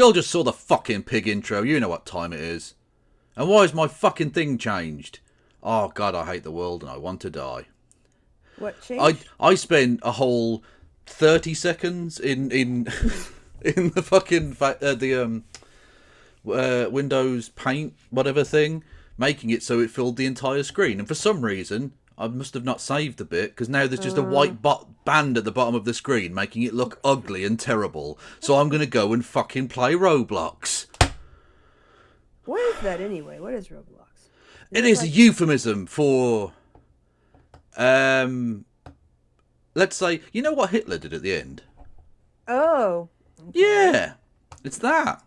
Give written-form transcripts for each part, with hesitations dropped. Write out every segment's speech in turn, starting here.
You all just saw the fucking pig intro. You know what time it is. And why is my fucking thing changed? Oh, God, I hate the world and I want to die. What changed? I spent a whole 30 seconds in in the fucking Windows Paint whatever thing, making it so it filled the entire screen. And for some reason, I must have not saved the bit, because now there's just a white band at the bottom of the screen, making it look ugly and terrible. So I'm going to go and fucking play Roblox. What is that anyway? What is Roblox? It is a euphemism for... let's say, you know what Hitler did at the end? Oh. Okay. Yeah, it's that.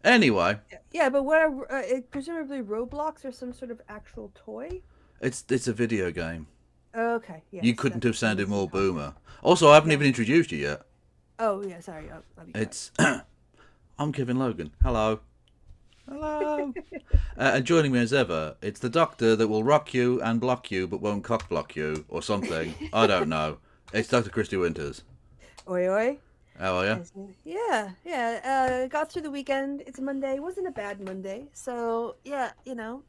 Anyway. Yeah, but what are presumably Roblox or some sort of actual toy? It's a video game. Okay. Yes, you couldn't have sounded more boomer. Also, I haven't even introduced you yet. Oh yeah, sorry. It's I'm Kevin Logan. Hello. Hello. And joining me as ever, it's the doctor that will rock you and block you, but won't cock block you or something. I don't know. It's Dr. Christy Winters. Oi oi. How are you? Yeah. Got through the weekend. It's a Monday. It wasn't a bad Monday. So yeah,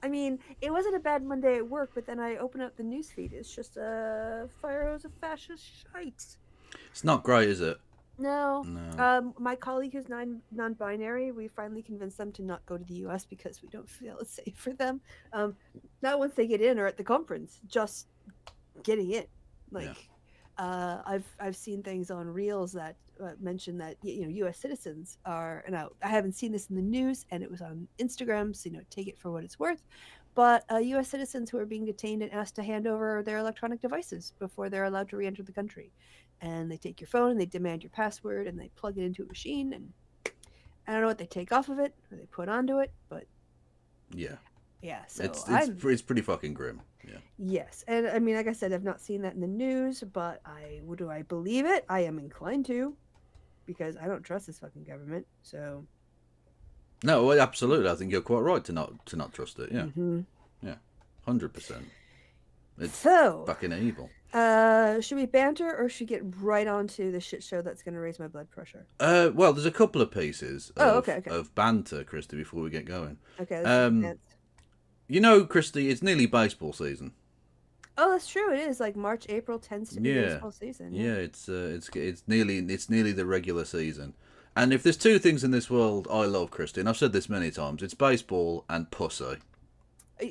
I mean, it wasn't a bad Monday at work. But then I open up the newsfeed. It's just a fire hose of fascist shite. It's not great, is it? No. My colleague who's non-binary, we finally convinced them to not go to the U.S. because we don't feel it's safe for them. Not once they get in or at the conference, just getting in. I've seen things on Reels that mention that U.S. citizens are, and I haven't seen this in the news, and it was on Instagram, so take it for what it's worth. But U.S. citizens who are being detained and asked to hand over their electronic devices before they're allowed to re-enter the country, and they take your phone and they demand your password and they plug it into a machine, and I don't know what they take off of it or they put onto it, but yeah. So it's pretty fucking grim. Yeah. Yes, and I mean, like I said, I've not seen that in the news, but do I believe it? I am inclined to, because I don't trust this fucking government. So. No, absolutely. I think you're quite right to not trust it. Yeah. Mm-hmm. Yeah. 100%. It's so fucking evil. Should we banter or should we get right onto the shit show that's going to raise my blood pressure? Well, there's a couple of pieces okay. of banter, Christy, before we get going. Okay. Christy, it's nearly baseball season. Oh, that's true. It is like March, April tends to be baseball season. Yeah, it's nearly the regular season. And if there's two things in this world I love, Christy, and I've said this many times, it's baseball and pussy.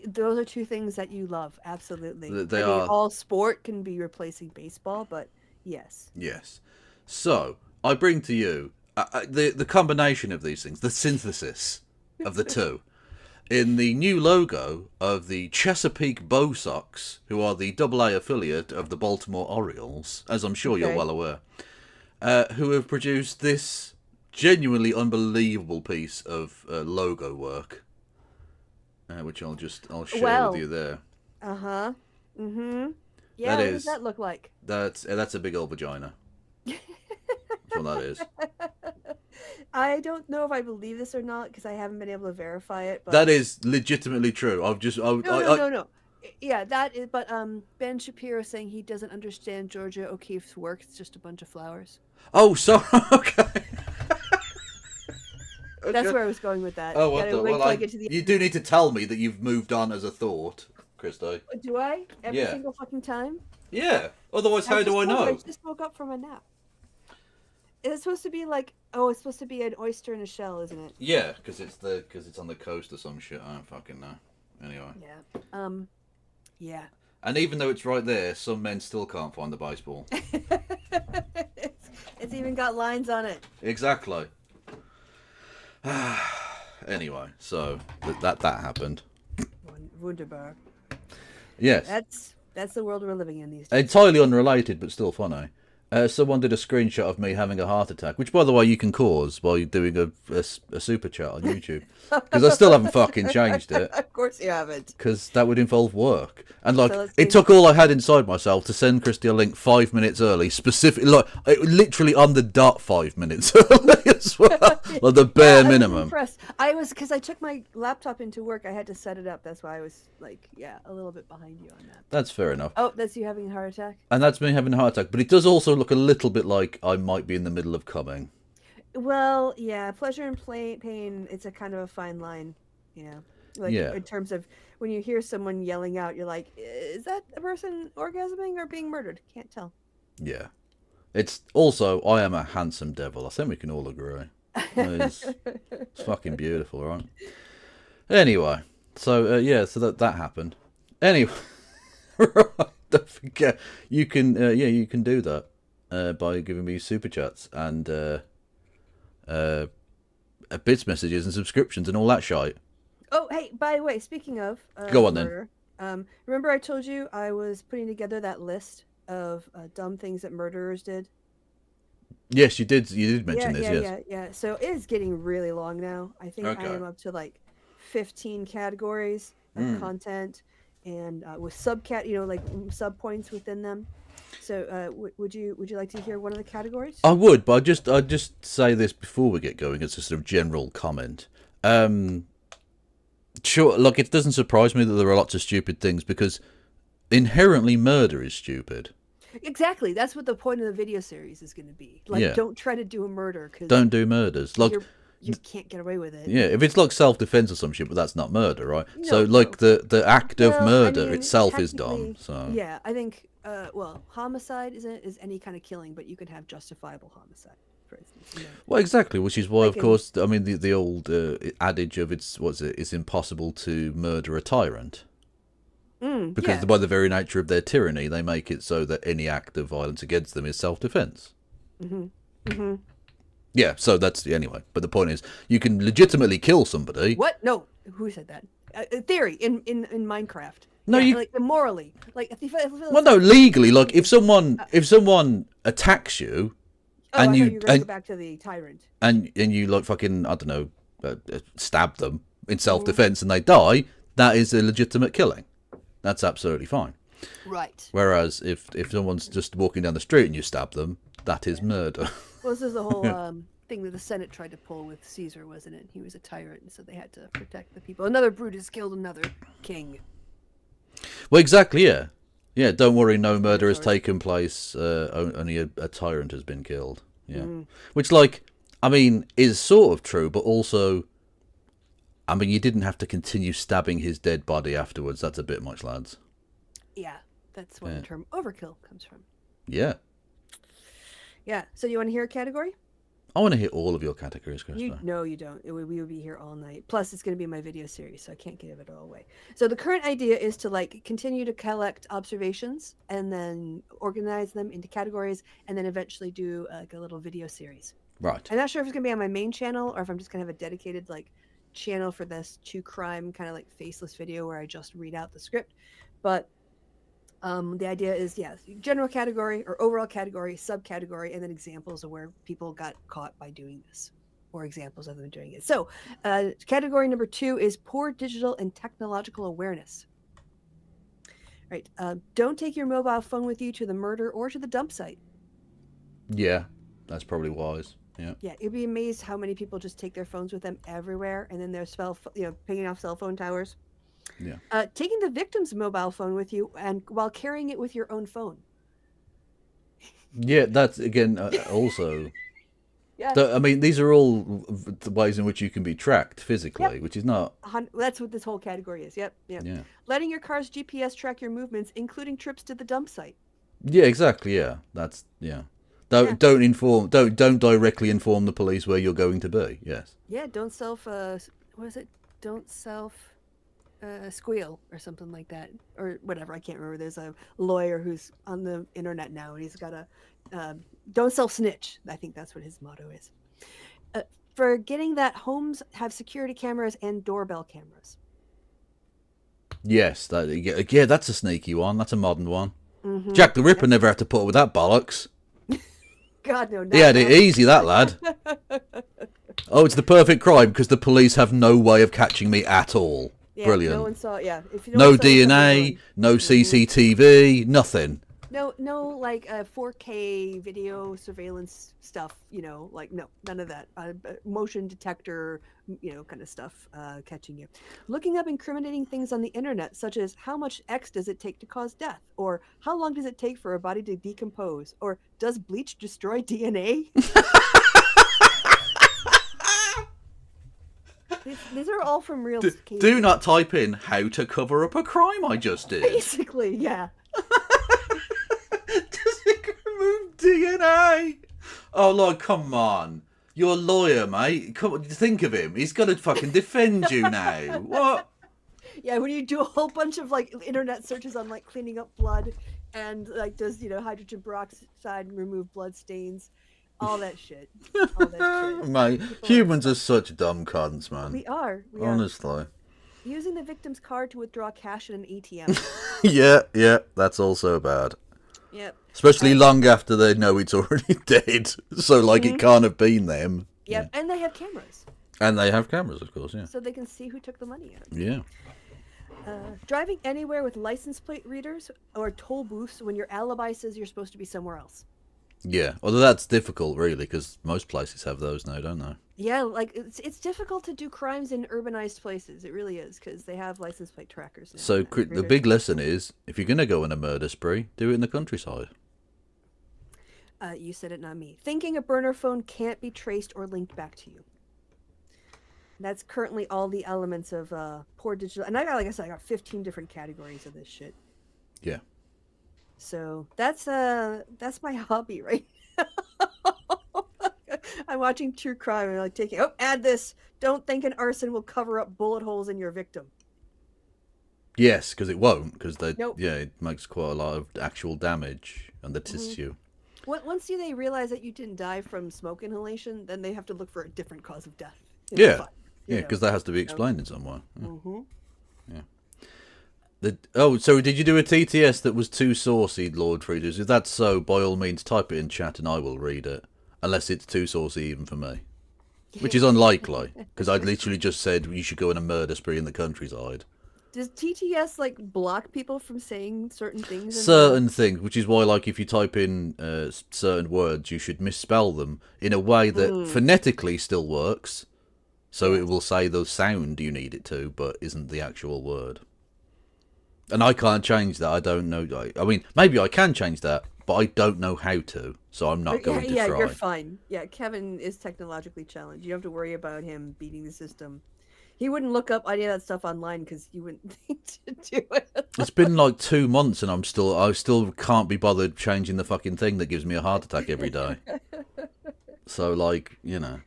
Those are two things that you love, absolutely. They are. All sport can be replacing baseball, but yes. Yes. So I bring to you the combination of these things, the synthesis of the two, in the new logo of the Chesapeake Bo Sox, who are the AA affiliate of the Baltimore Orioles, as I'm sure you're well aware, who have produced this genuinely unbelievable piece of logo work. Which I'll share with you there. Yeah, what does that look like? That's a big old vagina. That's what that is. I don't know if I believe this or not because I haven't been able to verify it. But that is legitimately true. No. Yeah, that is. But Ben Shapiro saying he doesn't understand Georgia O'Keeffe's work. It's just a bunch of flowers. Oh, so okay. That's where I was going with that. Oh, what you do need to tell me that you've moved on as a thought, Christo. Do I? Every single fucking time? Yeah. Otherwise, how do I know? I just woke up from a nap. Is it supposed to be like? Oh, it's supposed to be an oyster in a shell, isn't it? Yeah, because it's on the coast or some shit. I don't fucking know. Anyway. Yeah. Yeah. And even though it's right there, some men still can't find the baseball. It's even got lines on it. Exactly. Anyway, so that happened. Wunderbar. Yes. That's the world we're living in these days. Entirely unrelated, but still funny. Someone did a screenshot of me having a heart attack, which, by the way, you can cause by doing a super chat on YouTube. Because I still haven't fucking changed it. Of course you haven't. Because that would involve work. And, it took all I had inside myself to send Christy a link 5 minutes early, specifically, literally on the dot 5 minutes early as well. Like the bare minimum. I was, because I took my laptop into work, I had to set it up. That's why I was, a little bit behind you on that. That's fair enough. Oh, that's you having a heart attack? And that's me having a heart attack. But it does also look a little bit like I might be in the middle of coming. Well, yeah, pleasure and pain, it's a kind of a fine line, you know. Like Yeah, in terms of when you hear someone yelling out, you're like, is that a person orgasming or being murdered? Can't tell. yeah. It's also, I am a handsome devil. I think we can all agree. It's fucking beautiful, right? Anyway, so yeah, so that happened. Anyway, right, don't forget you can you can do that by giving me super chats and uh, bits messages and subscriptions and all that shite. Oh, hey, by the way, speaking of Go on then. murder, remember I told you I was putting together that list of dumb things that murderers did? Yes, you did. You did Yeah, mention this. yeah, Yes. yeah, yeah. So it is getting really long now. I think I Okay. am up to like 15 categories of Mm. content and with like sub points within them. So would you like to hear one of the categories? I would, but I just say this before we get going as a sort of general comment. Um, sure, like it doesn't surprise me that there are lots of stupid things because inherently murder is stupid. Exactly. That's what the point of the video series is going to be. Like, Yeah, don't try to do a murder because don't do murders. Like, you can't get away with it. yeah, if it's like self-defense or some shit, but that's not murder, right? So, No, like no. the act of Well, I murder mean, itself is dumb. technically, So, yeah. I think, well, homicide is any kind of killing, but you can have justifiable homicide, for instance. well, exactly, which is why, of Like in, course, I mean the old adage of it's impossible to murder a tyrant. Because yeah. by the very nature of their tyranny, they make it so that any act of violence against them is self-defense. hmm hmm Yeah, so that's anyway. But the point is, you can legitimately kill somebody. What? No. Who said that? Theory in Minecraft. No, Yeah, you. like immorally. Like Well, no, legally. Like if someone attacks you, oh, and I thought you you were going to go back to the tyrant. and you like fucking I don't know, stab them in Mhm. self-defense and they die, that is a legitimate killing. That's absolutely fine. Right. Whereas if someone's just walking down the street and you stab them, that is Yeah. murder. Well, this is the whole thing that the Senate tried to pull with Caesar, wasn't it? He was a tyrant, and so they had to protect the people. Another Brutus killed another king. Well, exactly. Yeah, yeah. Don't worry, no That's my murder has source. taken place. Only a tyrant has been killed. Yeah, Mm. which, like, I mean, is sort of true, but also, I mean, you didn't have to continue stabbing his dead body afterwards. That's a bit much, lads. Yeah, that's where Yeah, the term overkill comes from. yeah. Yeah. So you want to hear a category? I want to hear all of your categories, You Krista. no, you don't. We would be here all night. Plus, it's going to be my video series, so I can't give it all away. So the current idea is to like continue to collect observations and then organize them into categories, and then eventually do like a little video series. Right. I'm not sure if it's going to be on my main channel or if I'm just going to have a dedicated like channel for this true crime kind of like faceless video where I just read out the script. But the idea is, yeah, general category or overall category, subcategory, and then examples of where people got caught by doing this or examples of them doing it. So, category number 2 is poor digital and technological awareness. Right. Don't take your mobile phone with you to the murder or to the dump site. Yeah, that's probably wise. Yeah. Yeah, you'd be amazed how many people just take their phones with them everywhere, and then they're pinging off cell phone towers. Yeah. Taking the victim's mobile phone with you and while carrying it with your own phone. Yeah, that's again also. Yeah. I mean, these are all the ways in which you can be tracked physically, Yep. which is not. That's what this whole category is. Yep. Yep. Yeah. Letting your car's GPS track your movements, including trips to the dump site. Yeah, exactly. Yeah, that's yeah. Yeah. Don't directly inform the police where you're going to be. Yes. Yeah. Don't self. What is it? Don't self. Squeal or something like that, or whatever. I can't remember. There's a lawyer who's on the internet now, and he's got a don't self snitch. I think that's what his motto is. Forgetting that homes have security cameras and doorbell cameras. Yes. Yeah. That's a sneaky one. That's a modern one. Mm-hmm. Jack the Ripper never had to put up with that bollocks. God no, He had it easy, that lad. Oh, it's the perfect crime because the police have no way of catching me at all. Yeah, Brilliant. no one saw. Yeah, if No one saw you, DNA, no CCTV, nothing. no, like 4K video surveillance stuff. Like no, none of that. Motion detector, kind of stuff catching you. Looking up incriminating things on the internet, such as how much X does it take to cause death, or how long does it take for a body to decompose, or does bleach destroy DNA? These are all from real cases. Do not type in how to cover up a crime I just did. Basically, yeah. Does it remove DNA? Oh, Lord, come on. You're a lawyer, mate. Come on, think of him. He's got to fucking defend you now. What? Yeah, when you do a whole bunch of like internet searches on like cleaning up blood and like does hydrogen peroxide remove blood stains, all that shit. All that shit. Mate, humans are such dumb cunts, man. We are. Honestly. Using the victim's card to withdraw cash in an ATM. Yeah, that's also bad. Yep. Especially long after they know it's already dead. So, like, it can't have been them. Yep, and they have cameras. And they have cameras, of course, yeah. So they can see who took the money out. Yeah. Driving anywhere with license plate readers or toll booths when your alibi says you're supposed to be somewhere else. Yeah, although that's difficult, really, because most places have those now, don't they? Yeah, like it's difficult to do crimes in urbanized places. It really is, because they have license plate trackers now. So the big lesson is, if you're going to go on a murder spree, do it in the countryside. You said it, not me. Thinking a burner phone can't be traced or linked back to you. That's currently all the elements of poor digital. And I got, like I said, I got 15 different categories of this shit. Yeah. So that's my hobby right now. I'm watching true crime and like taking, add this. Don't think an arson will cover up bullet holes in your victim. Yes, because it won't, because Nope. it makes quite a lot of actual damage on the tissue. Once they realize that you didn't die from smoke inhalation, then they have to look for a different cause of death. Yeah, because that has to be explained in some way. So did you do a TTS that was too saucy, Lord Frieders? If that's so, by all means, type it in chat and I will read it. Unless it's too saucy even for me. Which is unlikely, because I literally just said you should go on a murder spree in the countryside. Does TTS like block people from saying certain things? Certain things, which is why, like, if you type in certain words, you should misspell them in a way that phonetically still works. So it will say the sound you need it to, but isn't the actual word. And I can't change that. I don't know. I mean, maybe I can change that, but I don't know how to. So I'm not going to try. Yeah, you're fine. Yeah, Kevin is technologically challenged. You don't have to worry about him beating the system. He wouldn't look up any of that stuff online because you wouldn't think to do it. It's been like 2 months and I still can't be bothered changing the fucking thing that gives me a heart attack every day. So, like, you know.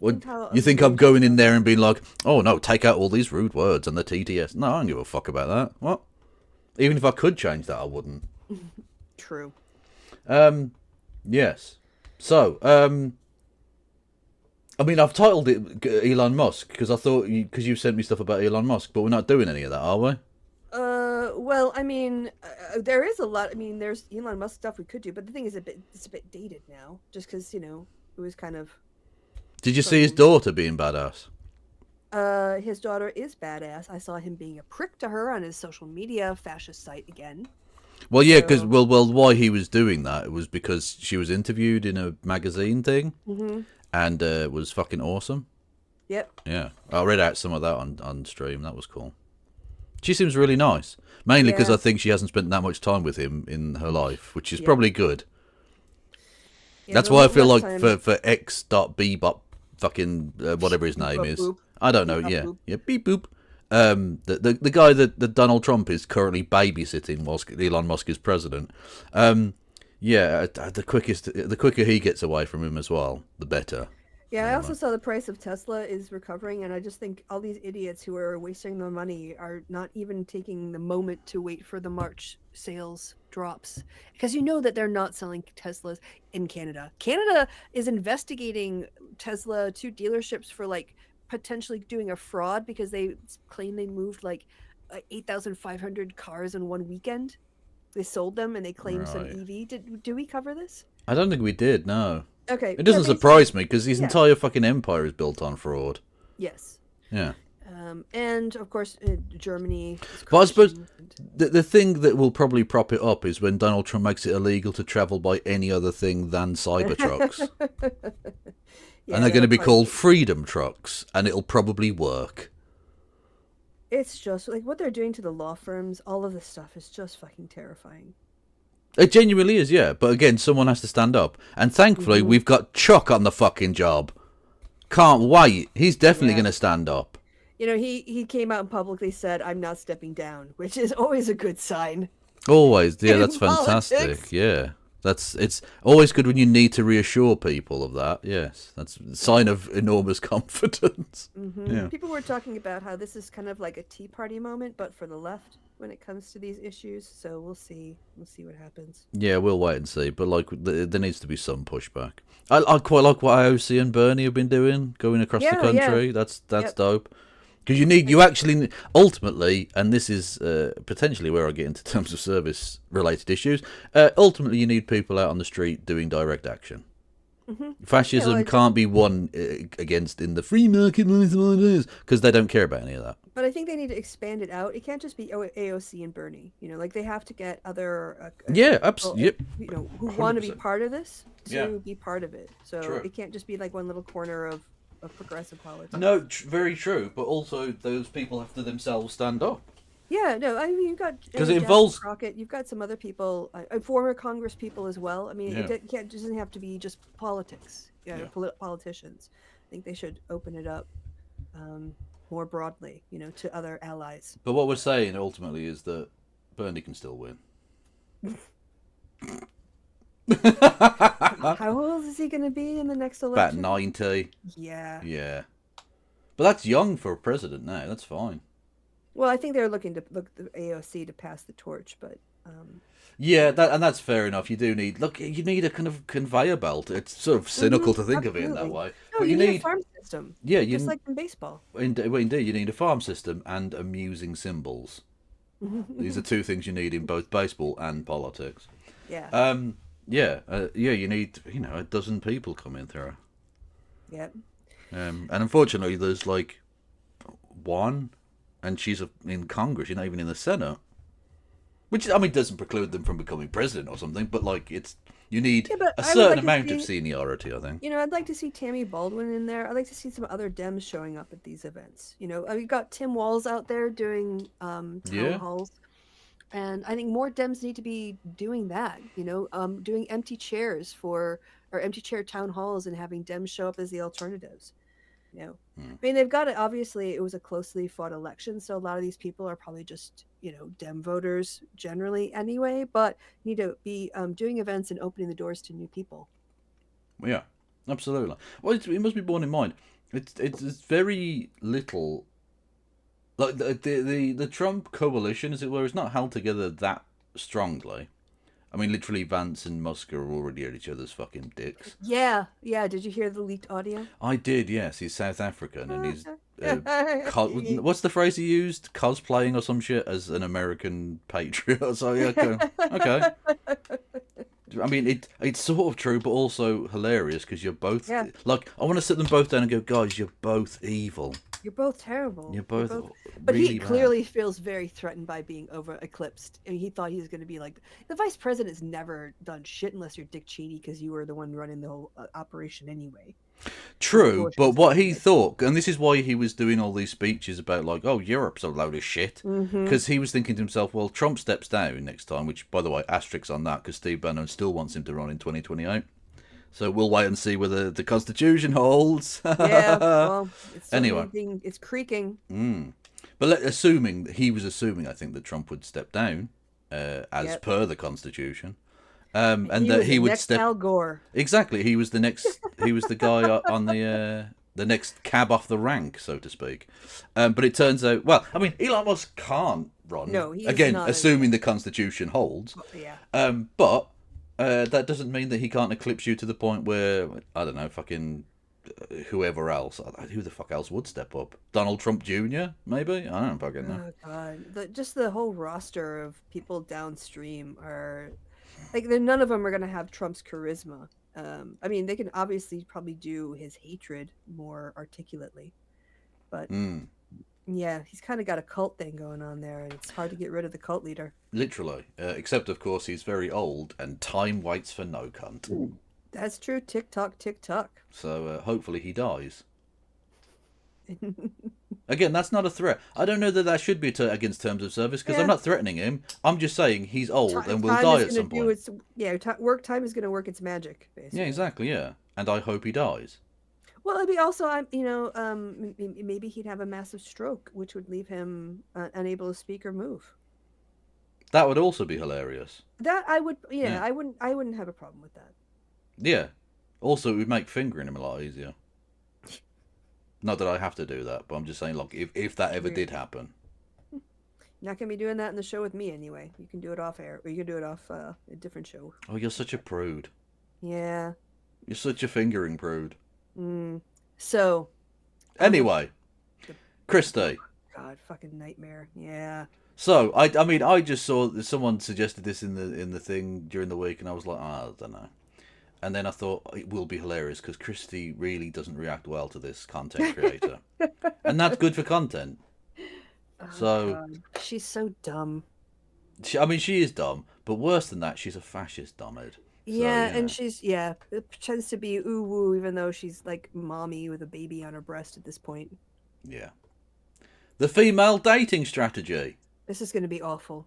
You think I'm going in there and being like, oh no, take out all these rude words and the TTS? No, I don't give a fuck about that. What? Even if I could change that, I wouldn't. True. Yes. So, I mean, I've titled it Elon Musk because I thought because you sent me stuff about Elon Musk, but we're not doing any of that, are we? Well, I mean, there is a lot. I mean, there's Elon Musk stuff we could do, but the thing is, it's a bit dated now, just because it was kind of. Did you see his daughter being badass? His daughter is badass. I saw him being a prick to her on his social media fascist site again. Well, yeah, because why he was doing that was because she was interviewed in a magazine thing, and it was fucking awesome. Yep. Yeah, I read out some of that on stream. That was cool. She seems really nice, mainly because I think she hasn't spent that much time with him in her life, which is probably good. Yeah, that's why I feel like for X.Bebop, fucking whatever his name is, I don't know. Yeah, beep boop. The guy that Donald Trump is currently babysitting whilst Elon Musk is president. The quicker he gets away from him as well, the better. Yeah, I also saw the price of Tesla is recovering, and I just think all these idiots who are wasting their money are not even taking the moment to wait for the March sales drops. Because that they're not selling Teslas in Canada. Canada is investigating Tesla to dealerships for, like, potentially doing a fraud because they claim they moved, like, 8,500 cars in one weekend. They sold them, and they claimed some EV. Did we cover this? I don't think we did, no. Okay. It doesn't surprise me because his entire fucking empire is built on fraud. Yes. Yeah. And of course, Germany. But I suppose the thing that will probably prop it up is when Donald Trump makes it illegal to travel by any other thing than Cybertrucks. And they're going to be called Freedom Trucks, and it'll probably work. It's just like what they're doing to the law firms. All of this stuff is just fucking terrifying. It genuinely is, yeah. But again, someone has to stand up. And thankfully, we've got Chuck on the fucking job. Can't wait. He's definitely Yeah. going to stand up. You know, he came out and publicly said, "I'm not stepping down," which is always a good sign Always. Yeah, that's in fantastic. politics. Yeah. It's always good when you need to reassure people of that. Yes. That's a sign of enormous confidence. Yeah. People were talking about how this is kind of like a Tea Party moment, but for the left when it comes to these issues. So we'll see. We'll see what happens. Yeah, we'll wait and see. But like, there needs to be some pushback. I quite like what AOC and Bernie have been doing, going across the Yeah, yeah. country. That's Yep. dope. Because you actually ultimately, and this is potentially where I get into terms of service related issues. Ultimately, you need people out on the street doing direct action. Fascism Yeah, well, can't be won against in the free market because they don't care about any of that. but I think they need to expand it out. It can't just be AOC and Bernie. You know, like they have to get other Yeah, people, absolutely. Yep. you know, who want to be 100%. part of this to Yeah. be part of it. So True. it can't just be like one little corner of progressive politics. No, very true. But also, those people have to themselves stand up. Yeah, no, I mean you've got 'Cause it Jasmine involves- Crockett. You've got some other people, former Congress people as well. I mean, Yeah. it doesn't have to be just politics. Yeah. Politicians. I think they should open it up more broadly, you know, to other allies. But what we're saying ultimately is that Bernie can still win. How old is he going to be in the next About election? 90. Yeah. Yeah. But that's young for a president now. That's fine. Well, I think they're looking to look the AOC to pass the torch, but Yeah, that's fair enough. You do need you need a kind of conveyor belt. It's sort of cynical to think of it in that absolutely. way. No, But you need a farm system. yeah, Just like in baseball. indeed, you need a farm system and amusing symbols. These are two things you need in both baseball and politics. Yeah. Yeah, you need a dozen people coming through. Yep. And unfortunately, there's like one, and she's in Congress. You're not even in the Senate, which I mean doesn't preclude them from becoming president or something. But like you need Yeah, but a I would certain like to amount of see- seniority. I think. You know, I'd like to see Tammy Baldwin in there. I'd like to see some other Dems showing up at these events. You know, we've got Tim Walz out there doing town Yeah. halls. And I think more Dems need to be doing that, you know, doing empty chairs or empty chair town halls and having Dems show up as the alternatives. You know, I mean, they've got it. Obviously, it was a closely fought election. So a lot of these people are probably just, you know, Dem voters generally anyway, but need to be doing events and opening the doors to new people. Yeah, absolutely. Well, it must be borne in mind. It's very little. Like the Trump coalition, as it were, is not held together that strongly. I mean, literally, Vance and Musk are already at each other's fucking dicks. Yeah. Yeah. Did you hear the leaked audio? I did, yes. He's South African, and he's what's the phrase he used? Cosplaying or some shit as an American patriot. So yeah, okay. I mean, it's sort of true, but also hilarious because you're both like. I want to sit them both down and go, guys, you're both evil. You're both terrible. You're both. But really he bad. clearly feels very threatened by being over eclipsed. I mean, he thought he was going to be like the vice president's never done shit unless you're Dick Cheney because you were the one running the whole operation anyway. True, but what he thought, and this is why he was doing all these speeches about like, oh, Europe's a load of shit, because he was thinking to himself, well, Trump steps down next time, which, by the way, asterisks on that, because Steve Bannon still wants him to run in 2028. So we'll wait and see whether the Constitution holds. Yeah, well, it's Anyway. it's creaking. But assuming, he was assuming, I think, that Trump would step down, as per the Constitution. And that was he the would next step Al Gore. exactly. He was the next. He was the guy on the next cab off the rank, so to speak. But it turns out, well, I mean, Elon Musk can't run. No, he is again, not assuming the Constitution holds. Yeah. But that doesn't mean that he can't eclipse you to the point where I don't know, fucking whoever else. Who the fuck else would step up? Donald Trump Jr. Maybe. I don't fucking know. Oh God, just the whole roster of people downstream are like none of them are gonna have Trump's charisma. I mean, they can obviously probably do his hatred more articulately, but yeah, he's kind of got a cult thing going on there, and it's hard to get rid of the cult leader. Literally, except of course he's very old, and time waits for no cunt. That's true. Tick tock, tick tock. So hopefully he dies. Again, that's not a threat. I don't know that should be against terms of service because I'm not threatening him. I'm just saying he's old and will die at some point. Work time is going to work its magic, basically. Yeah, exactly. Yeah, and I hope he dies. Well, it'd be also, maybe he'd have a massive stroke, which would leave him unable to speak or move. That would also be hilarious. That I would, Yeah. yeah, I wouldn't have a problem with that. Yeah. Also, it would make fingering him a lot easier. Not that I have to do that, but I'm just saying, like, if that ever You're did happen. not gonna be doing that in the show with me anyway. You can do it off air, or you can do it off a different show. Oh, you're such a prude. Yeah. You're such a fingering prude. Mm. So. Anyway, The, Christy. God, fucking nightmare. Yeah. So I mean, I just saw that someone suggested this in the thing during the week, and I was like, I don't know. And then I thought it will be hilarious because Christy really doesn't react well to this content creator, and that's good for content. Oh, So God. She's so dumb. I mean, she is dumb, but worse than that, she's a fascist dumbhead. Yeah, So, and it pretends to be ooh woo, even though she's like mommy with a baby on her breast at this point. yeah. The female dating strategy. This is going to be awful.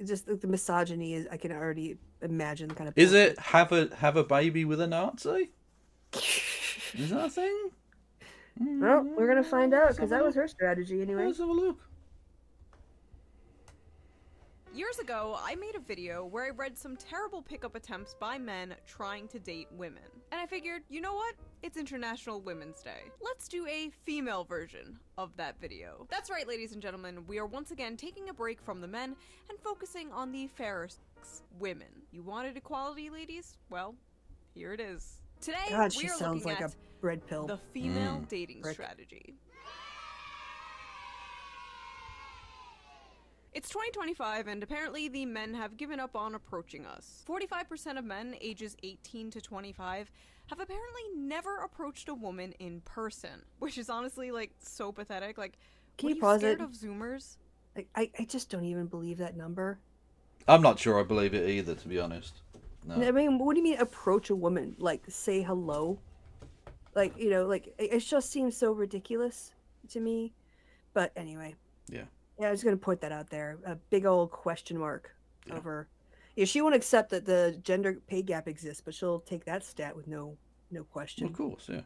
Just the misogyny is, I can already imagine the kind of Is bullshit. it have a baby with a Nazi? Is that a thing? Well, we're going to find out Let's because have a that was look. her strategy anyway. Let's have a look. Years ago, I made a video where I read some terrible pickup attempts by men trying to date women. And I figured, you know what? It's International Women's Day. Let's do a female version of that video. That's right, ladies and gentlemen, we are once again taking a break from the men and focusing on the fairer sex, women. You wanted equality, ladies? Well, here it is. Today, God, she we are sounds looking like at a bread pill. the female dating Frick. strategy. It's 2025, and apparently the men have given up on approaching us. 45% of men ages 18 to 25 have apparently never approached a woman in person, which is honestly, like, so pathetic. Like, Can what you are you pause scared it? of Zoomers? Like, I just don't even believe that number. I'm not sure I believe it either, to be honest. No. I mean, what do you mean approach a woman? Like, say hello? Like, like, it just seems so ridiculous to me. But anyway. Yeah. Yeah, I was going to put that out there. A big old question mark Yeah. over. Yeah, she won't accept that the gender pay gap exists, but she'll take that stat with no question. Of course, yeah.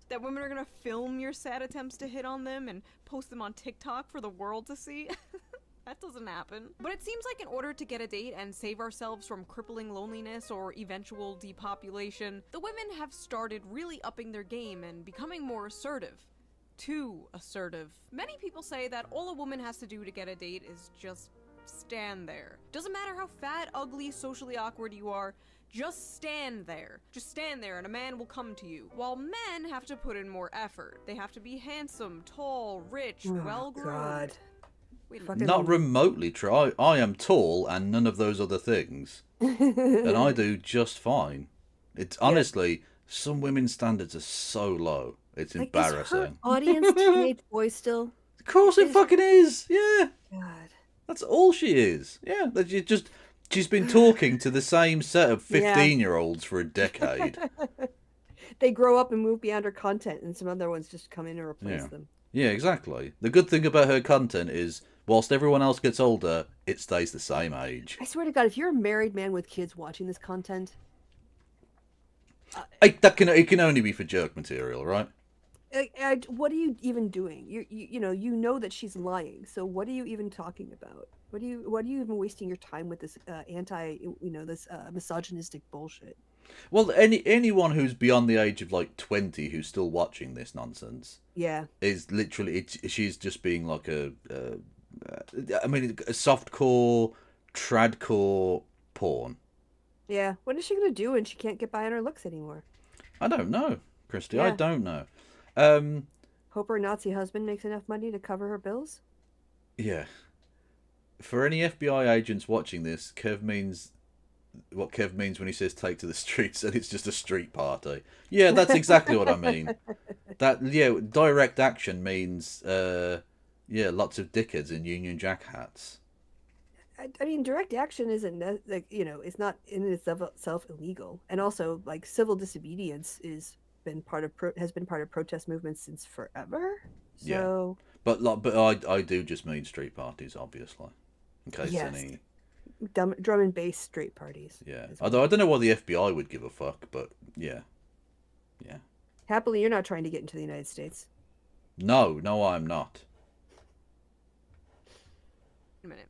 That women are gonna film your sad attempts to hit on them and post them on TikTok for the world to see? That doesn't happen. But it seems like in order to get a date and save ourselves from crippling loneliness or eventual depopulation, the women have started really upping their game and becoming more assertive. Too assertive. Many people say that all a woman has to do to get a date is just stand there. Doesn't matter how fat, ugly, socially awkward you are, just stand there. Just stand there and a man will come to you. While men have to put in more effort. They have to be handsome, tall, rich, well-groomed. God. Wait, Fucking- Not remotely true. I am tall and none of those other things. And I do just fine. It's honestly, some women's standards are so low. It's Like, embarrassing. is her audience teenage boys still? Of course it fucking is. Yeah. God. That's all she is. Yeah. That she's been talking to the same set of 15-year-olds for a decade. They grow up and move beyond her content, and some other ones just come in and replace Yeah. them. Yeah, exactly. The good thing about her content is, whilst everyone else gets older, it stays the same age. I swear to God, if you're a married man with kids watching this content, It can only be for jerk material, right? what are you even doing? You know that she's lying. So what are you even talking about? What are you even wasting your time with this this misogynistic bullshit? Well, anyone who's beyond the age of like 20 who's still watching this nonsense Yeah. is literally she's just being like a softcore, tradcore porn. Yeah. What is she gonna do when she can't get by on her looks anymore? I don't know, Christy. Yeah. I don't know. Hope her Nazi husband makes enough money to cover her bills. Yeah. For any FBI agents watching this, Kev means what Kev means when he says take to the streets, and it's just a street party. Yeah, that's exactly what I mean. Direct action means lots of dickheads in Union Jack hats. I mean, direct action isn't it's not in itself illegal, and also like civil disobedience has been part of protest movements since forever. So But I do just mean street parties, obviously, in case Yes. any. drum and bass straight parties. Yeah. as Although I don't know why the FBI would give a fuck, but yeah. Yeah. Happily, you're not trying to get into the United States. No, I'm not. A minute.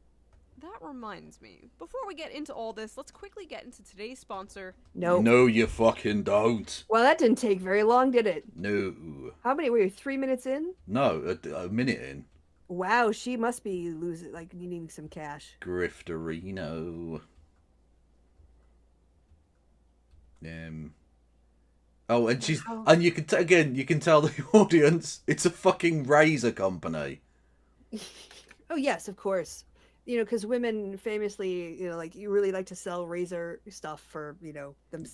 That reminds me. Before we get into all this, let's quickly get into today's sponsor. Nope. No, you fucking don't. Well, that didn't take very long, did it? No. How many were you? 3 minutes in? No, a minute in. Wow, she must be losing, like needing some cash. Grifterino. Oh, and she's and you can you can tell the audience it's a fucking razor company. Oh yes, of course. You know, because women famously, you know, like you really like to sell razor stuff for, you know, them.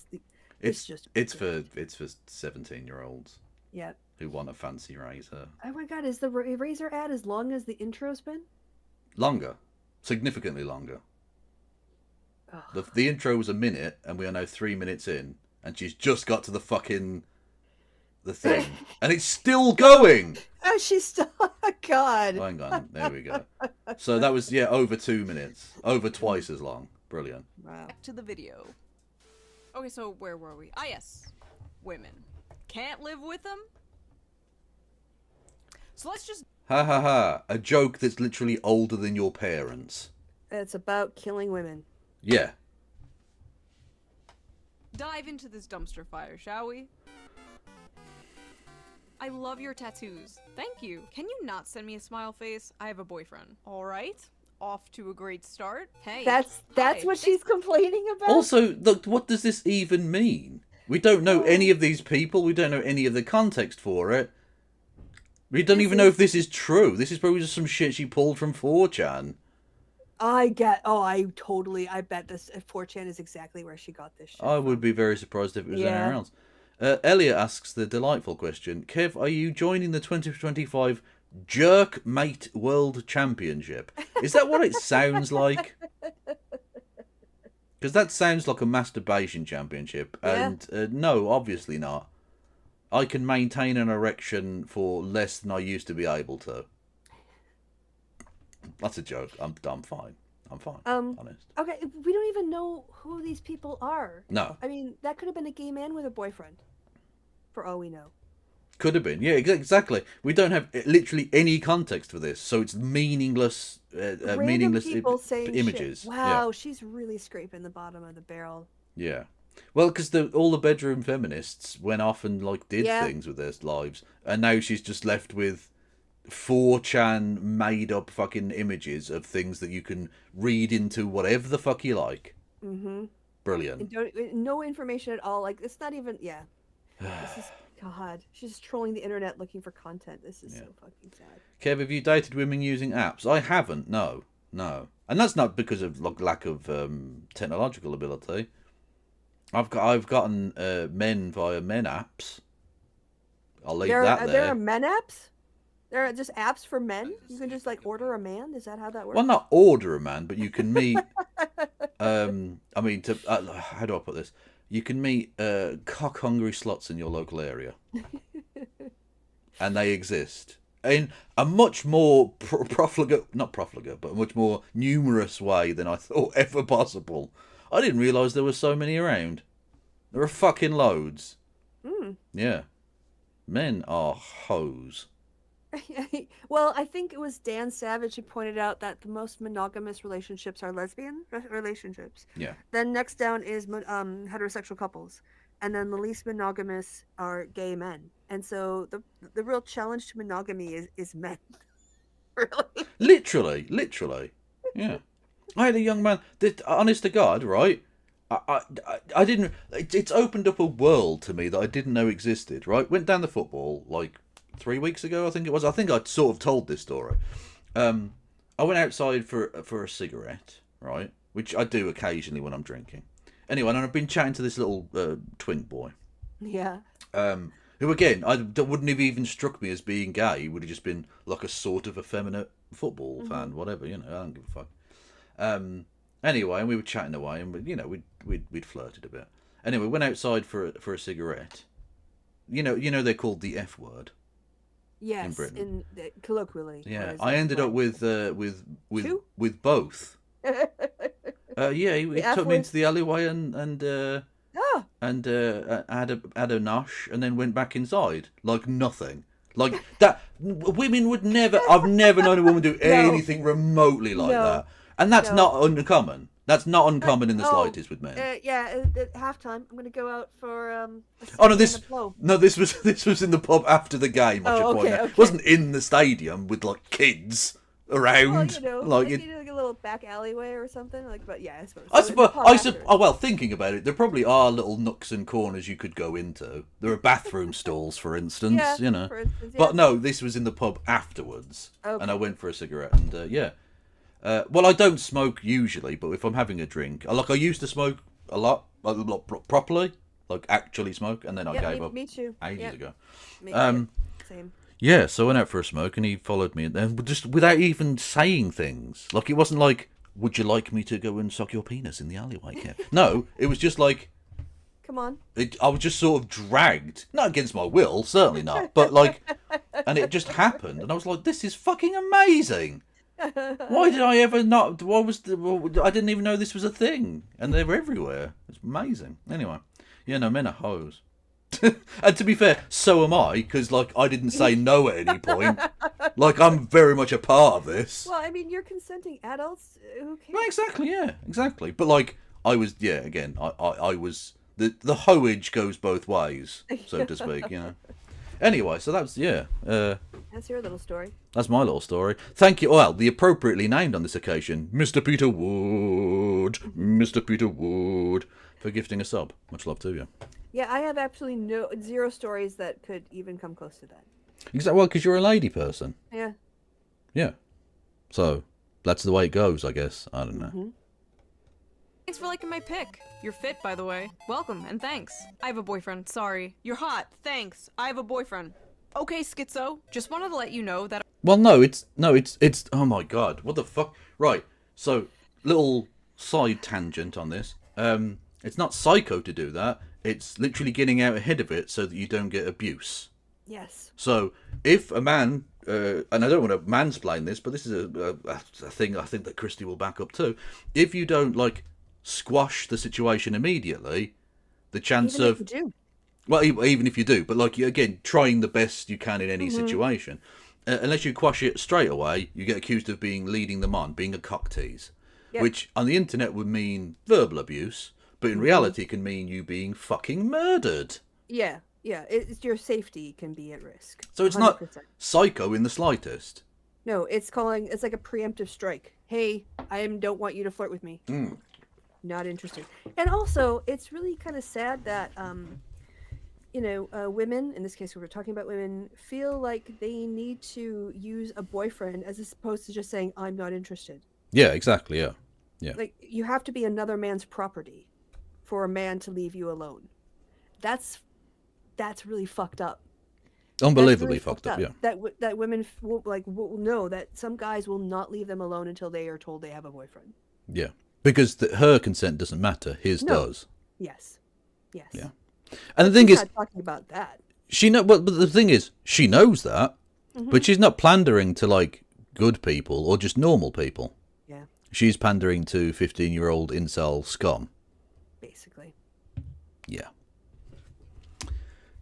It's for 17-year-olds. Yeah. Who want a fancy razor. Oh my god, is the razor ad as long as the intro's been? Longer, significantly longer. Ugh. The intro was a minute, and we are now 3 minutes in, and she's just got to the thing, and it's still going. Oh, she's still. Oh, god. Hang on, there we go. So that was over 2 minutes, over twice as long. Brilliant. Wow. Back to the video. Okay, so where were we? Ah, yes, women can't live with them. So let's just Ha ha ha! A joke that's literally older than your parents. It's about killing women. Yeah. dive into this dumpster fire, shall we? I love your tattoos. Thank you. Can you not send me a smile face? I have a boyfriend. All right. Off to a great start. Hey. That's hi. what she's complaining about? Also, look, what does this even mean? We don't know any of these people. We don't know any of the context for it. We don't even know if this is true. This is probably just some shit she pulled from 4chan. I bet this 4chan is exactly where she got this shit I from. would be very surprised if it was anywhere else. Elliot asks the delightful question, Kev, are you joining the 2025 Jerk Mate World Championship? Is that what it sounds like? Because that sounds like a masturbation championship. And no, obviously not. I can maintain an erection for less than I used to be able to. That's a joke. I'm fine. I'm fine. Honest. Okay, we don't even know who these people are. No. I mean, that could have been a gay man with a boyfriend. For all we know. Could have been. Yeah, exactly. We don't have literally any context for this, so it's meaningless. Meaningless people saying images. Shit. Wow, yeah. She's really scraping the bottom of the barrel. Yeah. Well, because all the bedroom feminists went off and did things with their lives, and now she's just left with 4chan made up fucking images of things that you can read into whatever the fuck you like. Mm-hmm. Brilliant. No information at all. It's not even. Yeah. This is God. She's just trolling the internet looking for content. This is so fucking sad. Kev, have you dated women using apps? I haven't. No, and that's not because of lack of technological ability. I've gotten men via men apps. I'll leave that there. There are men apps. There are just apps for men. You can just order a man. Is that how that works? Well, not order a man, but you can meet. I mean, how do I put this? You can meet cock-hungry slots in your local area, and they exist in a much more not profligate, but a much more numerous way than I thought ever possible. I didn't realise there were so many around. There are fucking loads. Mm. Yeah. Men are hoes. Well, I think it was Dan Savage who pointed out that the most monogamous relationships are lesbian relationships. Yeah. Then next down is heterosexual couples. And then the least monogamous are gay men. And so the real challenge to monogamy is men. Really? Literally. Yeah. I had a young man that, honest to God, right? I didn't. It's opened up a world to me that I didn't know existed. Right, went down the football 3 weeks ago. I think it was. I think I sort of told this story. I went outside for a cigarette, right, which I do occasionally when I'm drinking. Anyway, and I've been chatting to this little twink boy. Yeah. Who again, wouldn't have even struck me as being gay. He would have just been like a sort of effeminate football fan, whatever. I don't give a fuck. Anyway, and we were chatting away, and we'd flirted a bit. Anyway, went outside for a cigarette. You know they're called the F word. Yes, in Britain. Colloquially. Yeah, I ended up with both. Yeah, he took me into the alleyway and and had a nosh, and then went back inside like nothing. Like that, women would never. I've never known a woman do anything remotely like that, and that's not uncommon. That's not uncommon in the slightest with men. At halftime, I'm gonna go out for this was in the pub after the game. I should point out. It wasn't in the stadium with like kids around. Like a little back alleyway or something. Like, but yeah, I suppose. Well, thinking about it, there probably are little nooks and corners you could go into. There are bathroom stalls, for instance. For instance, But no, this was in the pub afterwards, and I went for a cigarette, and well, I don't smoke usually, but if I'm having a drink, I used to smoke a lot, properly, like actually smoke, and then I gave up ages ago. Same. Yeah, so I went out for a smoke, and he followed me, and just without even saying things. Like, it wasn't like, would you like me to go and suck your penis in the alleyway, Kev? No, it was just like, come on. I was just sort of dragged, not against my will, certainly not, but like, and it just happened, and I was like, this is fucking amazing. Why did I ever not? I didn't even know this was a thing, and they were everywhere. It's amazing. Anyway, men are hoes. And to be fair, so am I, because like I didn't say no at any point. Like I'm very much a part of this. Well, I mean, you're consenting adults. Who cares? Well, exactly. But like I was, again, I was the hoage goes both ways, so to speak. Anyway, so that's that's your little story. That's my little story. Thank you. Well, the appropriately named on this occasion, Mr. Peter Wood, for gifting a sub. Much love to you. Yeah, I have absolutely zero stories that could even come close to that. Exactly. Well, because you're a lady person. Yeah. Yeah. So that's the way it goes, I guess. I don't know. Mm-hmm. Thanks for liking my pic. You're fit, by the way. Welcome, and thanks. I have a boyfriend, sorry. You're hot, thanks. I have a boyfriend. Okay, Schizo, just wanted to let you know that... Well, no, it's... Oh my god, what the fuck? Right, so, little side tangent on this. It's not psycho to do that. It's literally getting out ahead of it so that you don't get abuse. Yes. So, if a man... and I don't want to mansplain this, but this is a thing I think that Christy will back up too. If you don't, like... squash the situation immediately, the chance even if you do. Well, even if you do, but like again, trying the best you can in any situation, unless you quash it straight away, you get accused of leading them on, being a cock tease, which on the internet would mean verbal abuse, but in reality can mean you being fucking murdered. Yeah, it's your safety can be at risk. So it's 100%. Not psycho in the slightest. No, it's like a preemptive strike. Hey, I don't want you to flirt with me. Not interested. And also, it's really kind of sad that, women, in this case, we're talking about women, feel like they need to use a boyfriend as opposed to just saying, I'm not interested. Yeah, exactly, yeah. Like, you have to be another man's property for a man to leave you alone. That's really fucked up. Unbelievably fucked up, yeah. That women will know that some guys will not leave them alone until they are told they have a boyfriend. Yeah. Because her consent doesn't matter, his does. Yes. Yeah. And the thing is, talking about that. But the thing is, she knows that, but she's not pandering to like good people or just normal people. Yeah. She's pandering to 15-year-old incel scum. Basically. Yeah.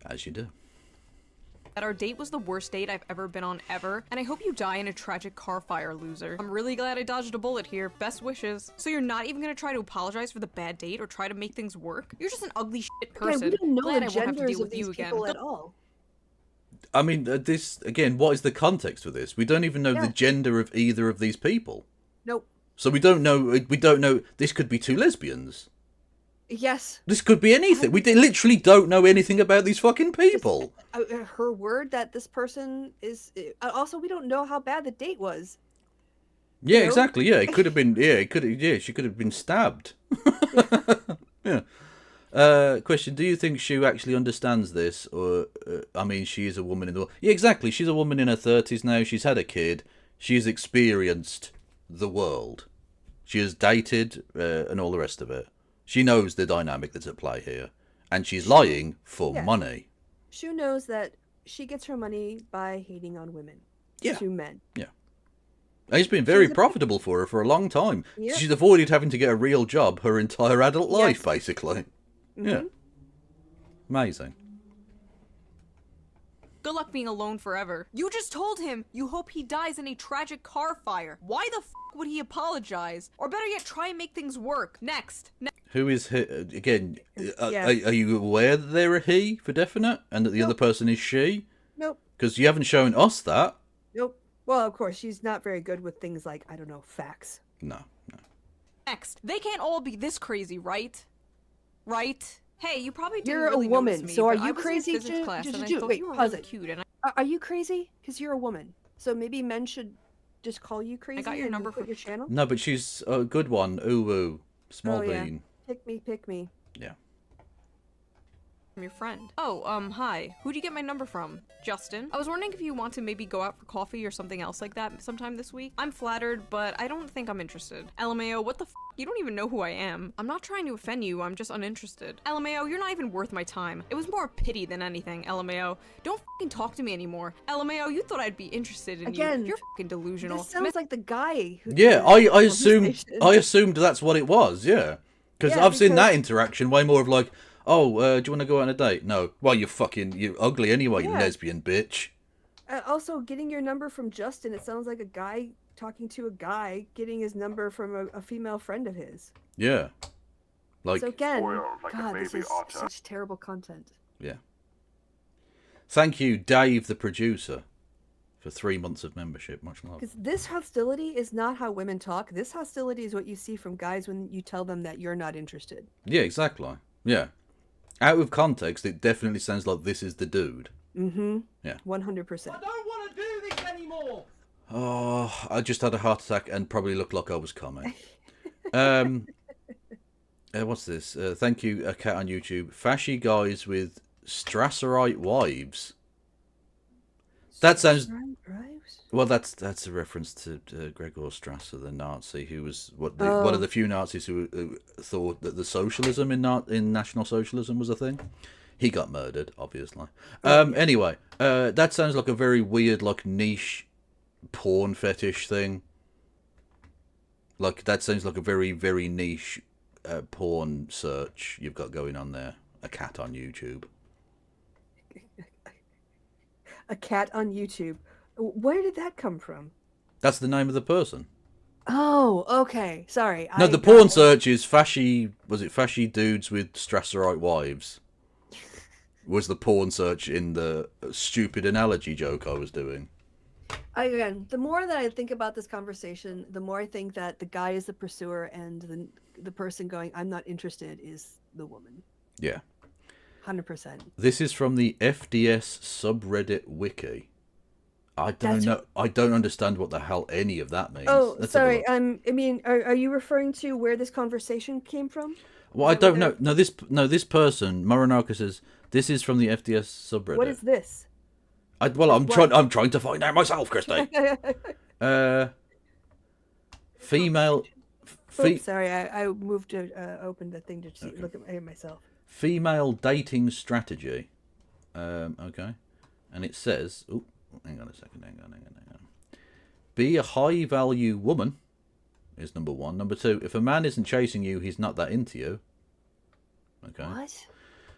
As you do. That our date was the worst date I've ever been on ever, and I hope you die in a tragic car fire, loser. I'm really glad I dodged a bullet here. Best wishes. So you're not even gonna try to apologize for the bad date or try to make things work? You're just an ugly shit person. Okay, we don't know glad the I won't have to genders deal of with you these again. people at all. I mean, this again. What is the context for this? We don't even know the gender of either of these people. Nope. So we don't know. We don't know. This could be two lesbians. Yes. This could be anything. We literally don't know anything about these fucking people. Her word that this person is... Also, we don't know how bad the date was. Yeah, exactly. Yeah, it could have been... Yeah, she could have been stabbed. Yeah. Question, do you think Shu actually understands this? Or, she is a woman in the world. Yeah, exactly. She's a woman in her 30s now. She's had a kid. She's experienced the world. She has dated and all the rest of it. She knows the dynamic that's at play here. And she's lying for money. Shu knows that she gets her money by hating on women. Yeah. To men. Yeah. And it's been very profitable for her for a long time. Yeah. She's avoided having to get a real job her entire adult life, basically. Mm-hmm. Yeah. Amazing. Good luck being alone forever. You just told him you hope he dies in a tragic car fire. Why the f would he apologize? Or better yet, try and make things work. Next. Who is he? Again, Yeah. are you aware that they're a he for definite and that the other person is she? Nope. Because you haven't shown us that. Nope. Well, of course, she's not very good with things like, I don't know, facts. No. Next. They can't all be this crazy, right? Right? Hey, you probably didn't You're really a woman, notice me, so are but I you was in crazy physics to- class to- and I to- thought wait, you were pause really it. cute, and Are you crazy? Because you're a woman. So maybe men should just call you crazy got your and number quit from- your channel? No, but she's a good one. Ooh, small Oh, yeah. bean. Pick me, pick me. Yeah. I'm your friend. Oh, hi. Who'd you get my number from? Justin? I was wondering if you want to maybe go out for coffee or something else like that sometime this week. I'm flattered, but I don't think I'm interested. LMAO, what the f? You don't even know who I am. I'm not trying to offend you, I'm just uninterested. LMAO, you're not even worth my time. It was more pity than anything, LMAO. Don't f***ing talk to me anymore. LMAO, you thought I'd be interested in Again, you. You're f***ing delusional. This sounds like the guy who... Yeah, did the I assumed conversation. that's what it was. Yeah, because Yeah, I've seen that because- interaction way more of like, oh, do you want to go out on a date? No. Well, you ugly anyway, you Yeah. lesbian bitch. Also, getting your number from Justin, it sounds like a guy talking to a guy getting his number from a female friend of his. Yeah. Like, So again, Spoiled like a God, this baby is otter. such terrible content. yeah. Thank you, Dave, the producer, for 3 months of membership. Much love. Because this hostility is not how women talk. This hostility is what you see from guys when you tell them that you're not interested. Yeah, exactly. Yeah. Out of context, it definitely sounds like this is the dude. Mm-hmm. Yeah. 100%. don't want to do this anymore. Oh, I just had a heart attack and probably looked like I was coming. What's this? Thank you, a cat on YouTube. Fashy guys with Strasserite wives. That sounds... Right? Well, that's a reference to Gregor Strasser, the Nazi, who was one of the few Nazis who thought that the socialism in National Socialism was a thing. He got murdered, obviously. Anyway, that sounds like a very weird, like, niche porn fetish thing. Like, that sounds like a very, very niche porn search you've got going on there. A cat on YouTube. A cat on YouTube. Where did that come from? That's the name of the person. Oh, okay. Sorry. No, I the got porn it. search is fashy dudes with Strasserite wives. Was the porn search in the stupid analogy joke I was doing. Again, the more that I think about this conversation, the more I think that the guy is the pursuer and the person going, I'm not interested, is the woman. Yeah. 100%. This is from the FDS subreddit wiki. I don't That's- know. I don't understand what the hell any of that means. Oh, Let's have a sorry. look. I mean, are you referring to where this conversation came from? Well, I is that don't what know. This person, Moronaka, says this is from the FDS subreddit. What is this? I'm what? trying to find out myself, Christy. Female. Oops, sorry, I moved to open the thing to see, look at myself. Female dating strategy. Okay. And it says, oh, hang on a second, hang on. Be a high value woman is number one. Number two, if a man isn't chasing you, he's not that into you. Okay. What?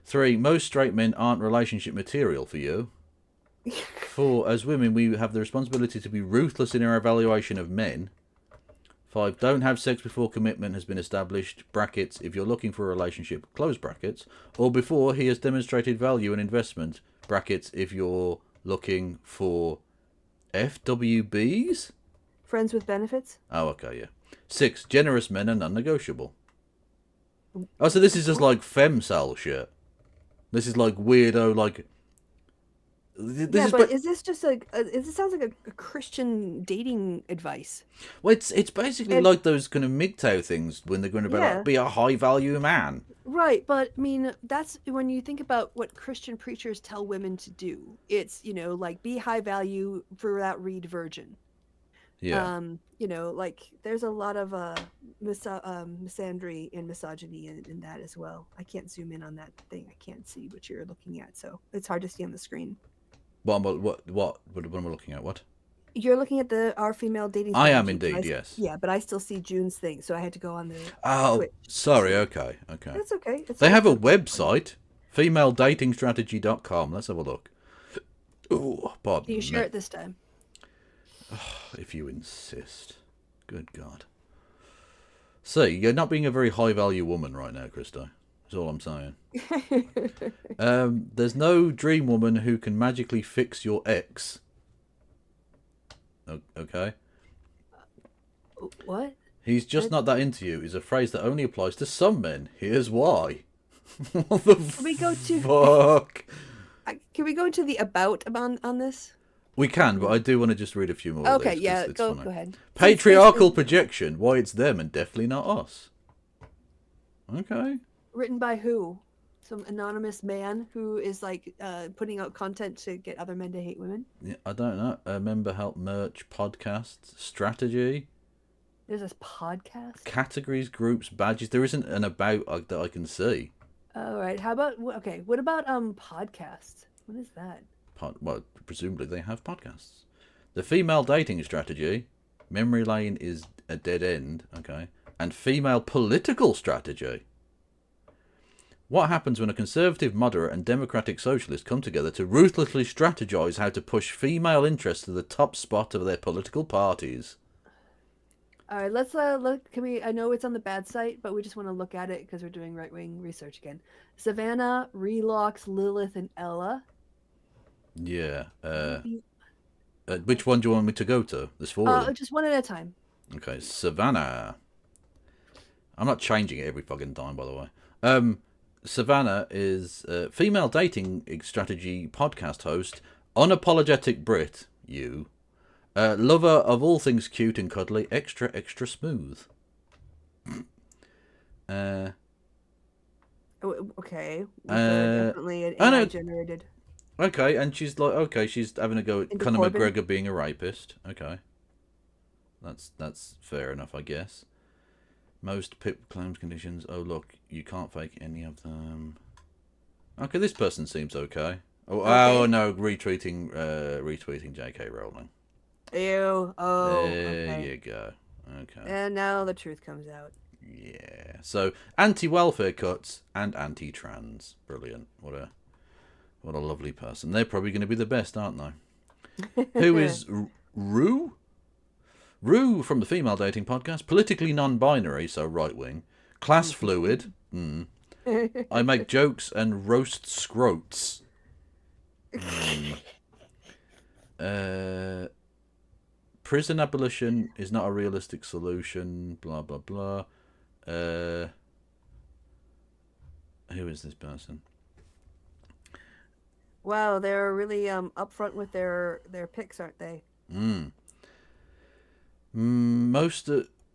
3, most straight men aren't relationship material for you. 4, as women, we have the responsibility to be ruthless in our evaluation of men. 5, don't have sex before commitment has been established, brackets, if you're looking for a relationship, close brackets, or before he has demonstrated value and investment, brackets, if you're looking for FWBs? Friends with benefits? Oh, okay, yeah. 6, generous men are non-negotiable. Oh, so this is just like femcel shit. This is like weirdo, like... Yeah, but is this just it sounds like a Christian dating advice. Well, it's basically And- like those kind of MGTOW things when they're going about Yeah. like, be a high value man. Right, but I mean, that's when you think about what Christian preachers tell women to do. It's, like be high value for that read virgin. Yeah. Like there's a lot of misandry and misogyny in that as well. I can't zoom in on that thing. I can't see what you're looking at, so it's hard to see on the screen. What am I looking at? What? You're looking at our female dating. I am strategy, but indeed, yes. Yeah, but I still see June's thing, so I had to go on the. Oh, Twitch. sorry. Okay. That's okay. They have a website, FemaleDatingStrategy.com. Let's have a look. Oh, pardon Do you me. share it this time? If you insist. Good God. See, you're not being a very high-value woman right now, Christo. That's all I'm saying. There's no dream woman who can magically fix your ex. Okay? What? He's just not that into you is a phrase that only applies to some men. Here's why. What the Can we go to? fuck? Can we go into the about on this? We can, but I do want to just read a few more. Okay, of these 'cause yeah, it's go funny. ahead. Patriarchal projection. Why it's them and definitely not us. Okay. Written by who? Some anonymous man who is like putting out content to get other men to hate women. Yeah, I don't know. Member help merch podcast strategy. There's this podcast. Categories, groups, badges. There isn't an about that I can see. All right. How about okay? What about podcasts? What is that? Well, presumably they have podcasts. The female dating strategy. Memory lane is a dead end. Okay. And female political strategy. What happens when a conservative, moderate, and democratic socialist come together to ruthlessly strategize how to push female interests to the top spot of their political parties? All right. Let's look. Can we? I know it's on the bad site, but we just want to look at it because we're doing right wing research again. Savannah, Relox, Lilith, and Ella. Yeah. Which one do you want me to go to? There's four of them. Just one at a time. Okay, Savannah. I'm not changing it every fucking time, by the way. Savannah is a female dating strategy podcast host, unapologetic Brit, lover of all things cute and cuddly, extra, extra smooth. Okay. Definitely an AI generated. Okay, and she's like, okay, she's having a go at Into Conor Corbyn? McGregor being a rapist. Okay. That's fair enough, I guess. Most PIP claims conditions. Oh, look, you can't fake any of them. Okay, this person seems okay. Oh no, retweeting J.K. Rowling. Ew. Oh. There Okay. you go. Okay. And now the truth comes out. Yeah. So anti-welfare cuts and anti-trans. Brilliant. What a lovely person. They're probably going to be the best, aren't they? Who is Rue? Rue from the Female Dating Podcast. Politically non-binary, so right-wing. Class fluid. I make jokes and roast scroats. Prison abolition is not a realistic solution. Blah, blah, blah. Who is this person? Wow, they're really upfront with their picks, aren't they?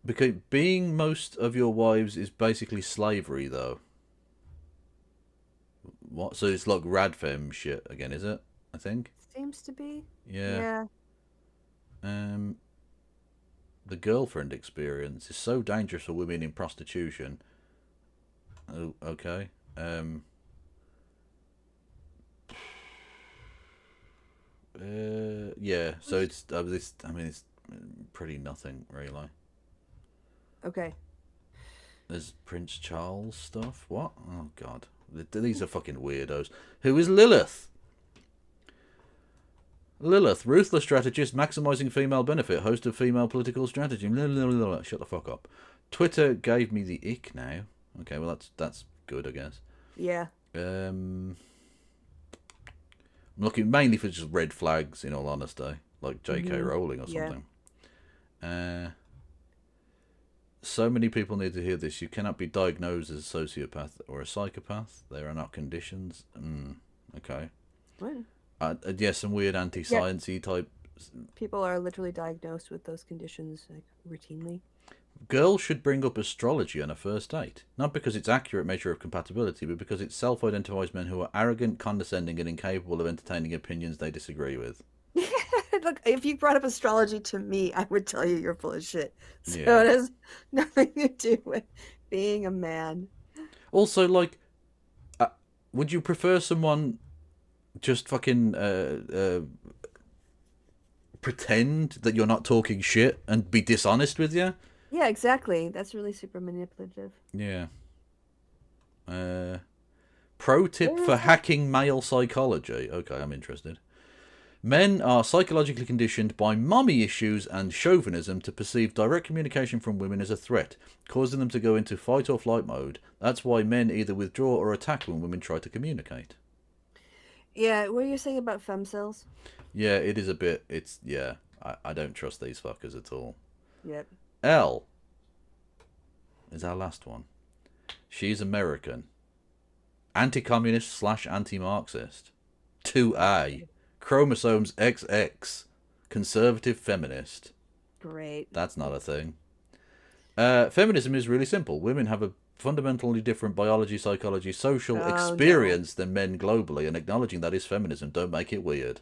Because being most of your wives is basically slavery, though. What? So it's like radfem shit again, is it? I think. Seems to be. Yeah. The girlfriend experience is so dangerous for women in prostitution. Oh, okay. Yeah. So it's this. I mean, it's pretty nothing really. Okay. There's Prince Charles stuff. What? Oh God. These are fucking weirdos. Who is Lilith? Lilith, ruthless strategist, maximizing female benefit, host of female political strategy. Shut the fuck up. Twitter gave me the ick now. Okay, well that's good, I guess. Yeah. I'm looking mainly for just red flags, in all honesty, like J.K. Rowling or something. So many people need to hear this. You cannot be diagnosed as a sociopath or a psychopath. There are not conditions. Okay. What? Yeah, some weird anti-sciencey type. People are literally diagnosed with those conditions like routinely. Girls should bring up astrology on a first date, not because it's accurate measure of compatibility, but because it self-identifies men who are arrogant, condescending, and incapable of entertaining opinions they disagree with. Look, if you brought up astrology to me, I would tell you you're full of shit. So Yeah. it has nothing to do with being a man. Also, like, would you prefer someone just fucking pretend that you're not talking shit and be dishonest with you? Yeah, exactly. That's really super manipulative. Yeah. Pro tip Where for is it? hacking male psychology. Okay, I'm interested. Men are psychologically conditioned by mommy issues and chauvinism to perceive direct communication from women as a threat, causing them to go into fight or flight mode. That's why men either withdraw or attack when women try to communicate. Yeah, what are you saying about femcells? Yeah, it is a bit. It's yeah. I don't trust these fuckers at all. Yep. L is our last one. She's American. Anti-communist / anti-Marxist. 2A. Chromosomes XX. Conservative feminist. Great. That's not a thing. Feminism is really simple. Women have a fundamentally different biology, psychology, social experience than men globally, and acknowledging that is feminism. Don't make it weird.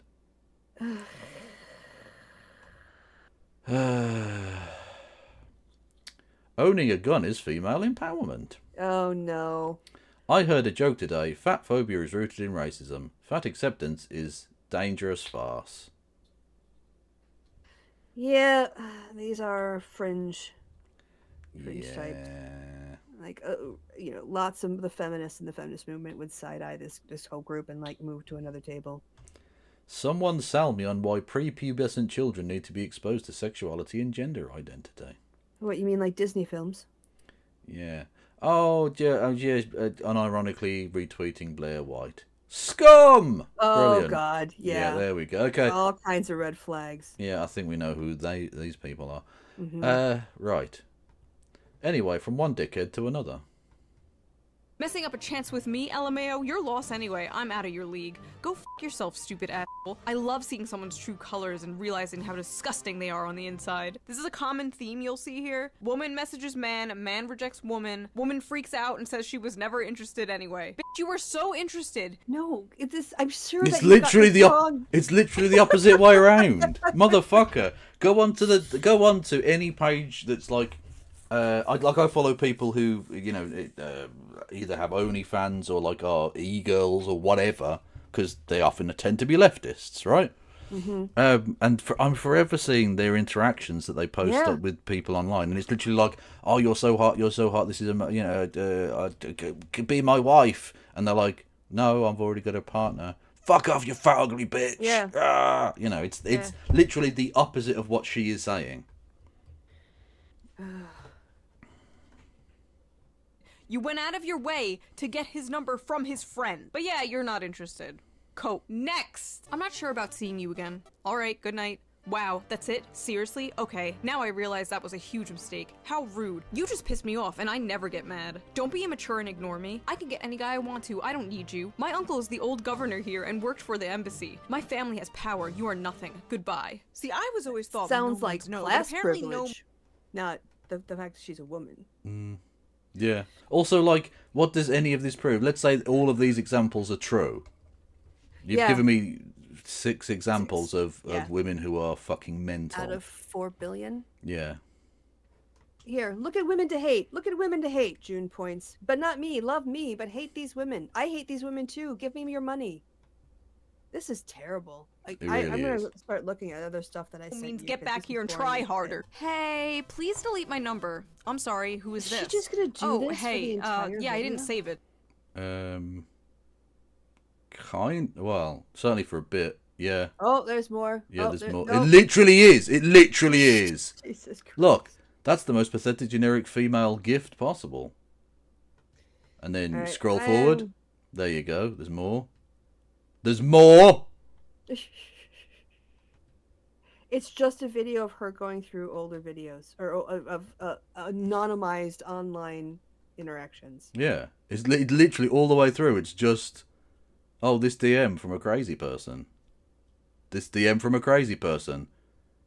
Owning a gun is female empowerment. Oh no. I heard a joke today. Fat phobia is rooted in racism. Fat acceptance is dangerous farce. Yeah, these are fringe Yeah. type. Like, lots of the feminists in the feminist movement would side eye this whole group and like move to another table. Someone sell me on why prepubescent children need to be exposed to sexuality and gender identity. What, you mean like Disney films? Yeah. Oh, yeah, unironically retweeting Blair White. Scum! Oh, Brilliant. God, yeah. There we go. Okay. All kinds of red flags. Yeah, I think we know who these people are. Mhm. Right. Anyway, from one dickhead to another. Messing up a chance with me, LMAO, you're lost anyway. I'm out of your league. Go f yourself, stupid asshole. I love seeing someone's true colors and realizing how disgusting they are on the inside. This is a common theme you'll see here. Woman messages man rejects woman freaks out and says she was never interested anyway. Bitch, you were so interested. No, it's this. I'm sure It's that you got literally this wrong. it's literally the opposite way around, motherfucker. Go on to any page that's like, I follow people who either have OnlyFans or like are e-girls or whatever, because they often tend to be leftists, right? And I'm forever seeing their interactions that they post up with people online, and it's literally like, "Oh, you're so hot, This is be my wife," and they're like, "No, I've already got a partner." Fuck off, you fat ugly bitch. Yeah. Ah! It's literally the opposite of what she is saying. You went out of your way to get his number from his friend. But yeah, you're not interested. Cope. Next! I'm not sure about seeing you again. Alright, good night. Wow, that's it? Seriously? Okay, now I realize that was a huge mistake. How rude. You just pissed me off, and I never get mad. Don't be immature and ignore me. I can get any guy I want to. I don't need you. My uncle is the old governor here and worked for the embassy. My family has power. You are nothing. Goodbye. See, I was always thought Sounds no like one's no, but class apparently privilege, not the fact that she's a woman. Yeah. Also, like, what does any of this prove? Let's say all of these examples are true. You've given me 6 examples of women who are fucking mental. Out of 4 billion. Yeah. Here, look at women to hate. Look at women to hate. June points, but not me. Love me, but hate these women. I hate these women too. Give me your money. This is terrible. Like, It really I'm gonna is. start looking at other stuff that I sent means you, get 'cause back this here is and boring try as harder. shit. Hey, please delete my number. I'm sorry, who is Is this? she just gonna do oh, this for the hey, entire yeah, I didn't video? save it. Well, certainly for a bit. Yeah. Oh, there's more. Yeah, Oh, there's there- more. no. It literally is. It literally is. Jesus Christ. Look, that's the most pathetic generic female gift possible. And then All right, scroll I forward. am- There you go. There's more. There's more. It's just a video of her going through older videos or of anonymized online interactions. Yeah. It's literally all the way through. It's just, oh, this DM from a crazy person. This DM from a crazy person.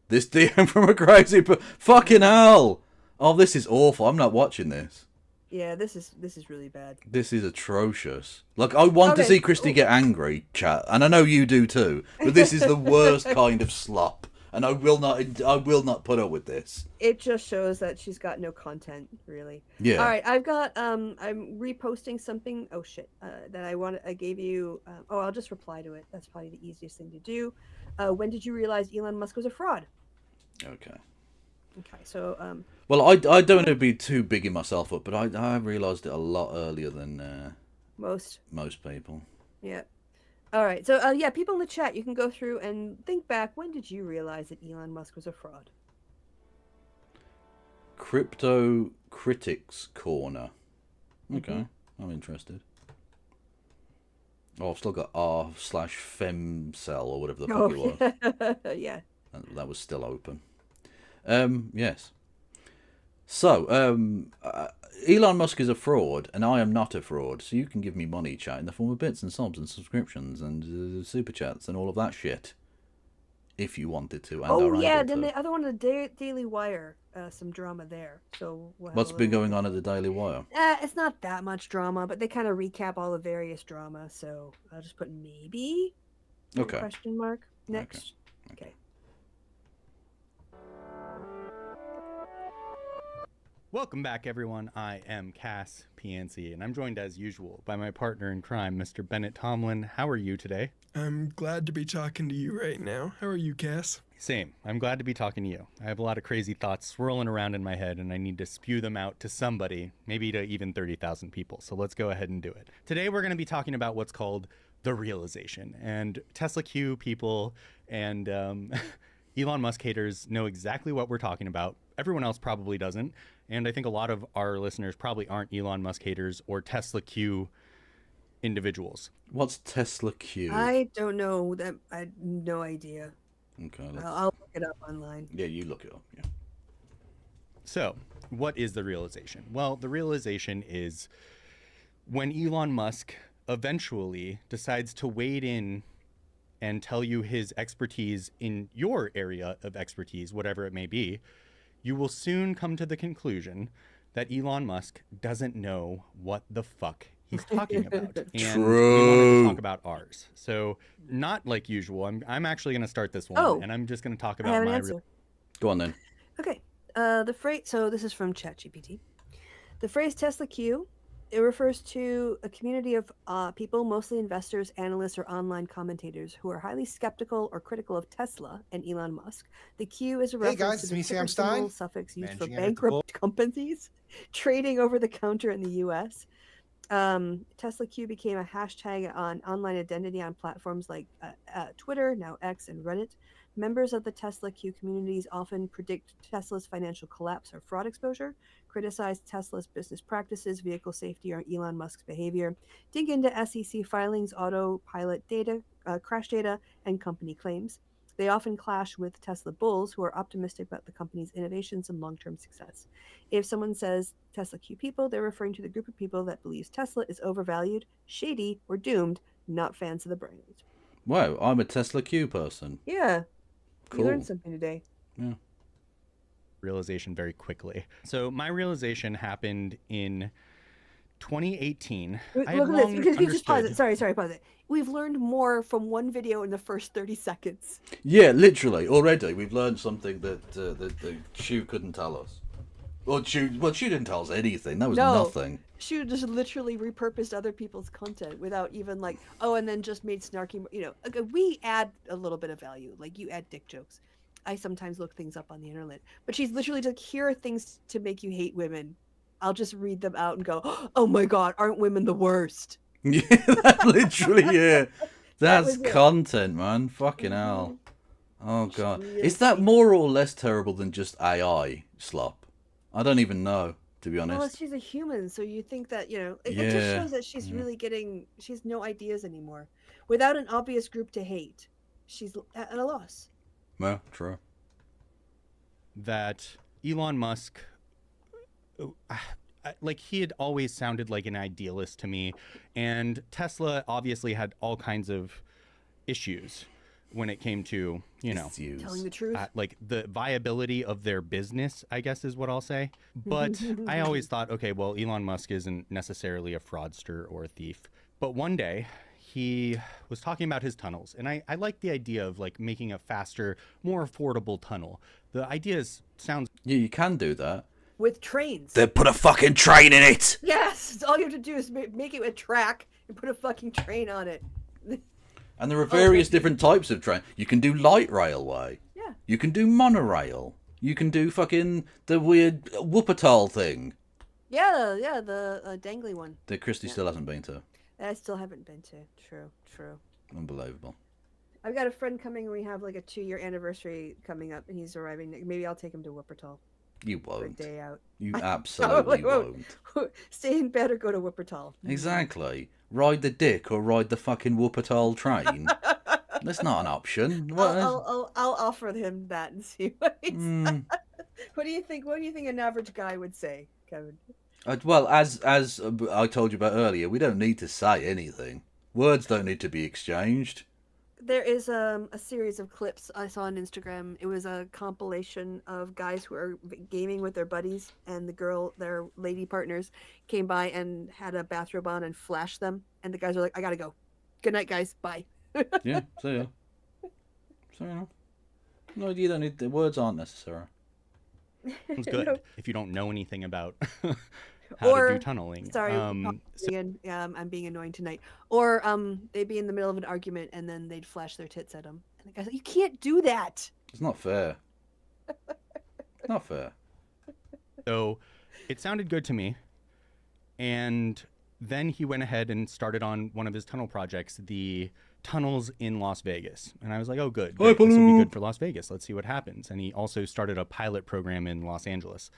This DM from a crazy person. Fucking hell. Oh, this is awful. I'm not watching this. Yeah, this is really bad. This is atrocious. Like, I want to Okay, see Christy get angry, chat, and I know you do too. But this is the worst kind of slop, and I will not put up with this. It just shows that she's got no content, really. Yeah. All right, I've got I'm reposting something. Oh shit, that I gave you. I'll just reply to it. That's probably the easiest thing to do. When did you realize Elon Musk was a fraud? Okay. Okay, so Well, I don't want to be too bigging myself up, but I realised it a lot earlier than Most. Most people. Yeah. All right. So, yeah, people in the chat, you can go through and think back. When did you realize that Elon Musk was a fraud? Crypto Critics Corner. Okay, I'm interested. Oh, I've still got r/femcell or whatever the fuck it was. Yeah. That was still open. Yes. So, Elon Musk is a fraud, and I am not a fraud. So you can give me money, chat, in the form of bits and subs and subscriptions and super chats and all of that shit, if you wanted to. And Oh, are yeah. able Then to. the other one, the Daily Wire, some drama there. So we'll have What's a been little- going on at the Daily Wire? It's not that much drama, but they kind of recap all the various drama. So I'll just put maybe. Okay. Question mark next. Okay. Welcome back, everyone. I am Cass PNC, and I'm joined as usual by my partner in crime, Mr. Bennett Tomlin. How are you today? I'm glad to be talking to you right now. How are you, Cass? Same. I'm glad to be talking to you. I have a lot of crazy thoughts swirling around in my head, and I need to spew them out to somebody, maybe to even 30,000 people. So let's go ahead and do it. Today, we're going to be talking about what's called the realization. And Tesla Q people and Elon Musk haters know exactly what we're talking about. Everyone else probably doesn't. And I think a lot of our listeners probably aren't Elon Musk haters or Tesla Q individuals. What's Tesla Q? I don't know that. I have no idea. Okay. I'll look it up online. Yeah, you look it up. Yeah. So, what is the realization? Well, the realization is when Elon Musk eventually decides to wade in and tell you his expertise in your area of expertise, whatever it may be, you will soon come to the conclusion that Elon Musk doesn't know what the fuck he's talking about. And we wanted to talk about ours. So, not like usual. I'm actually going to start this one, and I'm just going to talk I about have an my answer. Go on then. Okay. The phrase. So this is from ChatGPT. The phrase Tesla Q. It refers to a community of people, mostly investors, analysts, or online commentators, who are highly skeptical or critical of Tesla and Elon Musk. The Q is a reference guys, to it's the me, ticker Sam symbol Stein, suffix used for managing editor of bankrupt companies trading over the counter in the U.S. Tesla Q became a hashtag on online identity on platforms like Twitter, now X, and Reddit. Members of the Tesla Q communities often predict Tesla's financial collapse or fraud exposure, criticize Tesla's business practices, vehicle safety, or Elon Musk's behavior, dig into SEC filings, autopilot data, crash data, and company claims. They often clash with Tesla bulls who are optimistic about the company's innovations and long-term success. If someone says Tesla Q people, they're referring to the group of people that believes Tesla is overvalued, shady, or doomed, not fans of the brand. Wow, I'm a Tesla Q person. Yeah. Cool. You learned something today. Yeah. realization very quickly. So my realization happened in 2018. Look I had at this. long You can just pause it. understood- Sorry, pause it. We've learned more from one video in the first 30 seconds. Yeah, literally. Already, we've learned something that the Shu couldn't tell us. Well, Shu didn't tell us anything. That was nothing. She just literally repurposed other people's content without even like, oh, and then just made snarky, okay, we add a little bit of value. Like you add dick jokes. I sometimes look things up on the internet, but she's literally like, here are things to make you hate women. I'll just read them out and go, oh my God, aren't women the worst? Yeah, that literally, yeah. That's was it. content, man. Fucking hell. Oh, God. really Is that more or less terrible than just AI slop? I don't even know, to be honest. Well, she's a human, so you think that, it Yeah. just shows that she's really she's no ideas anymore. Without an obvious group to hate, she's at a loss. Well, true. that Elon Musk, like he had always sounded like an idealist to me, and Tesla obviously had all kinds of issues when it came to, Issues. Telling the truth. like the viability of their business, I guess is what I'll say. But I always thought, okay, well, Elon Musk isn't necessarily a fraudster or a thief. But one day he was talking about his tunnels, and I like the idea of like making a faster, more affordable tunnel. The idea sounds Yeah, you can do that. With trains. They put a fucking train in it! Yes, all you have to do is make it a track and put a fucking train on it. And there are various different types of train. You can do light railway. Yeah. You can do monorail. You can do fucking the weird Wuppertal thing Yeah, the dangly one. that Christy still hasn't been to. I still haven't been to. True. Unbelievable. I've got a friend coming. We have like a 2-year anniversary coming up, and he's arriving. Maybe I'll take him to Wuppertal You for a won't. day out. You I absolutely won't. won't. Stay in bed or go to Wuppertal. Exactly. Ride the dick or ride the fucking Wuppertal train. That's not an option. What? I'll offer him that and see what he says. Mm. What do you think? What do you think an average guy would say, Kevin? Well, as I told you about earlier, we don't need to say anything. Words don't need to be exchanged. There is a series of clips I saw on Instagram. It was a compilation of guys who are gaming with their buddies, and their lady partners, came by and had a bathrobe on and flashed them. And the guys are like, "I gotta go. Good night, guys. Bye." Yeah, see ya. So, you know. No, you don't need... The words aren't necessary. It's good No. if you don't know anything about how to do tunneling. Sorry, I'm being annoying tonight. Or they'd be in the middle of an argument and then they'd flash their tits at him. And the guy's like, "You can't do that." It's not fair. Not fair. So it sounded good to me. And then he went ahead and started on one of his tunnel projects, the tunnels in Las Vegas. And I was like, oh, good. This will be good for Las Vegas. Let's see what happens. And he also started a pilot program in Los Angeles.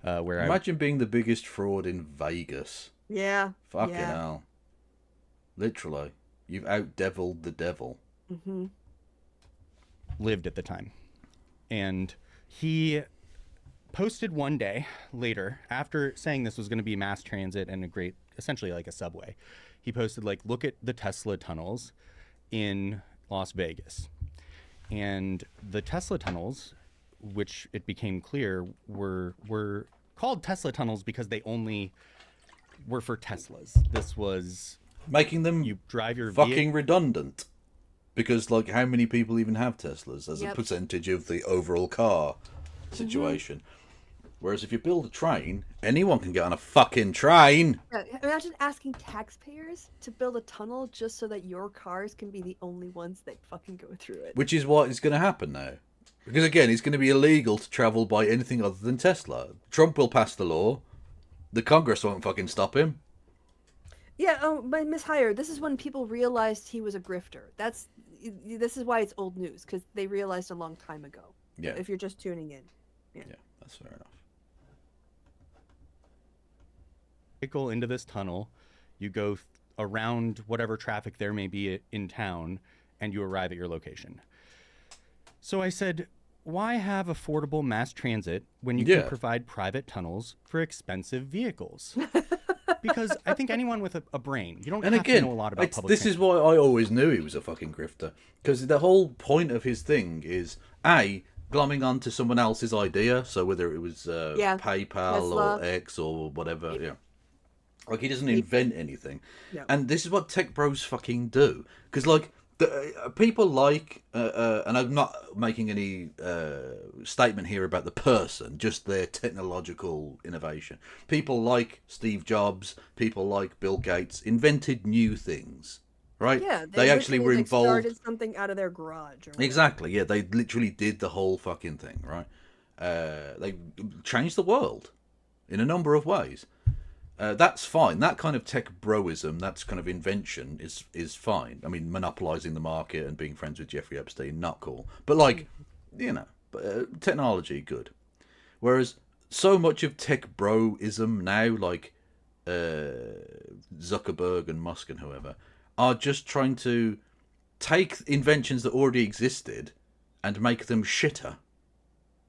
Where Imagine being the biggest fraud in Vegas. Yeah. Fucking hell. Literally. You've out-deviled the devil. Mm-hmm. lived at the time. And he posted one day later, after saying this was going to be mass transit and essentially like a subway, he posted like, look at the Tesla tunnels in Las Vegas. And the Tesla tunnels, which it became clear were called Tesla tunnels because they only were for Teslas. This was making them you drive your fucking redundant. Because, like, how many people even have Teslas as Yep. a percentage of the overall car situation? Whereas if you build a train, anyone can get on a fucking train. Yeah, imagine asking taxpayers to build a tunnel just so that your cars can be the only ones that fucking go through it. Which is what is going to happen now. Because, again, it's going to be illegal to travel by anything other than Tesla. Trump will pass the law. The Congress won't fucking stop him. Yeah, but Miss Hire, this is when people realized he was a grifter. This is why it's old news, because they realized a long time ago. Yeah. If you're just tuning in. Yeah, that's fair enough. vehicle into this tunnel, you go around whatever traffic there may be in town, and you arrive at your location. So I said, why have affordable mass transit when you can provide private tunnels for expensive vehicles? Because I think anyone with a brain, you don't have to know a lot about public this is why I always knew he was a fucking grifter. Because the whole point of his thing is, A, glomming onto someone else's idea. So whether it was PayPal Tesla. or X or whatever, like, he doesn't invent anything. No. And this is what tech bros fucking do. Because, like, people like, and I'm not making any statement here about the person, just their technological innovation. People like Steve Jobs, people like Bill Gates invented new things, right? Yeah, they actually were involved. Started something out of their garage. Or Exactly, yeah, they literally did the whole fucking thing, right? They changed the world in a number of ways. That's fine. That kind of tech broism, that kind of invention is fine. I mean, monopolizing the market and being friends with Jeffrey Epstein, not cool. But, like, technology, good. Whereas so much of tech broism now, like Zuckerberg and Musk and whoever, are just trying to take inventions that already existed and make them shitter.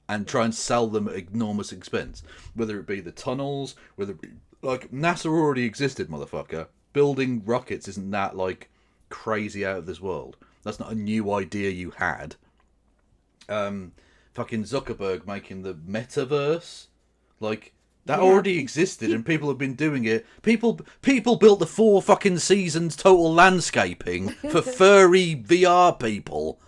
And try and sell them at enormous expense. Whether it be the tunnels, whether it be... Like, NASA already existed, motherfucker. Building rockets isn't that, like, crazy out of this world. That's not a new idea you had. Fucking Zuckerberg making the metaverse. Like, that already existed and people have been doing it. People built the 4 fucking seasons total landscaping for furry VR people.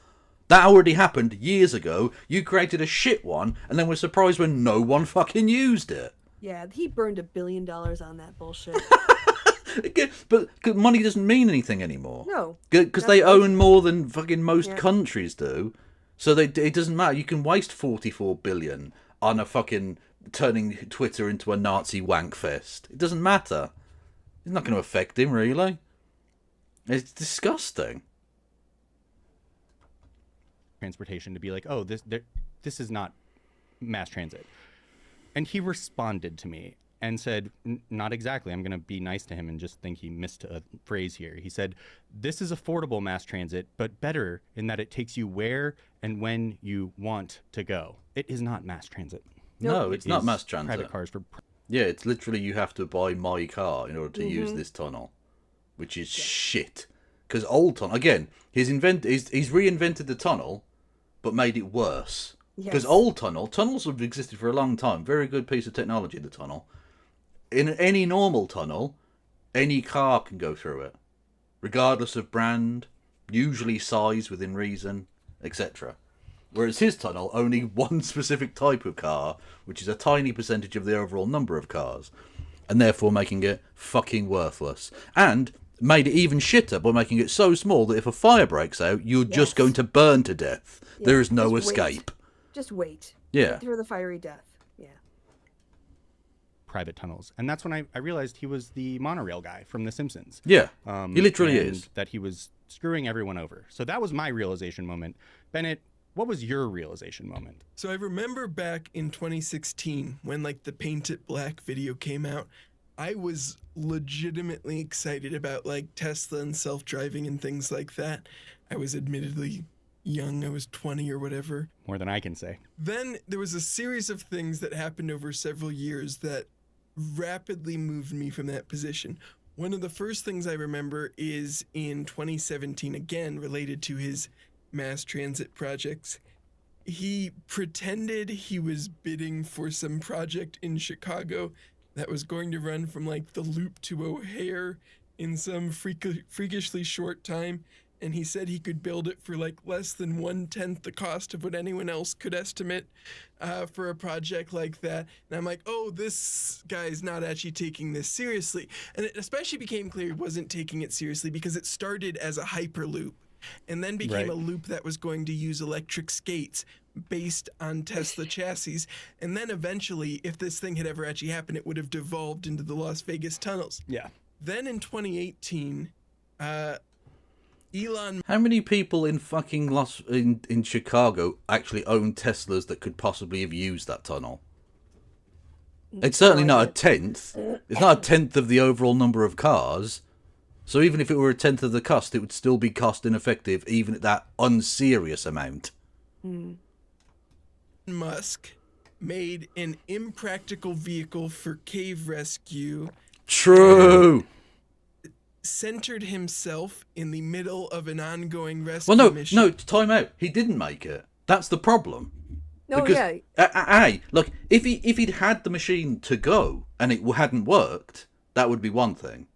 That already happened years ago. You created a shit one and then were surprised when no one fucking used it. Yeah, he burned $1 billion on that bullshit. But money doesn't mean anything anymore. No. Because they own more than fucking most countries do. So it doesn't matter. You can waste 44 billion on a fucking turning Twitter into a Nazi wank fest. It doesn't matter. It's not going to affect him, really. It's disgusting. Transportation to be like, oh, this is not mass transit. And he responded to me and said, not exactly. I'm going to be nice to him and just think he missed a phrase here. He said, this is affordable mass transit, but better in that it takes you where and when you want to go. It is not mass transit. No, it's not is mass transit. Private cars for... Yeah, it's literally you have to buy my car in order to use this tunnel, which is shit. Because old tunnel, again, he's reinvented the tunnel, but made it worse. Because old tunnels have existed for a long time. Very good piece of technology, the tunnel. In any normal tunnel, any car can go through it, regardless of brand, usually size within reason, etc. Whereas his tunnel, only one specific type of car, which is a tiny percentage of the overall number of cars, and therefore making it fucking worthless. And made it even shitter by making it so small that if a fire breaks out, you're just going to burn to death. Yeah, there is no just escape. Just wait. Yeah. Wait through the fiery death. Yeah. private tunnels. And that's when I realized he was the monorail guy from The Simpsons. Yeah, he literally and is. That he was screwing everyone over. So that was my realization moment. Bennett, what was your realization moment? So I remember back in 2016 when like the Paint It Black video came out, I was legitimately excited about like Tesla and self-driving and things like that. I was admittedly young, I was 20 or whatever. More than I can say. Then there was a series of things that happened over several years that rapidly moved me from that position. One of the first things I remember is in 2017, again related to his mass transit projects. He pretended he was bidding for some project in Chicago that was going to run from like the Loop to O'Hare in some freakishly short time. And he said he could build it for like less than 1/10 the cost of what anyone else could estimate for a project like that. And I'm like, oh, this guy's not actually taking this seriously. And it especially became clear he wasn't taking it seriously because it started as a hyperloop and then became a loop that was going to use electric skates based on Tesla chassis. And then eventually, if this thing had ever actually happened, it would have devolved into the Las Vegas tunnels. Yeah. Then in 2018, Elon... How many people in fucking in Chicago actually own Teslas that could possibly have used that tunnel? It's certainly not a tenth. It's not a tenth of the overall number of cars. So even if it were a tenth of the cost, it would still be cost ineffective, even at that unserious amount. Musk made an impractical vehicle for cave rescue. True. Centered himself in the middle of an ongoing rescue mission. No, time out. He didn't make it. That's the problem. No, Because, look, if he'd had the machine to go and it hadn't worked, that would be one thing.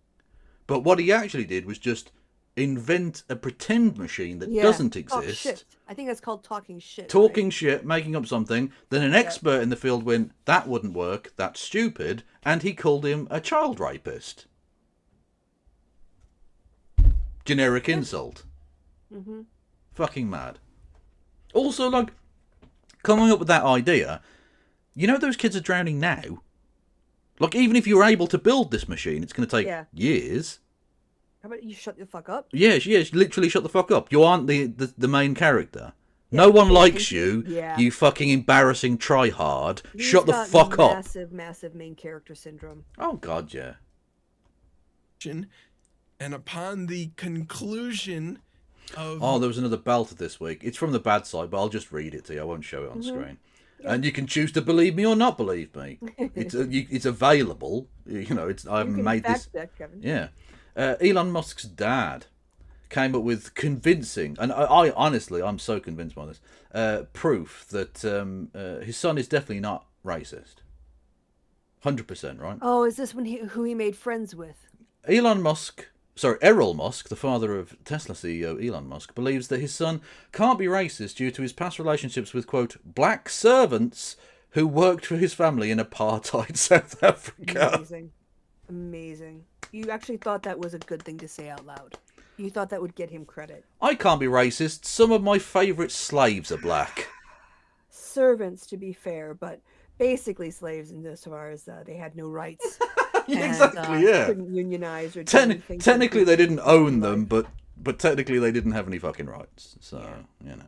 But what he actually did was just invent a pretend machine that doesn't Talk exist. shit. I think that's called talking shit. Talking shit, making up something. Then an expert in the field went, that wouldn't work, that's stupid, and he called him a child rapist. Generic insult. Fucking mad. Also, like, coming up with that idea, you know those kids are drowning now? Like, even if you're able to build this machine, it's going to take years. How about you shut the fuck up? Yes, literally shut the fuck up. You aren't the main character. No one likes you, you fucking embarrassing tryhard. Shut the fuck up. Massive main character syndrome. Oh, God, yeah. And upon the conclusion of... Oh, there was another belter this week. It's from the bad side, but I'll just read it to you. I won't show it on screen. Yeah. And you can choose to believe me or not believe me. It's available. You know, I haven't made this. Kevin. Yeah. Elon Musk's dad came up with convincing, and I honestly, I'm so convinced by this, proof that his son is definitely not racist. 100%, right? Oh, is this who he made friends with? Errol Musk, the father of Tesla CEO Elon Musk, believes that his son can't be racist due to his past relationships with, quote, black servants who worked for his family in apartheid South Africa. Amazing. You actually thought that was a good thing to say out loud. You thought that would get him credit. I can't be racist. Some of my favourite slaves are black. Servants, to be fair, but basically slaves in this far as they had no rights. Exactly, yeah. Couldn't unionize or do anything. Technically, they didn't own them, but technically they didn't have any fucking rights. So, you know.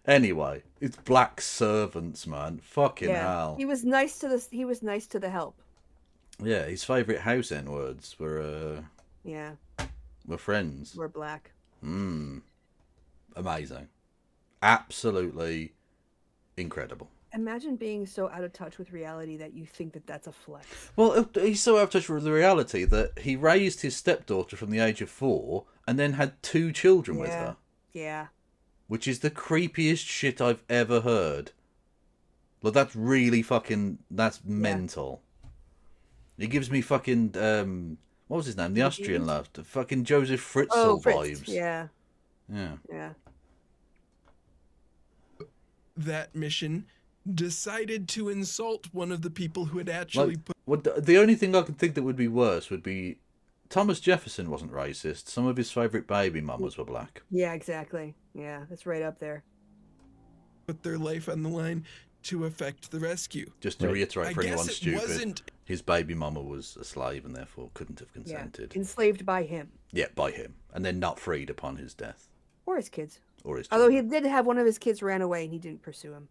Anyway, it's black servants, man. Fucking hell. He was nice to the. He was nice to the help. Yeah, his favourite house N words were friends. We're black. Amazing. Absolutely incredible. Imagine being so out of touch with reality that you think that that's a flex. Well, he's so out of touch with the reality that he raised his stepdaughter from the age of 4 and then had 2 children with her. Yeah. Which is the creepiest shit I've ever heard. Like, that's really fucking... That's mental. He gives me fucking... what was his name? The Austrian lad. Fucking Joseph Fritzl vibes. Yeah. Yeah. Yeah. That mission decided to insult one of the people who had actually the only thing I could think that would be worse would be Thomas Jefferson wasn't racist. Some of his favourite baby mamas were black. Yeah, exactly. Yeah, that's right up there. put their life on the line to effect the rescue. Just to reiterate for I anyone guess it stupid, wasn't... his baby mama was a slave and therefore couldn't have consented. Yeah. Enslaved by him. Yeah, by him. And then not freed upon his death. Or his kids. Or his Although he did have one of his kids ran away and he didn't pursue him.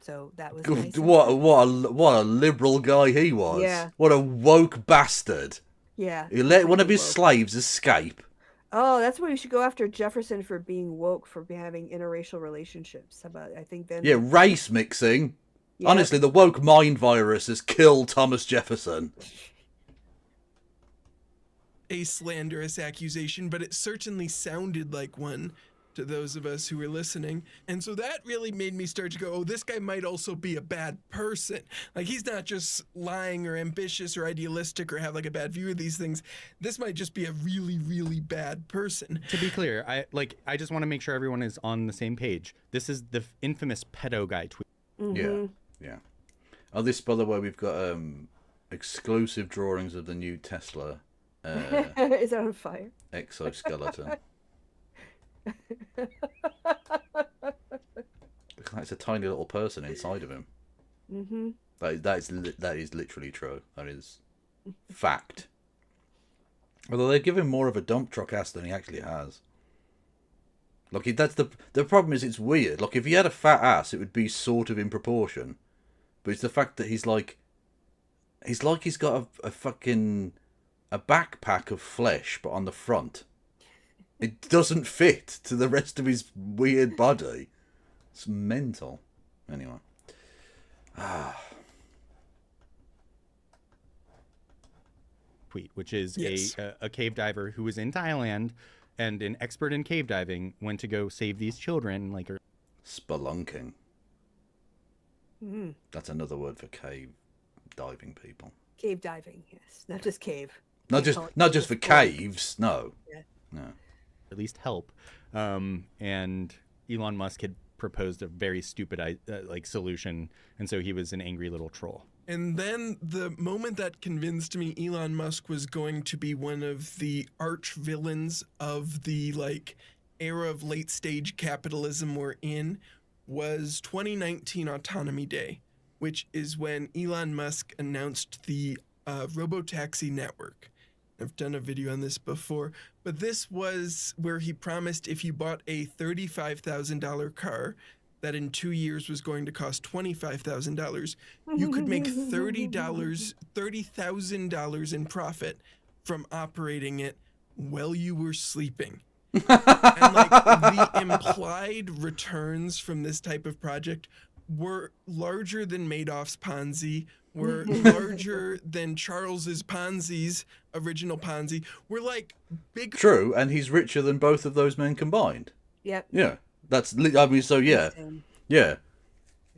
So that was nice. What a liberal guy he was. Yeah. What a woke bastard. Yeah. He let one of his woke. slaves escape. Oh, that's why we should go after Jefferson for being woke, for having interracial relationships. How about, I think then... Yeah, race mixing. Yeah. Honestly, the woke mind virus has killed Thomas Jefferson. A slanderous accusation, but it certainly sounded like one to those of us who were listening. And so that really made me start to go, oh, this guy might also be a bad person. Like, he's not just lying or ambitious or idealistic or have like a bad view of these things. This might just be a really, really bad person. To be clear, I just want to make sure everyone is on the same page. This is the infamous pedo guy tweet. Mm-hmm. Yeah. Oh, this, by the way, we've got exclusive drawings of the new Tesla Is that on fire? exoskeleton. It's a tiny little person inside of him. Mm-hmm. That is literally true. That is fact. Although they give him more of a dump truck ass than he actually has. Like, that's the problem is it's weird. Like, if he had a fat ass, it would be sort of in proportion. But it's the fact that he's got a fucking a backpack of flesh, but on the front. It doesn't fit to the rest of his weird body. It's mental. Anyway. Tweet, which is Yes. a cave diver who was in Thailand and an expert in cave diving went to go save these children. Like, Spelunking. Mm. That's another word for cave diving people. Cave diving, yes. Not just cave. Not They call just for sport. caves. No. Yeah. No. at least help. And Elon Musk had proposed a very stupid solution, and so he was an angry little troll. And then the moment that convinced me Elon Musk was going to be one of the arch villains of the era of late stage capitalism we're in was 2019 Autonomy Day, which is when Elon Musk announced the Robotaxi network. I've done a video on this before, but this was where he promised if you bought a $35,000 car that in 2 years was going to cost $25,000, you could make $30,000 in profit from operating it while you were sleeping. And the implied returns from this type of project were larger than Madoff's Ponzi, were larger than Charles's Ponzi's original Ponzi. Were big. True, and he's richer than both of those men combined. Yep. Yeah. Yeah.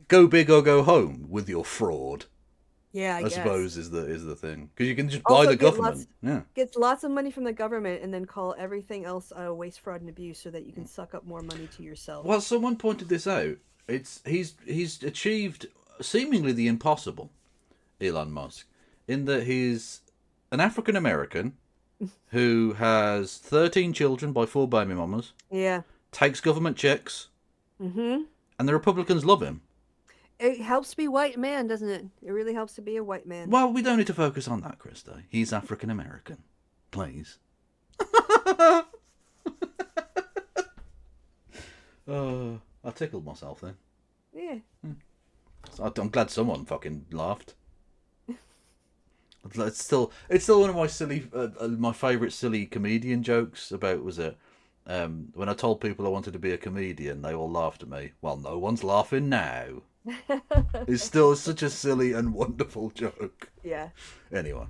Go big or go home with your fraud. Yeah, I guess. suppose is the thing, because you can just Also buy the get government. Gets lots of money from the government and then call everything else waste, fraud, and abuse so that you can suck up more money to yourself. Well, someone pointed this out. He's achieved seemingly the impossible, Elon Musk, in that he's an African American who has 13 children by 4 baby mamas, Yeah. takes government checks, Mm-hmm. and the Republicans love him. It helps to be white man, doesn't it? It really helps to be a white man. Well, we don't need to focus on that, Christo. He's African American. Please. I tickled myself then. Yeah. So I'm glad someone fucking laughed. It's still one of my silly, my favourite silly comedian jokes about, was it, when I told people I wanted to be a comedian, they all laughed at me. Well, no one's laughing now. It's still such a silly and wonderful joke. Yeah. Anyway.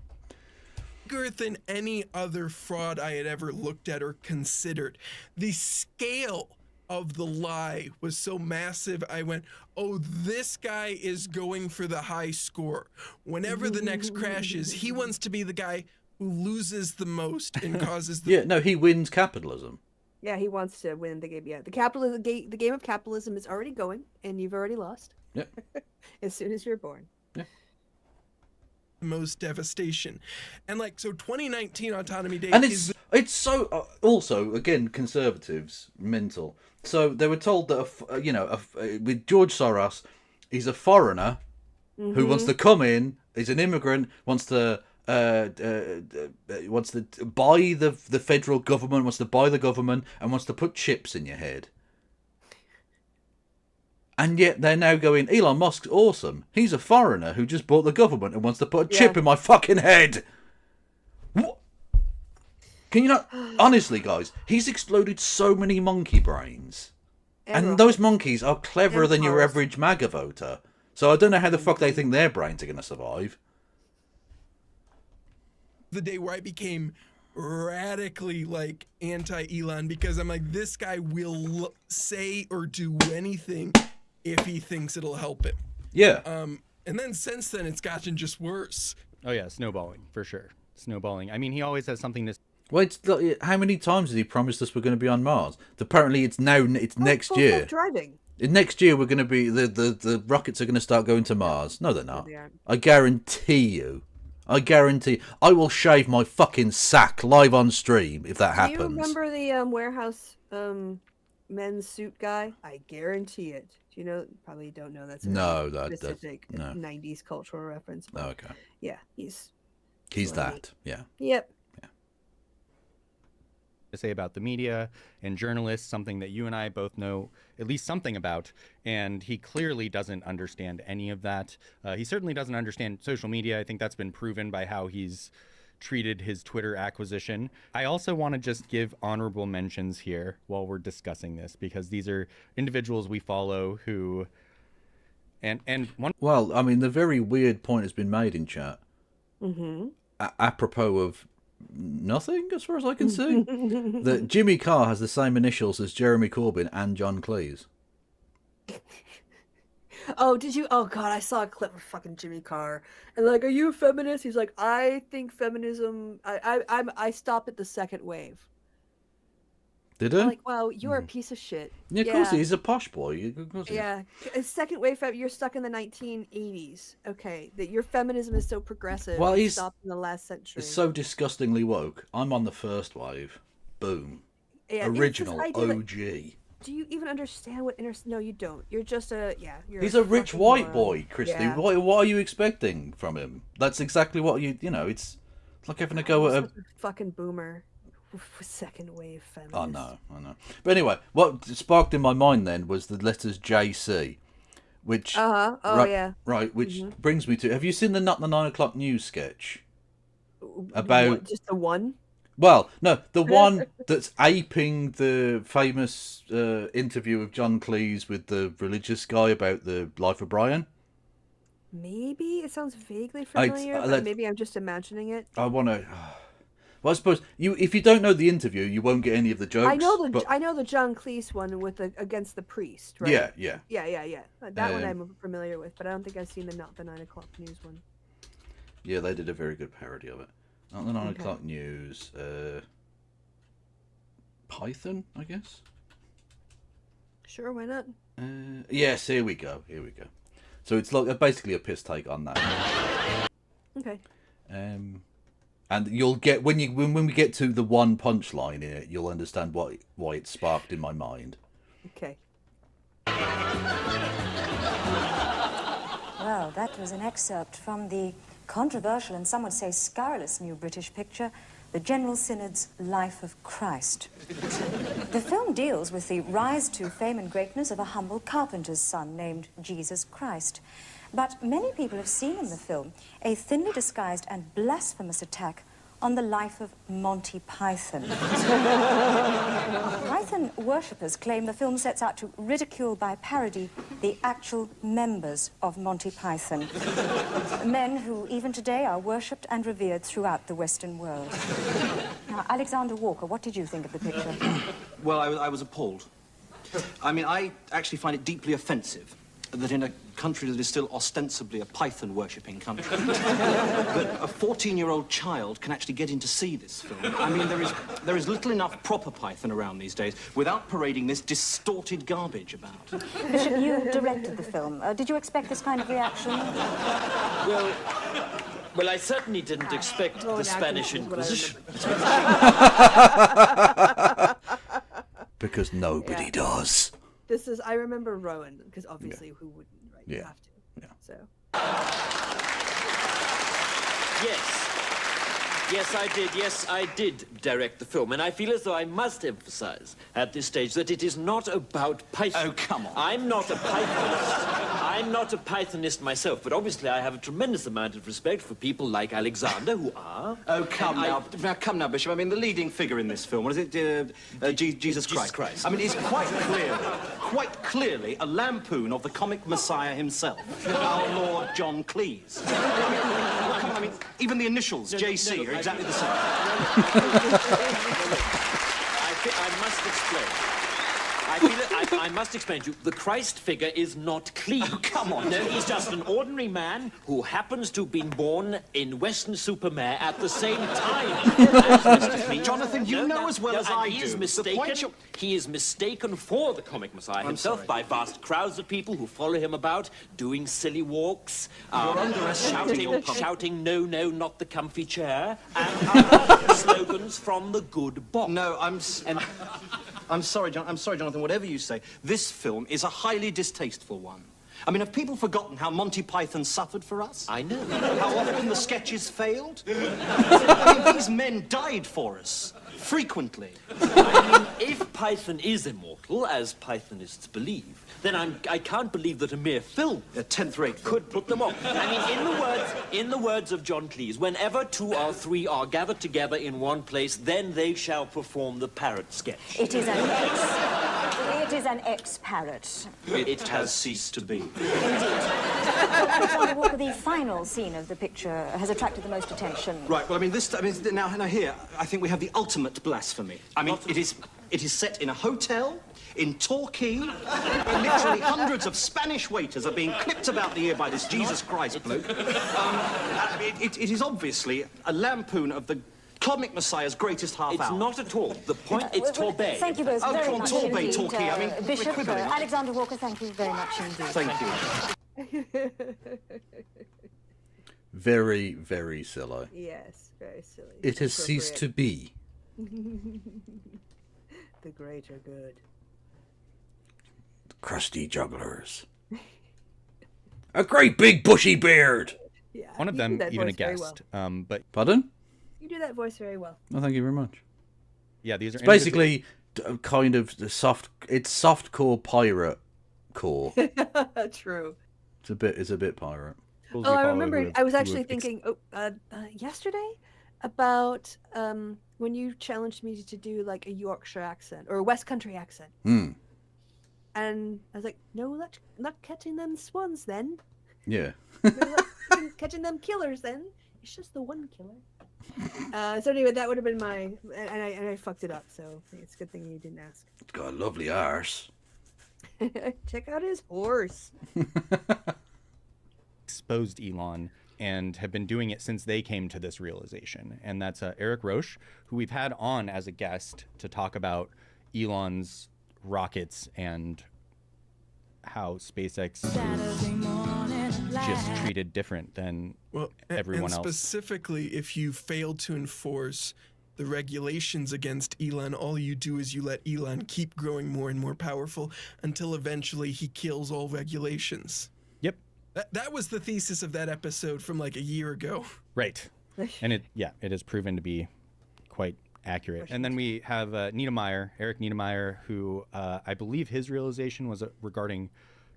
Bigger than any other fraud I had ever looked at or considered. The scale of the lie was so massive, I went, oh, this guy is going for the high score. Whenever the next crash is, he wants to be the guy who loses the most and causes the... Yeah, no, he wins capitalism. Yeah, he wants to win the game. Yeah, the game of capitalism is already going, and you've already lost. Yep. As soon as you're born. most devastation. And like, so 2019 Autonomy Day And is it's so also again conservatives mental. So they were told that with George Soros, he's a foreigner who wants to come in. He's an immigrant, wants to buy the federal government, wants to buy the government, and wants to put chips in your head. And yet they're now going, Elon Musk's awesome. He's a foreigner who just bought the government and wants to put a chip in my fucking head. What? Can you not? Honestly, guys, he's exploded so many monkey brains. And those monkeys are cleverer than your average MAGA voter. So I don't know how the fuck they think their brains are going to survive. the day where I became radically like anti-Elon, because I'm like, this guy will say or do anything if he thinks it'll help him. Yeah. And then since then, it's gotten just worse. Oh yeah, snowballing for sure. Snowballing. I mean, he always has something to. Well, how many times has he promised us we're going to be on Mars? Apparently, it's next year. Driving. Next year, we're going to be the rockets are going to start going to Mars. No, they're not. They aren't. I guarantee you. I will shave my fucking sack live on stream if that happens. Do you remember the warehouse men's suit guy? I guarantee it. Do you know? Probably don't know. That's a No, specific no. 90s cultural reference. Oh, okay. Yeah, he's that. Yeah. Yep. To say about the media and journalists, something that you and I both know at least something about, and he clearly doesn't understand any of that. He certainly doesn't understand social media. I think that's been proven by how he's treated his Twitter acquisition. I also want to just give honorable mentions here while we're discussing this, because these are individuals we follow who and one. Well, I mean, the very weird point has been made in chat. Mm-hmm. Apropos of nothing, as far as I can see, that Jimmy Carr has the same initials as Jeremy Corbyn and John Cleese. Oh, did you? Oh God, I saw a clip of fucking Jimmy Carr, and like, are you a feminist? He's like, I think feminism. I stop at the second wave. Did he? I'm like, wow, you're a piece of shit. Yeah, of course he's a posh boy. Of course he is. Yeah, second wave. You're stuck in the 1980s. Okay, that your feminism is so progressive. Well, he's stopped in the last century. It's so disgustingly woke. I'm on the first wave. Boom. Yeah, Original it's this idea that- OG. do you even understand what No, you don't. You're just a He's a rich fucking white moron. boy, Christy. Yeah. What are you expecting from him? That's exactly what it's like having to go at a... Such a fucking boomer. Second wave feminist. I know. But anyway, what sparked in my mind then was the letters JC, which... Oh, right, yeah. Right, which brings me to... Have you seen the Not the 9 o'clock news sketch? What, About... just the one? Well, no, the one that's aping the famous interview of John Cleese with the religious guy about the life of Brian. Maybe it sounds vaguely familiar, but maybe I'm just imagining it. I want to... Well, I suppose if you don't know the interview, you won't get any of the jokes. I know the John Cleese one with against the priest, right? Yeah. That one I'm familiar with, but I don't think I've seen the Not the 9 o'clock news one. Yeah, they did a very good parody of it. Not the 9 o'clock news. Python, I guess. Sure, why not? Yes, here we go. So it's like basically a piss take on that. Okay. And you'll get when we get to the one punchline in it, you'll understand why it sparked in my mind. Okay. Well, that was an excerpt from the controversial and some would say scurrilous new British picture, The General Synod's Life of Christ. The film deals with the rise to fame and greatness of a humble carpenter's son named Jesus Christ. But many people have seen in the film a thinly disguised and blasphemous attack on the life of Monty Python. Python worshippers claim the film sets out to ridicule by parody the actual members of Monty Python. Men who, even today, are worshipped and revered throughout the Western world. Now, Alexander Walker, what did you think of the picture? Well, I was appalled. I mean, I actually find it deeply offensive that in a country that is still ostensibly a Python-worshipping country, that a 14-year-old child can actually get in to see this film. I mean, there is little enough proper Python around these days without parading this distorted garbage about. Bishop, you directed the film. Did you expect this kind of reaction? Well, I certainly didn't expect the Spanish Inquisition. Because nobody does. This is, I remember Rowan, because obviously who wouldn't, right? You Yeah. have to. Yeah. So. Yes, I did. Yes, I did direct the film, and I feel as though I must emphasize at this stage that it is not about Python. Oh, come on. I'm not a Pythonist. I'm not a Pythonist myself, but obviously I have a tremendous amount of respect for people like Alexander who are. Oh, come now. Now, come now, Bishop. I mean, the leading figure in this film, what is it? Jesus Christ. Christ. I mean, it's quite clearly a lampoon of the comic messiah himself, our Lord John Cleese. Well, come on, I mean, even the initials, JC, are exactly the same. I must explain. I must explain to you, the Christ figure is not Cleese. Oh, come on. No, he's just an ordinary man who happens to have been born in Weston-super-Mare at the same time as Mr. Cleese. Jonathan, you know as well as I he do. Is The mistaken, point you're- he is mistaken for the comic messiah himself sorry. by vast crowds of people who follow him about, doing silly walks, underestimating your public. shouting, no, no, not the comfy chair, and other slogans from the good box. No, I'm sorry, Jonathan, whatever you say, this film is a highly distasteful one. I mean, have people forgotten how Monty Python suffered for us? I know. How often the sketches failed? I mean, these men died for us, frequently. I mean, if Python is immortal, as Pythonists believe, then I can't believe that a mere film A 10th rate film. could put them off. I mean, in the words of John Cleese, whenever two or three are gathered together in one place, then they shall perform the parrot sketch. It is an ex-parrot. It has ceased to be. Alexander Walker, the final scene of the picture has attracted the most attention. Right, well, I mean, now here, I think we have the ultimate blasphemy. I mean, it is set in a hotel in Torquay, where literally hundreds of Spanish waiters are being clipped about the ear by this Jesus Christ bloke. It is obviously a lampoon of the comic messiah's greatest half It's hour. not at all. The point, it's Torbay. Thank you both Oh, very come on, much Torbay, indeed. Torquay, I mean, we're Bishop, quibbling. Alexander Walker, thank you very much indeed. Thank you. Very, very silly. Yes, very silly. It has ceased to be. The greater good. Crusty jugglers. A great big bushy beard. Yeah. One of you do them that even a voice very well. guest. But Pardon? You do that voice very well. Oh, thank you very much. yeah, these are It's basically kind of the softcore pirate core. True. It's a bit pirate. Oh, I remember. I was actually thinking yesterday about when you challenged me to do like a Yorkshire accent or a West Country accent. And I was like, no, not catching them swans then. Yeah. No, not catching them killers then. It's just the one killer. So anyway, that would have been my, and I fucked it up. So it's a good thing you didn't ask. It's got a lovely arse. Check out his horse. exposed Elon and have been doing it since they came to this realization. And that's Eric Roche, who we've had on as a guest to talk about Elon's rockets and how SpaceX is just treated different than everyone else. Specifically, if you fail to enforce the regulations against Elon, all you do is you let Elon keep growing more and more powerful until eventually he kills all regulations. Yep. That was the thesis of that episode from like a year ago. Right. And it has proven to be quite accurate. And then we have Eric Niedermeyer, who I believe his realization was regarding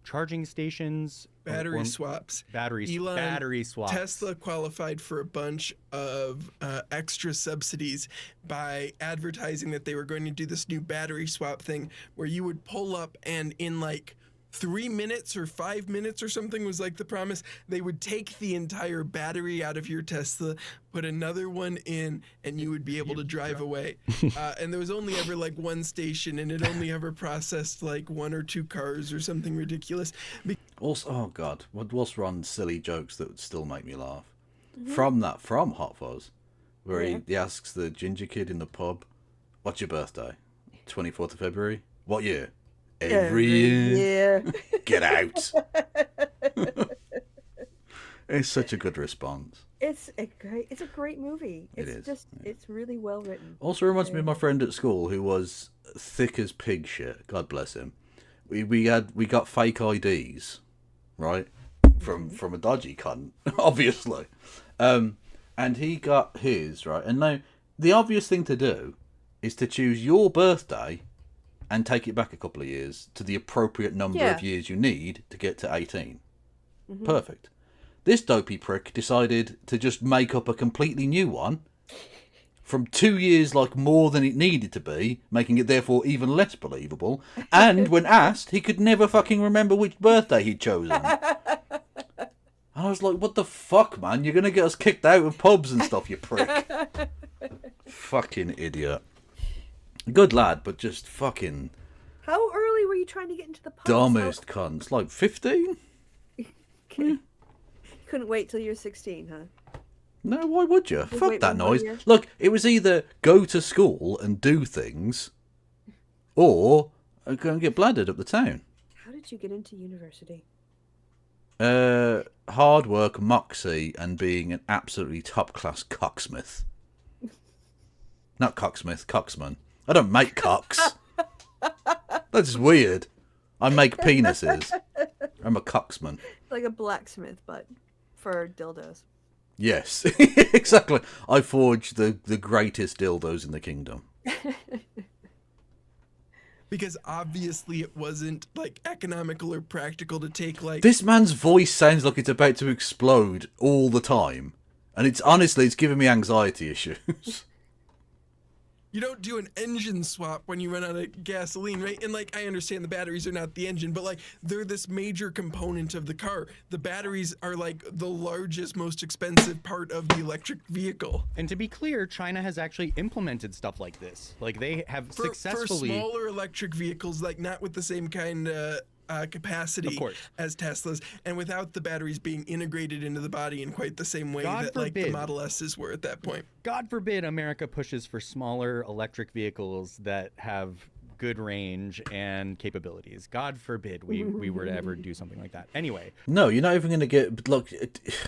charging stations, Battery swaps. battery swaps. Tesla qualified for a bunch of extra subsidies by advertising that they were going to do this new battery swap thing where you would pull up and in like 3 minutes or 5 minutes or something was like the promise, they would take the entire battery out of your Tesla, put another one in, and you would be able to drive away. And there was only ever like one station, and it only ever processed like 1 or 2 cars or something ridiculous. Also, oh God, what's Ron's silly jokes that would still make me laugh? From Hot Fuzz, where he asks the ginger kid in the pub, "What's your birthday?" 24th of February. What year? Every year. Get out. It's such a good response. It's a great movie. It is. It's really well written. Also reminds me of my friend at school who was thick as pig shit. God bless him. We got fake IDs, right? From a dodgy cunt, obviously. And he got his, right? And now the obvious thing to do is to choose your birthday and take it back a couple of years to the appropriate number of years you need to get to 18. Perfect. This dopey prick decided to just make up a completely new one from 2 years like more than it needed to be, making it therefore even less believable. And when asked, he could never fucking remember which birthday he'd chosen. And I was like, what the fuck, man? You're going to get us kicked out of pubs and stuff, you prick. Fucking idiot. Good lad, but just fucking... How early were you trying to get into the pub? Dumbest cunts. Like 15? Couldn't wait till you're 16, huh? No, why would you? Fuck wait that 1 more noise. year? Look, it was either go to school and do things, or go and get bladdered up the town. How did you get into university? Hard work, moxie, and being an absolutely top-class cocksmith. Not cocksmith, cocksman. I don't make cocks. That's weird. I make penises. I'm a cocksman. Like a blacksmith, but for dildos. Yes, exactly. I forged the greatest dildos in the kingdom. Because obviously it wasn't like economical or practical to take like... This man's voice sounds like it's about to explode all the time. And it's giving me anxiety issues. You don't do an engine swap when you run out of gasoline, right? And like, I understand the batteries are not the engine, but like, they're this major component of the car. The batteries are like the largest, most expensive part of the electric vehicle. And to be clear, China has actually implemented stuff like this. Like they have For successfully... smaller electric vehicles, like not with the same kind of capacity as Teslas, and without the batteries being integrated into the body in quite the same way that like the Model S's were at that point. God forbid America pushes for smaller electric vehicles that have good range and capabilities. God forbid we were to ever do something like that. Anyway. No, you're not even going to get... Look,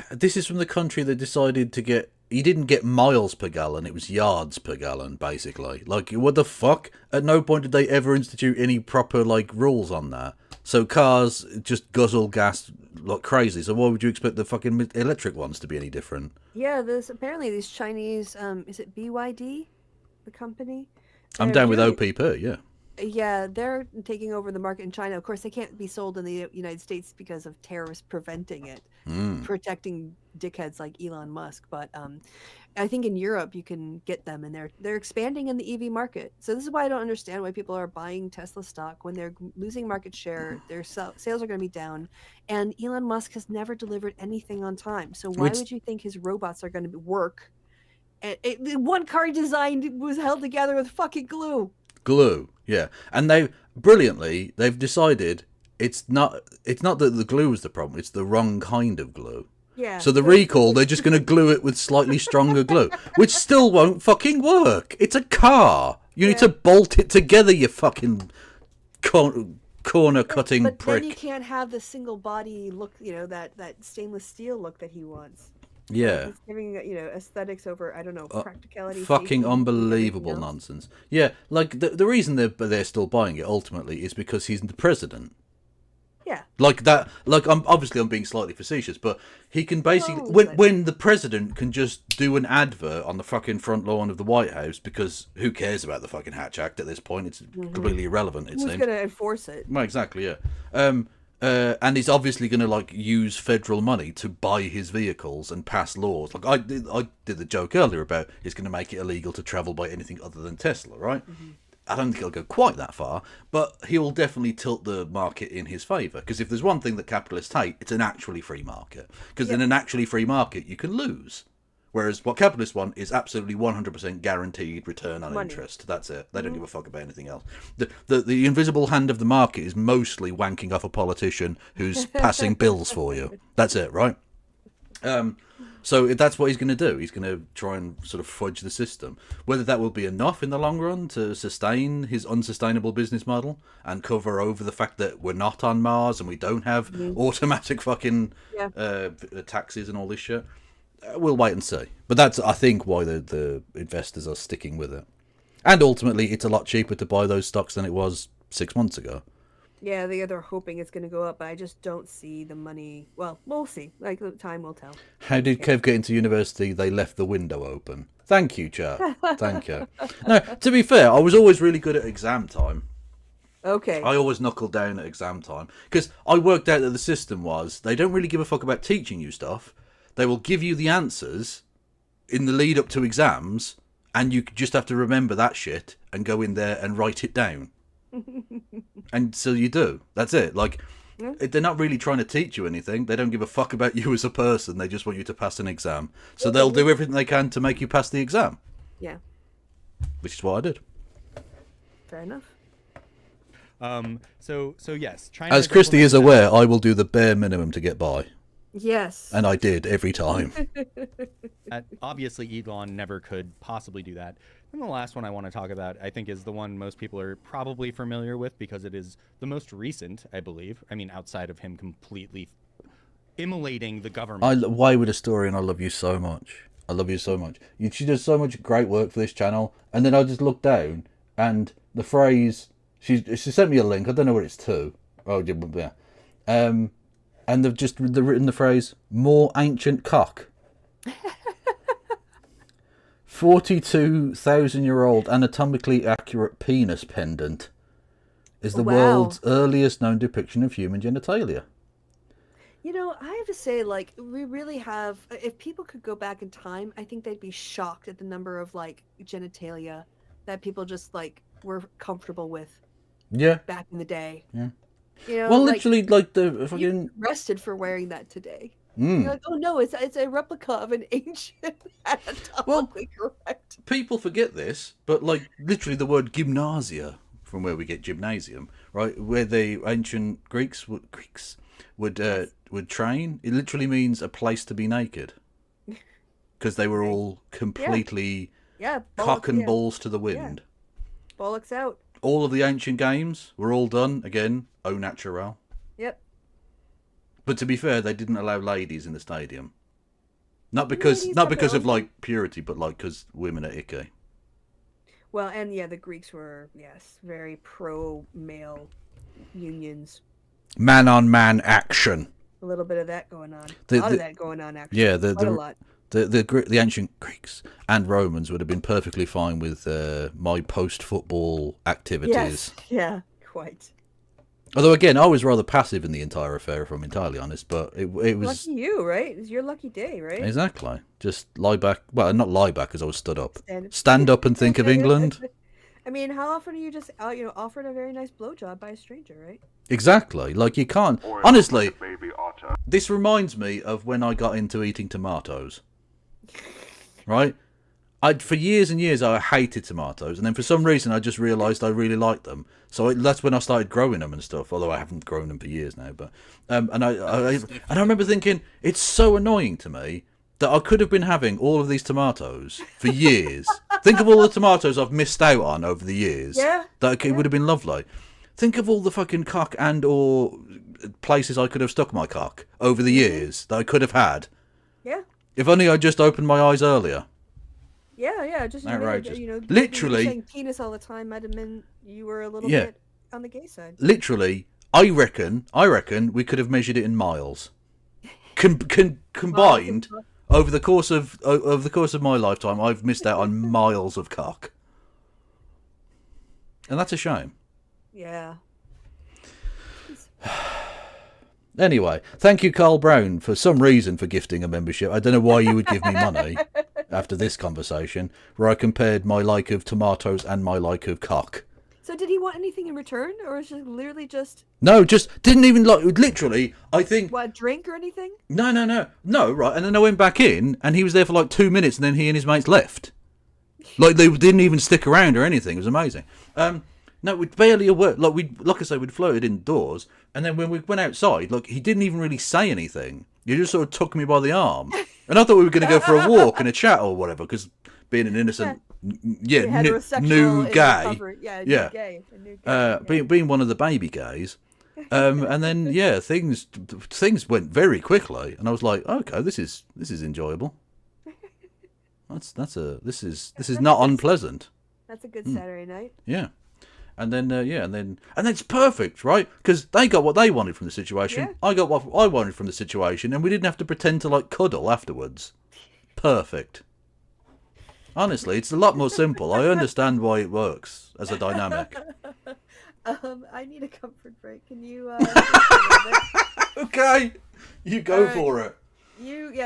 this is from the country that decided to get... He didn't get miles per gallon, it was yards per gallon, basically. Like, what the fuck? At no point did they ever institute any proper, like, rules on that. So cars just guzzle gas like crazy. So why would you expect the fucking electric ones to be any different? Yeah, apparently these Chinese, is it BYD, the company? I'm down with OPP, yeah. Yeah, they're taking over the market in China. Of course, they can't be sold in the United States because of tariffs preventing it, protecting dickheads like Elon Musk. But I think in Europe you can get them, and they're expanding in the EV market. So this is why I don't understand why people are buying Tesla stock when they're losing market share. Their sales are going to be down, and Elon Musk has never delivered anything on time. So why would you think his robots are going to work? And one car he designed was held together with fucking glue. Glue, yeah. And they've decided it's not that the glue is the problem, it's the wrong kind of glue. Yeah. So the recall, they're just going to glue it with slightly stronger glue, which still won't fucking work. It's a car. You need to bolt it together, you fucking corner cutting prick. But then you can't have the single body look, that stainless steel look that he wants. Yeah. He's giving, aesthetics over, I don't know, practicality. Fucking unbelievable nonsense. Yeah, like the reason they're still buying it ultimately is because he's the president. Yeah. Like that. Like I'm being slightly facetious, but he can basically but- when the president can just do an advert on the fucking front lawn of the White House, because who cares about the fucking Hatch Act at this point? It's completely irrelevant. It Who's seems. going to enforce it? Well, exactly, yeah. And he's obviously going to like use federal money to buy his vehicles and pass laws. Like I did the joke earlier about it's going to make it illegal to travel by anything other than Tesla, right? I don't think he'll go quite that far, but he'll definitely tilt the market in his favour. Because if there's one thing that capitalists hate, it's an actually free market. Because in an actually free market, you can lose. Whereas what capitalists want is absolutely 100% guaranteed return on interest. That's it. They don't give a fuck about anything else. The invisible hand of the market is mostly wanking off a politician who's passing bills for you. That's it, right? So that's what he's going to do. He's going to try and sort of fudge the system. Whether that will be enough in the long run to sustain his unsustainable business model and cover over the fact that we're not on Mars and we don't have automatic fucking taxes and all this shit. We'll wait and see. But that's, I think, why the investors are sticking with it. And ultimately, it's a lot cheaper to buy those stocks than it was 6 months ago. Yeah, they're hoping it's going to go up, but I just don't see the money. Well, we'll see. Like, the time will tell. How did Kev get into university? They left the window open. Thank you, chap. Thank you. No, to be fair, I was always really good at exam time. Okay. I always knuckled down at exam time. Because I worked out that the system was, they don't really give a fuck about teaching you stuff. They will give you the answers in the lead up to exams, and you just have to remember that shit and go in there and write it down. And so you do. That's it. Like, they're not really trying to teach you anything. They don't give a fuck about you as a person. They just want you to pass an exam. So they'll do everything they can to make you pass the exam. Yeah. Which is what I did. Fair enough. So yes, China. As Christy is aware, I will do the bare minimum to get by. Yes. And I did every time. Obviously, Elon never could possibly do that. And the last one I want to talk about, I think, is the one most people are probably familiar with because it is the most recent, I believe. I mean, outside of him completely immolating the government. Why would a story, and I love you so much. I love you so much. She does so much great work for this channel. And then I just look down, and the phrase, she sent me a link. I don't know what it's to. Oh, yeah. And they've written the phrase, more ancient cock. 42,000-year-old anatomically accurate penis pendant is the world's earliest known depiction of human genitalia. You know, I have to say, like, we really have, if people could go back in time, I think they'd be shocked at the number of, like, genitalia that people just, like, were comfortable with. Yeah. Back in the day. Yeah. You know, well, literally, like the fucking... You're arrested for wearing that today. You're like, oh no, it's a replica of an ancient anatomically correct. People forget this, but like literally the word gymnasia, from where we get gymnasium, right? Where the ancient Greeks would train. It literally means a place to be naked, because they were all completely cock and balls to the wind. Yeah. Bollocks out. All of the ancient games were all done again au naturel. Yep. But to be fair, they didn't allow ladies in the stadium. Not because of like purity, but like because women are icky. Well, and yeah, the Greeks were very pro male unions. Man on man action. A little bit of that going on. A lot of that going on actually. Yeah, a lot. The ancient Greeks and Romans would have been perfectly fine with my post-football activities. Yes, yeah, quite. Although, again, I was rather passive in the entire affair, if I'm entirely honest, but it was... Lucky you, right? It was your lucky day, right? Exactly. Just lie back... Well, not lie back, because I was stood up. Stand up and think of England. I mean, how often are you just, offered a very nice blowjob by a stranger, right? Exactly. Like, you can't... Honestly, this reminds me of when I got into eating tomatoes. Right? For years and years, I hated tomatoes, and then for some reason, I just realised I really liked them. So that's when I started growing them and stuff. Although I haven't grown them for years now, but and I remember thinking it's so annoying to me that I could have been having all of these tomatoes for years. Think of all the tomatoes I've missed out on over the years. Yeah. It would have been lovely. Think of all the fucking cock and or places I could have stuck my cock over the years that I could have had. Yeah. If only I just opened my eyes earlier. Yeah, just outrageous. you Literally saying penis all the time might have been you were a little bit on the gay side. Literally, I reckon we could have measured it in miles. Combined over the course of my lifetime, I've missed out on miles of cock, and that's a shame. Yeah. Anyway, thank you, Carl Brown, for some reason for gifting a membership. I don't know why you would give me money after this conversation, where I compared my like of tomatoes and my like of cock. So did he want anything in return, or was it literally just No, just didn't even like. Literally, I think. what, drink or anything? No, right. And then I went back in, and he was there for like 2 minutes, and then he and his mates left. Like they didn't even stick around or anything. It was amazing. No, we'd barely a word. Like I say, we'd floated indoors, and then when we went outside, he didn't even really say anything. He just sort of took me by the arm, and I thought we were going to go for a walk and a chat or whatever, because being an innocent, new gay, Yeah, new gay. being one of the baby gays, and then things went very quickly, and I was like, okay, this is enjoyable. This is not unpleasant. That's a good Saturday night. Yeah. And then and it's perfect, right? Because they got what they wanted from the situation. Yeah. I got what I wanted from the situation, and we didn't have to pretend to cuddle afterwards. Perfect. Honestly, it's a lot more simple. I understand why it works as a dynamic. I need a comfort break. Can you? Okay, you go All for it.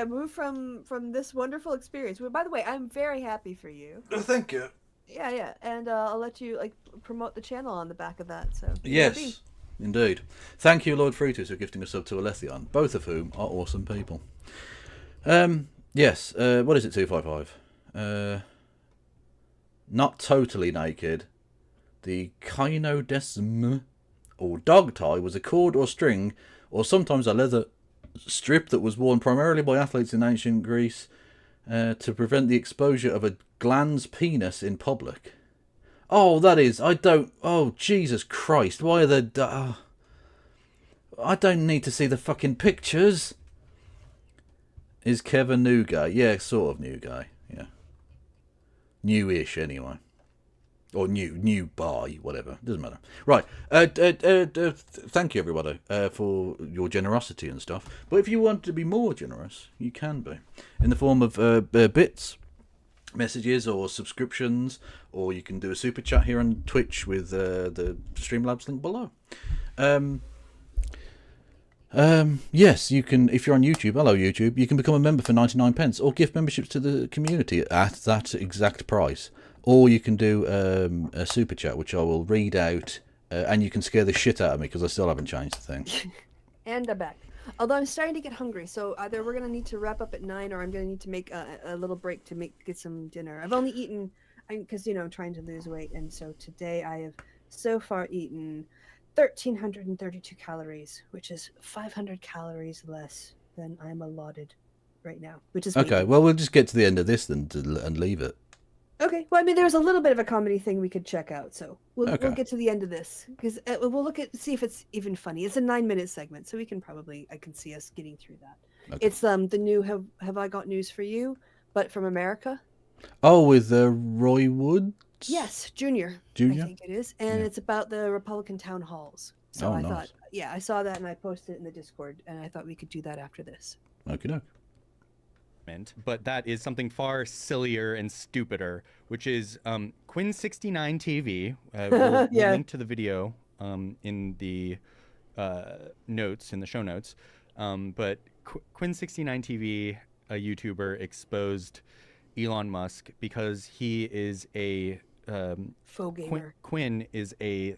Move from this wonderful experience. Well, by the way, I'm very happy for you. Thank you. Yeah, and I'll let you promote the channel on the back of that. So Yes, indeed. Thank you, Lord Fruitus, for gifting a sub to Alethion, both of whom are awesome people. Yes. What is it? 255. Not totally naked. The kynodesm or dog tie was a cord or string, or sometimes a leather strip that was worn primarily by athletes in ancient Greece to prevent the exposure of a glans penis in public. Oh, that is. Oh, Jesus Christ. Why are the. I don't need to see the fucking pictures. Is Kev a new guy? Yeah, sort of new guy. Yeah. Newish, anyway. Or new by, whatever. Doesn't matter. Right. Thank you, everybody, for your generosity and stuff. But if you want to be more generous, you can be. In the form of bits, messages, or subscriptions, or you can do a super chat here on Twitch with the Streamlabs link below. Yes, you can. If you're on YouTube, hello YouTube, you can become a member for 99p, or gift memberships to the community at that exact price. Or you can do a super chat, which I will read out, and you can scare the shit out of me because I still haven't changed the thing. And I'm back. Although I'm starting to get hungry, so either we're gonna need to wrap up at 9, or I'm gonna need to make a little break to get some dinner. I've only eaten, because I'm trying to lose weight, and so today I have so far eaten 1,332 calories, which is 500 calories less than I'm allotted right now, which is Okay. Well, we'll just get to the end of this then and leave it. Okay. Well, there was a little bit of a comedy thing we could check out, so we'll get to the end of this because we'll see if it's even funny. It's a 9-minute segment, so I can see us getting through that. Okay. It's the new Have I Got News for You, but from America. Oh, with Roy Wood. Yes, Junior. I think it is, and it's about the Republican town halls. So I thought, I saw that and I posted it in the Discord, and I thought we could do that after this. Okay. But that is something far sillier and stupider, which is Quinn69 TV. We'll link to the video in the notes, in the show notes. But Quinn69 TV, a YouTuber, exposed Elon Musk because he is a faux gamer. Quinn is a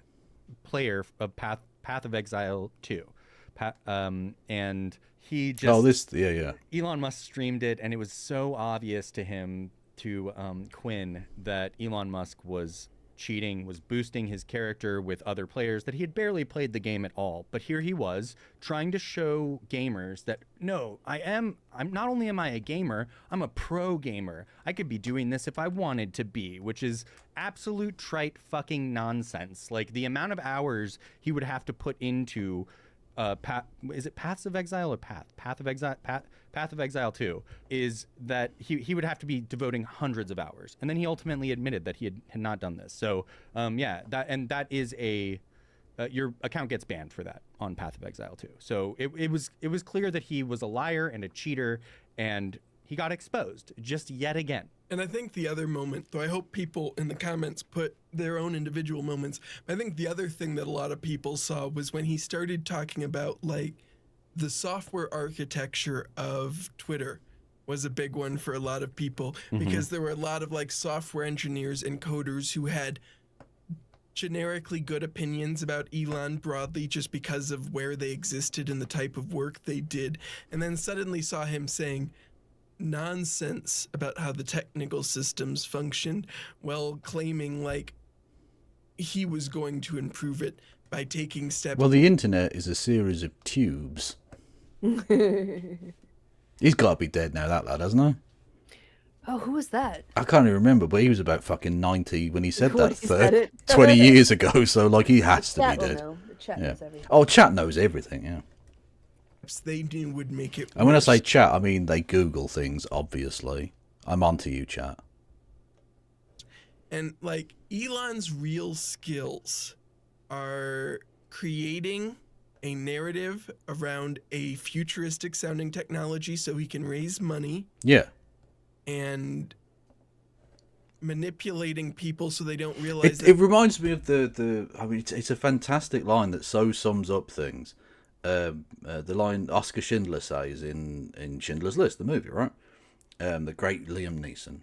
player of Path of Exile 2. And he just Elon Musk streamed it, and it was so obvious to him, to Quinn, that Elon Musk was cheating, was boosting his character with other players, that he had barely played the game at all. But here he was trying to show gamers that I'm not only am I a gamer, I'm a pro gamer. I could be doing this if I wanted to be, which is absolute trite fucking nonsense. Like the amount of hours he would have to put into is it Paths of Exile or Path of Exile? Path of Exile 2 is that he would have to be devoting hundreds of hours, and then he ultimately admitted that he had not done this. So that is a your account gets banned for that on Path of Exile too. So it was clear that he was a liar and a cheater, and he got exposed just yet again. And I think the other moment, though I hope people in the comments put their own individual moments, I think the other thing that a lot of people saw was when he started talking about, like, the software architecture of Twitter was a big one for a lot of people, because there were a lot of, like, software engineers and coders who had generically good opinions about Elon broadly just because of where they existed and the type of work they did, and then suddenly saw him saying nonsense about how the technical systems functioned, while claiming like he was going to improve it by taking steps. Well, the internet is a series of tubes. He's got to be dead now, that lad, hasn't he? Oh, who was that? I can't even remember, but he was about fucking 90 when he said When that he said it. 20 years ago, so like he has to be Chat will dead. know. The chat Yeah. knows everything. Oh, chat knows everything, yeah. They knew would make it And when I worse. say chat, I mean they Google things, obviously. I'm onto you, chat. And like Elon's real skills are creating a narrative around a futuristic sounding technology so he can raise money, Yeah. and manipulating people so they don't realize It reminds me of the I mean, it's a fantastic line that so sums up things. The line Oscar Schindler says in Schindler's List, the movie, right? The great Liam Neeson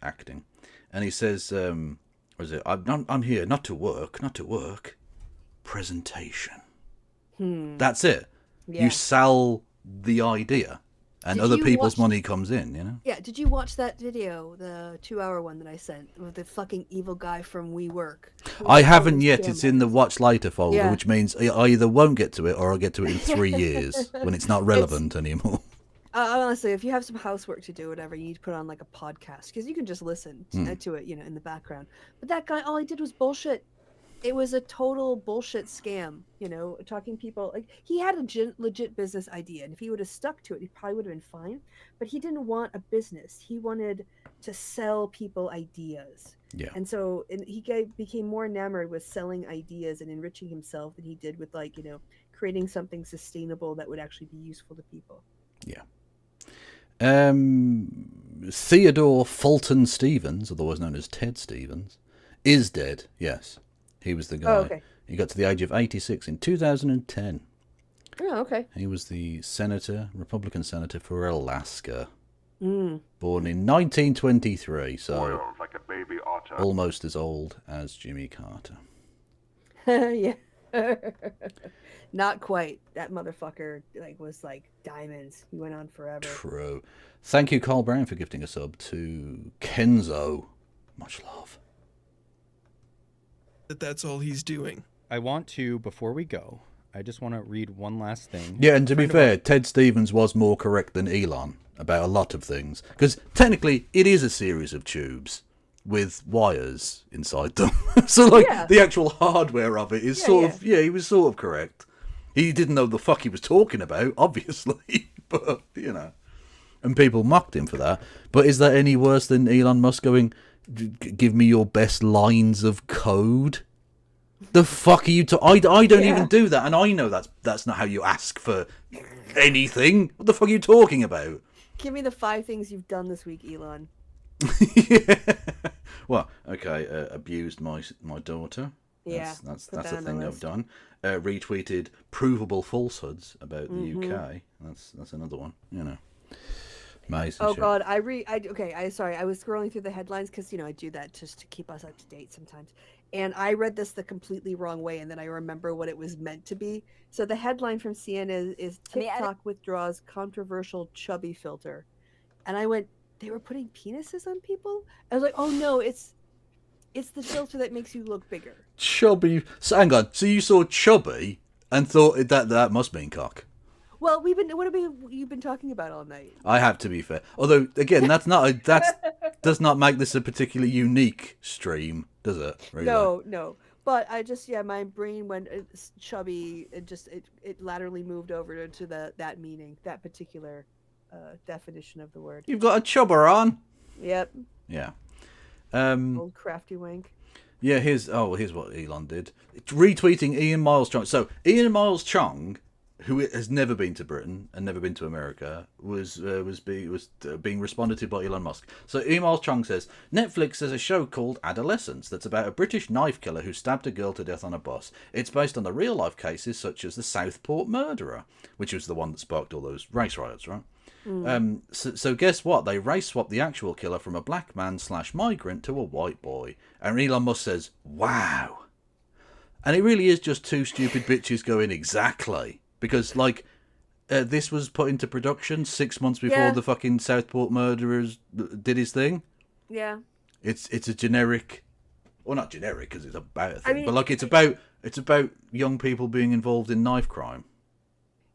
acting. And he says, what is it? I'm here not to work, presentation. That's it. Yeah. You sell the idea, and Did other you people's watch- money comes in, you know? Yeah, did you watch that video, the 2-hour one that I sent, with the fucking evil guy from WeWork? I haven't yet. It's in the watch later folder, Yeah. which means I either won't get to it or I'll get to it in 3 years when it's not relevant anymore. Honestly, if you have some housework to do, whatever, you need to put on like a podcast, because you can just listen to it, in the background. But that guy, all he did was bullshit. It was a total bullshit scam, talking people. Like, he had a legit business idea, and if he would have stuck to it, he probably would have been fine. But he didn't want a business. He wanted to sell people ideas. Yeah. And so he became more enamored with selling ideas and enriching himself than he did with, like, creating something sustainable that would actually be useful to people. Yeah. Theodore Fulton Stevens, otherwise known as Ted Stevens, is dead. Yes. He was the guy. Oh, okay. He got to the age of 86 in 2010. Oh, okay. He was the Republican senator for Alaska. Mm. Born in 1923, so Boiled like a baby otter. almost as old as Jimmy Carter. Yeah. Not quite. That motherfucker was like diamonds. He went on forever. True. Thank you, Carl Brown, for gifting a sub to Kenzo. Much love. that's all he's doing. I want to, before we go, I just want to read one last thing. Yeah, and to be fair, Ted Stevens was more correct than Elon about a lot of things. Because technically, it is a series of tubes with wires inside them. So, the actual hardware of it is he was sort of correct. He didn't know the fuck he was talking about, obviously. But, and people mocked him for that. But is that any worse than Elon Musk going, give me your best lines of code? The fuck are you I don't even do that, and I know that's not how you ask for anything. What the fuck are you talking about? Give me the 5 things you've done this week, Elon. Yeah. Well, okay, abused my daughter. Yeah, That's put that a on the thing I've list. done. Retweeted provable falsehoods about the UK. That's another one, Amazing Oh shit. God, I was scrolling through the headlines because I do that just to keep us up to date sometimes, and I read this the completely wrong way, and then I remember what it was meant to be. So the headline from CNN is TikTok withdraws controversial chubby filter, and I went, they were putting penises on people? I was like, oh no, it's the filter that makes you look bigger. Chubby. So hang on. So you saw chubby and thought that must mean cock. Well, you've been talking about all night. I have to be fair. Although again, that does not make this a particularly unique stream, does it? Really? No. But I just my brain went chubby. It laterally moved over to that meaning, that particular definition of the word. You've got a chubber on. Yep. Yeah. Old crafty wank. Yeah, here's what Elon did. Retweeting Ian Miles Chong. So Ian Miles Chong, who has never been to Britain and never been to America, was being responded to by Elon Musk. So Ian Miles Chong says, Netflix has a show called Adolescence that's about a British knife killer who stabbed a girl to death on a bus. It's based on the real life cases such as the Southport murderer, which was the one that sparked all those race riots, right? So guess what? They race swapped the actual killer from a black man / migrant to a white boy. And Elon Musk says, wow. And it really is just two stupid bitches going exactly. Because, like, this was put into production 6 months before the fucking Southport murderers did his thing. Yeah. It's a generic... Well, not generic, because it's about a thing. But, like, it's about young people being involved in knife crime.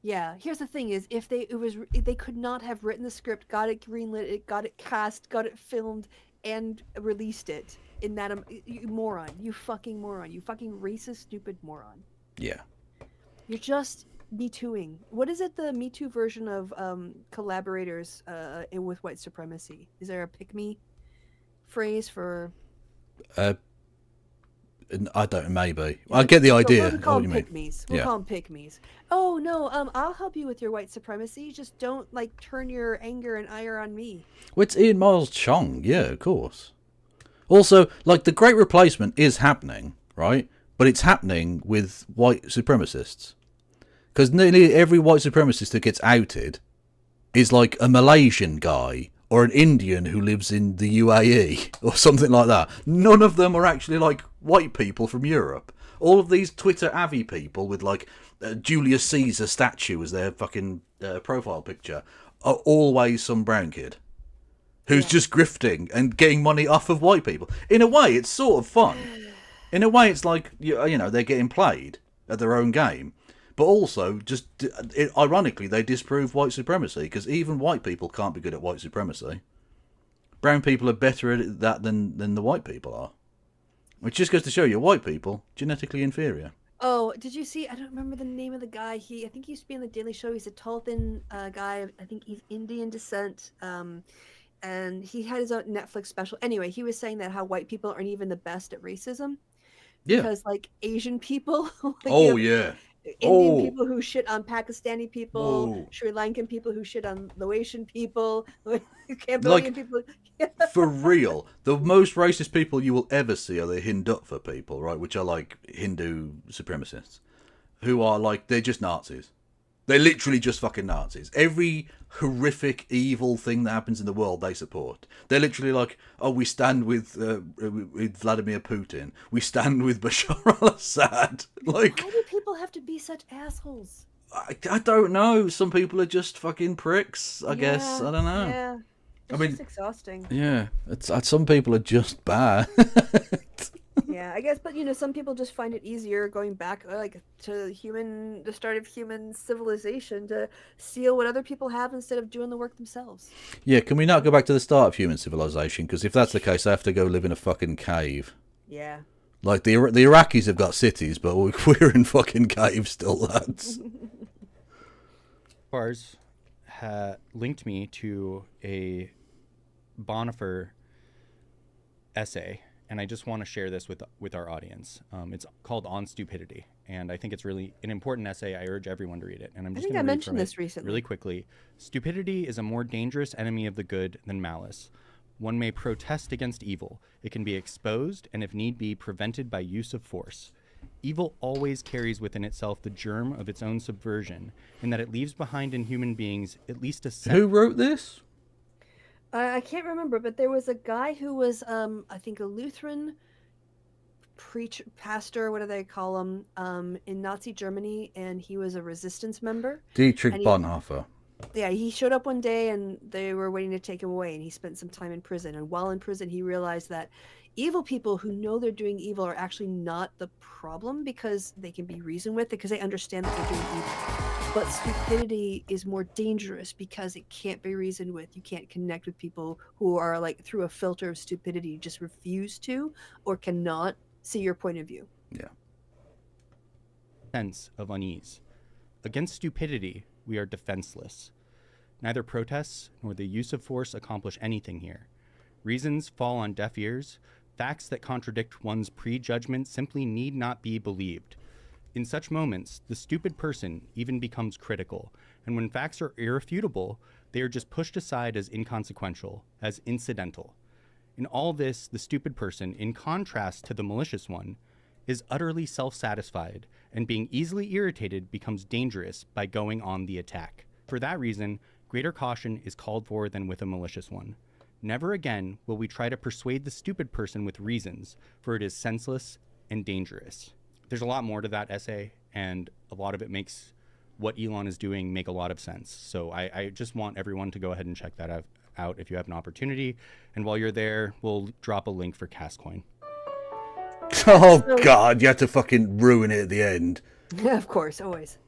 Yeah, here's the thing: is if they could not have written the script, got it greenlit, got it cast, got it filmed, and released it in that you moron, you fucking moron, you fucking racist, stupid moron. Yeah, you're just Me Tooing. What is it? The Me Too version of collaborators with white supremacy? Is there a pick me phrase for? I don't. Maybe I get the idea. We'll call what them you mean? pick-me's. We'll call them pick-me's. Oh no, I'll help you with your white supremacy. Just don't like turn your anger and ire on me. Well, it's Ian Miles Chong. Yeah, of course. Also, like the Great Replacement is happening, right? But it's happening with white supremacists. Because nearly every white supremacist that gets outed is like a Malaysian guy or an Indian who lives in the UAE or something like that. None of them are actually like white people from Europe. All of these Twitter Avi people with like Julius Caesar statue as their fucking profile picture are always some brown kid who's just grifting and getting money off of white people. In a way, it's sort of fun. In a way, it's like, you know, they're getting played at their own game. But also, just ironically, they disprove white supremacy because even white people can't be good at white supremacy. Brown people are better at that than the white people are. Which just goes to show you, white people, genetically inferior. Oh, did you see? I don't remember the name of the guy. I think he used to be on the Daily Show. He's a tall, thin guy. I think he's Indian descent. And he had his own Netflix special. Anyway, he was saying that how white people aren't even the best at racism. Yeah. Because like Asian people. Yeah. Indian people who shit on Pakistani people, Sri Lankan people who shit on Laotian people, Cambodian people. For real, the most racist people you will ever see are the Hindutva people, right? Which are like Hindu supremacists, who are like, they're just Nazis. They're literally just fucking Nazis. Every horrific, evil thing that happens in the world, they support. They're literally like, oh, we stand with Vladimir Putin. We stand with Bashar al-Assad. Like, why do people have to be such assholes? I don't know. Some people are just fucking pricks, I guess. I don't know. Yeah. It's just exhausting. Yeah. Some people are just bad. Yeah, I guess, but you know, some people just find it easier going back like to the start of human civilization to steal what other people have instead of doing the work themselves. Yeah, can we not go back to the start of human civilization? Because if that's the case, I have to go live in a fucking cave. Yeah. Like the Iraqis have got cities, but we're in fucking caves still, lads. Bars linked me to a Bonifer essay. And I just want to share this with our audience. It's called On Stupidity, and I think it's really an important essay. I urge everyone to read it. And I'm just going to mentioned this recently. Really quickly. Stupidity is a more dangerous enemy of the good than malice. One may protest against evil. It can be exposed and, if need be, prevented by use of force. Evil always carries within itself the germ of its own subversion, in that it leaves behind in human beings at least a sense. Who wrote this? I can't remember, but there was a guy who was, I think, a Lutheran pastor, what do they call him, in Nazi Germany, and he was a resistance member. Dietrich Bonhoeffer. Yeah, he showed up one day, and they were waiting to take him away, and he spent some time in prison. And while in prison, he realized that evil people who know they're doing evil are actually not the problem because they can be reasoned with, because they understand that they're doing evil. But stupidity is more dangerous because it can't be reasoned with. You can't connect with people who are like through a filter of stupidity, just refuse to or cannot see your point of view. Yeah. Sense of unease. Against stupidity, we are defenseless. Neither protests nor the use of force accomplish anything here. Reasons fall on deaf ears. Facts that contradict one's prejudgment simply need not be believed. In such moments, the stupid person even becomes critical, and when facts are irrefutable, they are just pushed aside as inconsequential, as incidental. In all this, the stupid person, in contrast to the malicious one, is utterly self-satisfied, and being easily irritated becomes dangerous by going on the attack. For that reason, greater caution is called for than with a malicious one. Never again will we try to persuade the stupid person with reasons, for it is senseless and dangerous. There's a lot more to that essay, and a lot of it makes what Elon is doing make a lot of sense. So I just want everyone to go ahead and check that out if you have an opportunity. And while you're there, we'll drop a link for Castcoin. Oh, God, you had to fucking ruin it at the end. Yeah, of course, always.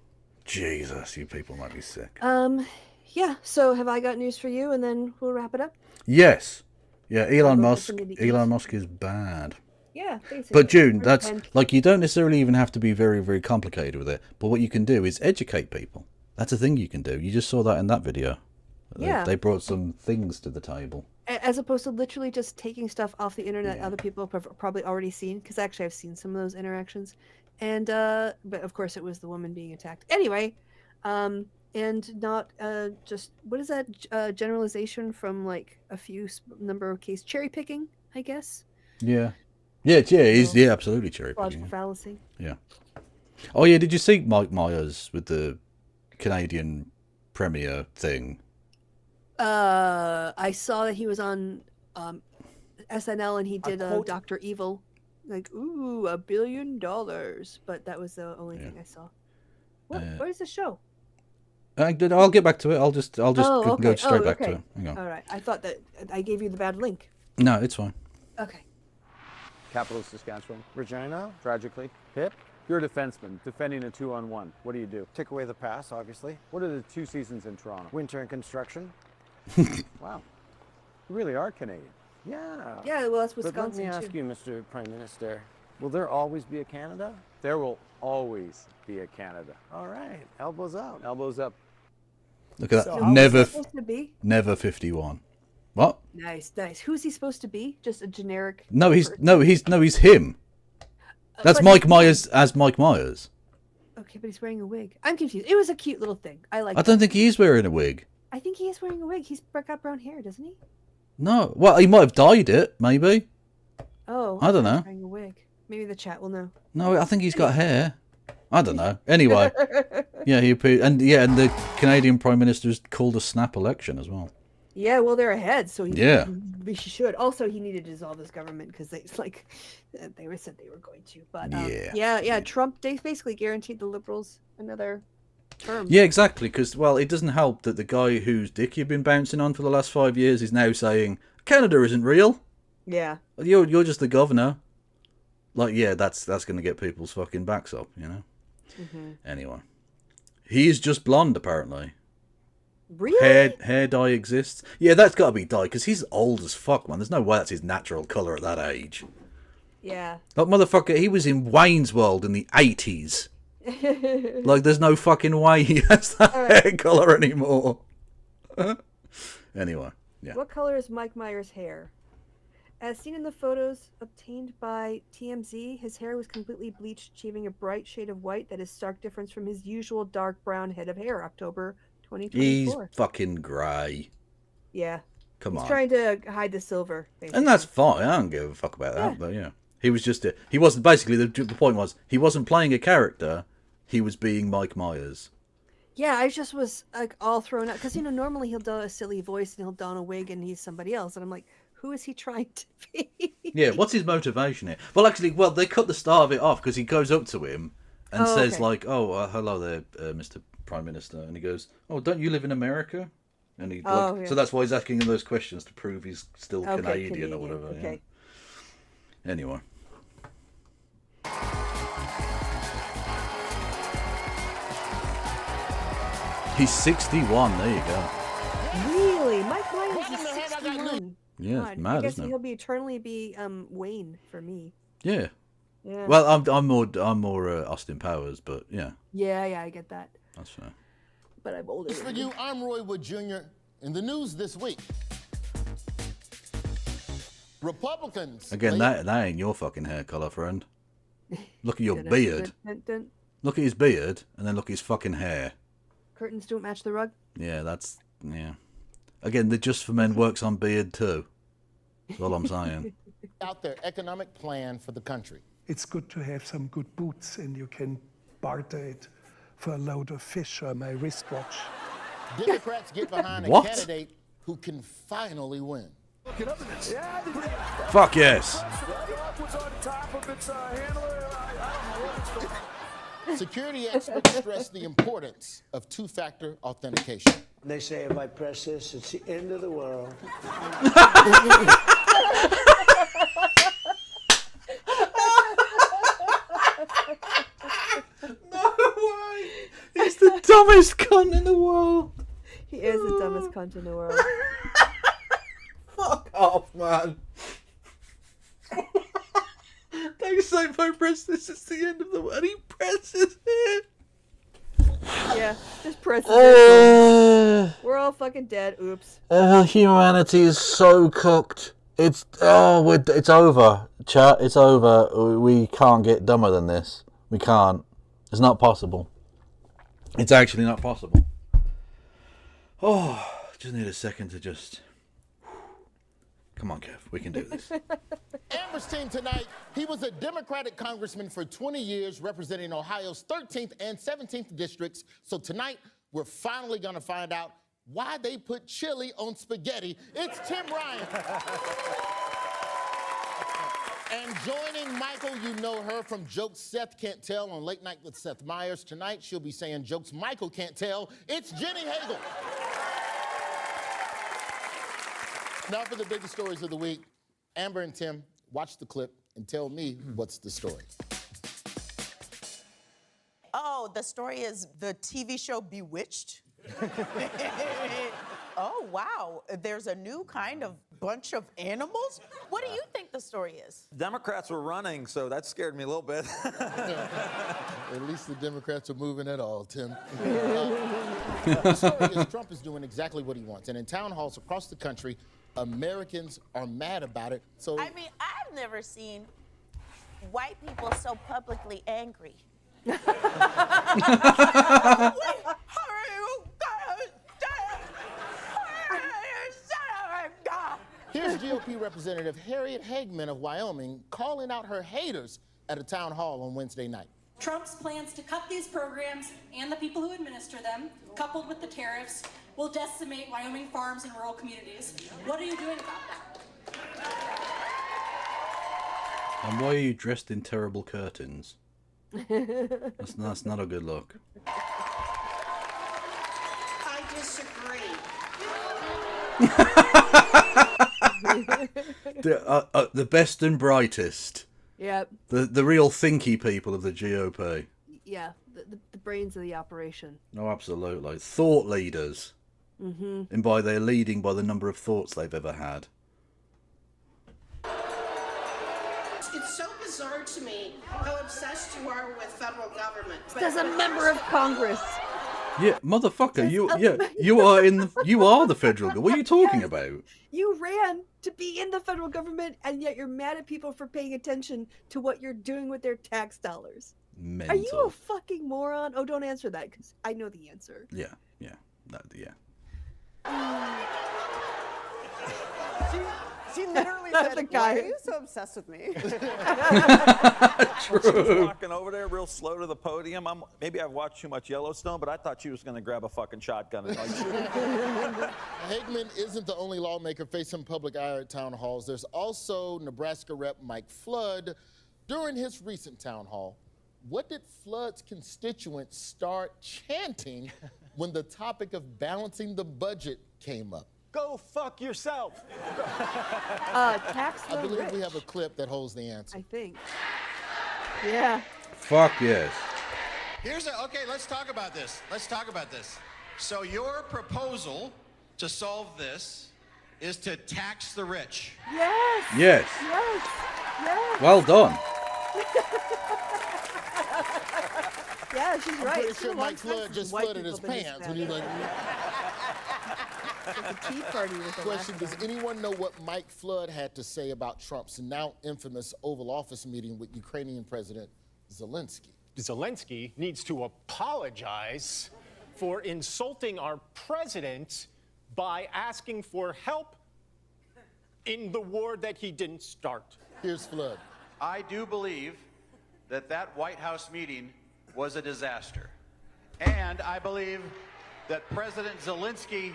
Jesus, you people might be sick. Yeah, so have I got news for you, and then we'll wrap it up? Yes. Yeah, Elon I'll go Musk. for some of the Elon eats. Musk is bad. Yeah, basically. But June, that's And- like, you don't necessarily even have to be very, very complicated with it. But what you can do is educate people. That's a thing you can do. You just saw that in that video. Yeah. They brought some things to the table. As opposed to literally just taking stuff off the internet other people have probably already seen, because actually I've seen some of those interactions. And, but of course it was the woman being attacked. Anyway, and not just, what is that generalization from like a few number of cases? Cherry picking, I guess? Yeah. Yeah, he's absolutely cherry Logical picking. fallacy. Yeah. Oh yeah, did you see Mike Myers with the Canadian Premier thing? I saw that he was on SNL and he did quote- Dr. Evil. Like, ooh, $1 billion. But that was the only thing I saw. Where's the show? I'll get back to it. I'll just Oh, go okay. straight back okay. to it. Hang on. All right. I thought that I gave you the bad link. No, it's fine. Okay. Capital Saskatchewan. Regina, tragically. Hip. You're a defenseman, defending a 2-on-1. What do? Take away the pass, obviously. What are the 2 seasons in Toronto? Winter and construction. Wow. You really are Canadian. Yeah. Yeah, well, that's But Wisconsin, let me ask too. you, Mr. Prime Minister. Will there always be a Canada? There will always be a Canada. All right, elbows up. Elbows up. Look at So that. how Who's he Never, supposed to be? never 51. What? Nice. Who's he supposed to be? Just a generic. No, he's person? he's him. That's But Mike he's- Myers as Mike Myers. Okay, but he's wearing a wig. I'm confused. It was a cute little thing. I like. I don't think he's wearing a wig. I think he is wearing a wig. He's got brown hair, doesn't he? No. Well, he might have dyed it, maybe. Oh, I don't thought he was know. wearing a wig. Maybe the chat will know. No, I think he's got hair. I don't know. Anyway, yeah, he appeared, and the Canadian Prime Minister's called a snap election as well. Yeah, well, they're ahead, so Yeah. he should. Also, he needed to dissolve his government because they said they were going to. But yeah. Trump basically guaranteed the Liberals another term. Yeah, exactly. Because it doesn't help that the guy whose dick you've been bouncing on for the last 5 years is now saying Canada isn't real. Yeah. You're just the governor. Like, yeah, that's going to get people's fucking backs up, you know. Mm-hmm. Anyway, he is just blonde apparently. Really? Hair dye exists. Yeah, that's got to be dye because he's old as fuck, man. There's no way that's his natural color at that age. Yeah. That motherfucker, he was in Wayne's World in the 80s. Like, there's no fucking way he has that hair color anymore. Anyway, yeah. What color is Mike Myers' hair? As seen in the photos obtained by TMZ, his hair was completely bleached, achieving a bright shade of white that is stark difference from his usual dark brown head of hair. October He's 2024. fucking grey. Yeah. Come He's on. trying to hide the silver. Basically. And that's fine. I don't give a fuck about that. Yeah. But yeah, he was just he wasn't basically the point was he wasn't playing a character. He was being Mike Myers. Yeah, I just was like all thrown out because normally he'll do a silly voice and he'll don a wig and he's somebody else, and I'm like, who is he trying to be? Yeah, what's his motivation here? Well, actually, they cut the start of it off because he goes up to him and says okay. like, "Oh, hello there, Mr. Prime Minister," and he goes, "Oh, don't you live in America?" And he yeah. so that's why he's asking him those questions to prove he's still Okay, Canadian or whatever. Okay. Yeah. Anyway. He's 61. There you go. Really, Mike Myers is 61. Yeah, God, it's mad, I guess isn't it? he'll be eternally be Wayne for me. Yeah. Yeah. Well, I'm more Austin Powers, but yeah, Yeah, I get that. that's fair. But I'm older. For you, I'm Roy Wood Jr. In the news this week. Republicans. Again, that ain't your fucking hair colour, friend. Look at your beard. Look at his beard, and then look at his fucking hair. Curtains don't match the rug. Yeah, yeah. Again, the Just for Men works on beard too. That's all I'm saying. Out their economic plan for the country. It's good to have some good boots, and you can barter it for a load of fish or my wristwatch. Democrats get behind a What? candidate who can finally win. Fuck yes. Security experts stress the importance of two-factor authentication. They say if I press this, it's the end of the world. No way! He's the dumbest cunt in the world. He is the dumbest cunt in the world. Fuck off, man. They say if I press this, it's the end of the world. He presses it. Yeah, just press it. We're all fucking dead. Oops. Humanity is so cooked. It's over, chat. It's over. We can't get dumber than this. We can't. It's not possible. It's actually not possible. Oh, just need a second to just. Come on, Kev. We can do this. Amber's team tonight, he was a Democratic congressman for 20 years representing Ohio's 13th and 17th districts. So tonight, we're finally going to find out why they put chili on spaghetti. It's Tim Ryan. And joining Michael, you know her from jokes Seth can't tell on Late Night with Seth Meyers. Tonight, she'll be saying jokes Michael can't tell. It's Jenny Hagel. Now for the biggest stories of the week. Amber and Tim, watch the clip and tell me what's the story. Oh, the story is the TV show Bewitched. Oh, wow. There's a new kind of bunch of animals? What do you think the story is? Democrats were running, so that scared me a little bit. At least the Democrats are moving at all, Tim. The story is Trump is doing exactly what he wants. And in town halls across the country, Americans are mad about it. So I mean, I've never seen white people so publicly angry. Here's GOP Representative Harriet Hagman of Wyoming calling out her haters at a town hall on Wednesday night. Trump's plans to cut these programs and the people who administer them, coupled with the tariffs, will decimate Wyoming farms and rural communities. What are you doing about that? And why are you dressed in terrible curtains? That's not a good look. I disagree. The best and brightest. Yep. The real thinky people of the GOP. Yeah, the brains of the operation. No, absolutely. Thought leaders. Mm-hmm. And by their leading by the number of thoughts they've ever had. It's so bizarre to me how obsessed you are with federal government. As a member of Congress. Yeah, motherfucker, you are the federal government. What are you talking about? You ran to be in the federal government, and yet you're mad at people for paying attention to what you're doing with their tax dollars. Mental. Are you a fucking moron? Oh, don't answer that, because I know the answer. Yeah. She literally That's said, the guy. why are you so obsessed with me? When she was walking over there real slow to the podium, maybe I've watched too much Yellowstone, but I thought she was going to grab a fucking shotgun and shoot. Hagman isn't the only lawmaker facing public ire at town halls. There's also Nebraska Rep. Mike Flood. During his recent town hall, what did Flood's constituents start chanting when the topic of balancing the budget came up? Go fuck yourself. Tax the I believe rich, we have a clip that holds the answer. I think. Yeah. Fuck yes. Okay, let's talk about this. So your proposal to solve this is to tax the rich. Yes. Yes. Yes. Yes. Well done. Yeah, she's I'm right. pretty It's been sure a long Mike time Flood since just white flooded his people been this pants when he mad. was like. It's like a tea party with the Question, last does anyone know what Mike Flood had to say about Trump's now infamous Oval Office meeting with Ukrainian President Zelensky? Zelensky needs to apologize for insulting our president by asking for help in the war that he didn't start. Here's Flood. I do believe that that White House meeting was a disaster. And I believe that President Zelensky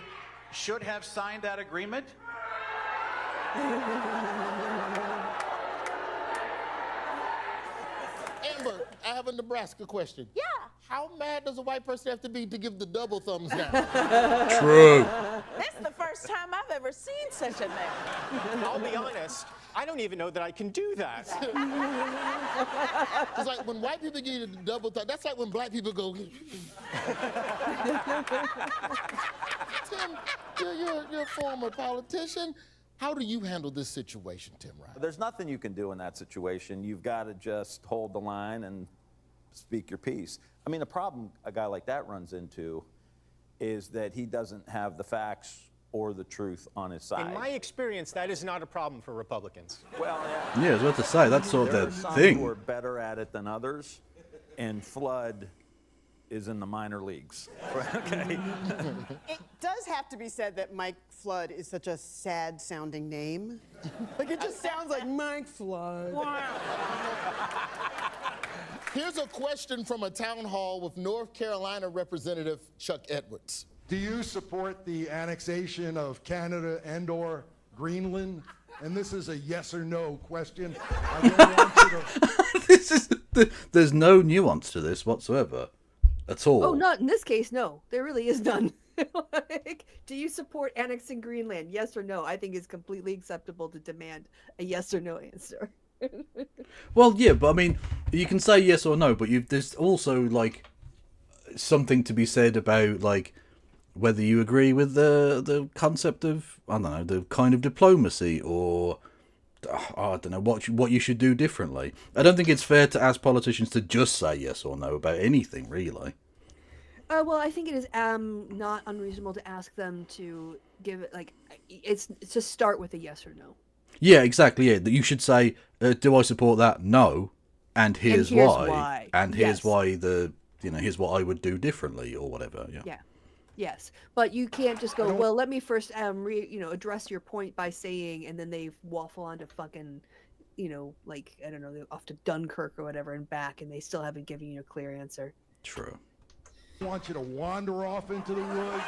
should have signed that agreement. Amber, I have a Nebraska question. Yeah. How mad does a white person have to be to give the double thumbs down? True. This is the first time I've ever seen such a thing. I'll be honest, I don't even know that I can do that. It's like when white people give you the double thumb, that's like when black people go. Tim, you're a former politician. How do you handle this situation, Tim Ryan? There's nothing you can do in that situation. You've got to just hold the line and speak your piece. I mean, the problem a guy like that runs into is that he doesn't have the facts or the truth on his side. In my experience, that is not a problem for Republicans. Well, Yeah, I was about to say, that's sort there of are the some thing. who are better at it than others, and Flood is in the minor leagues. Okay. It does have to be said that Mike Flood is such a sad-sounding name. Like, it just sounds like Mike Flood. Here's a question from a town hall with North Carolina Representative Chuck Edwards. Do you support the annexation of Canada and/or Greenland? And this is a yes or no question. I don't want you to... There's no nuance to this whatsoever. At all. Oh, not in this case, no. There really is none. Like, do you support annexing Greenland? Yes or no? I think it's completely acceptable to demand a yes or no answer. Well, yeah, but I mean, you can say yes or no, but there's also, like, something to be said about, like, whether you agree with the concept of, I don't know, the kind of diplomacy or, I don't know, what you should do differently. I don't think it's fair to ask politicians to just say yes or no about anything, really. Well, I think it is not unreasonable to ask them to give it, like, it's to start with a yes or no. Yeah, exactly, yeah. That you should say, do I support that? No. And here's why. And here's why here's what I would do differently or whatever, yeah. Yeah. Yes, but you can't just go, well, let me first address your point by saying, and then they waffle on to fucking, like, I don't know, they're off to Dunkirk or whatever and back, and they still haven't given you a clear answer. True. I want you to wander off into the woods.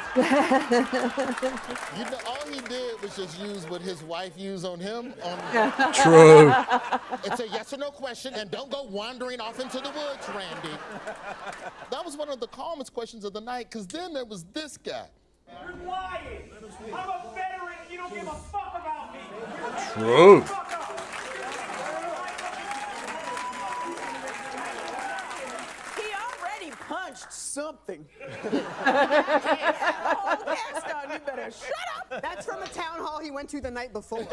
All he did was just use what his wife used on him. True. It's a yes or no question, and don't go wandering off into the woods, Randy. That was one of the calmest questions of the night, because then there was this guy. You're lying. I'm a veteran. You don't give a fuck about me. True. Punched something. You better shut up. That's from a town hall he went to the night before.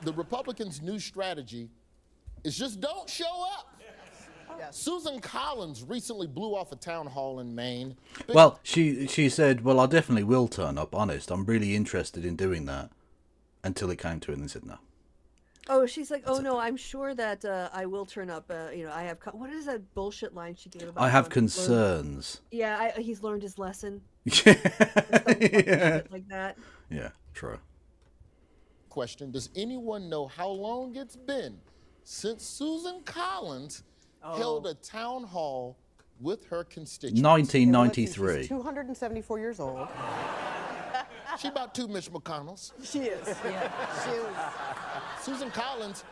The Republicans' new strategy is just don't show up. Yes. Susan Collins recently blew off a town hall in Maine. Well, she said, well, I definitely will turn up, honest. I'm really interested in doing that. Until it came to it and they said no. Oh, she's like, oh no, I'm sure that I will turn up. I have. What is that bullshit line she gave about? I have concerns. Yeah, he's learned his lesson. Yeah. Like that. Yeah, true. Question: does anyone know how long it's been since Susan Collins held a town hall with her constituents? 1993. She's 274 years old. She about 2 Mitch McConnells. She is. Yeah, she is. Susan Collins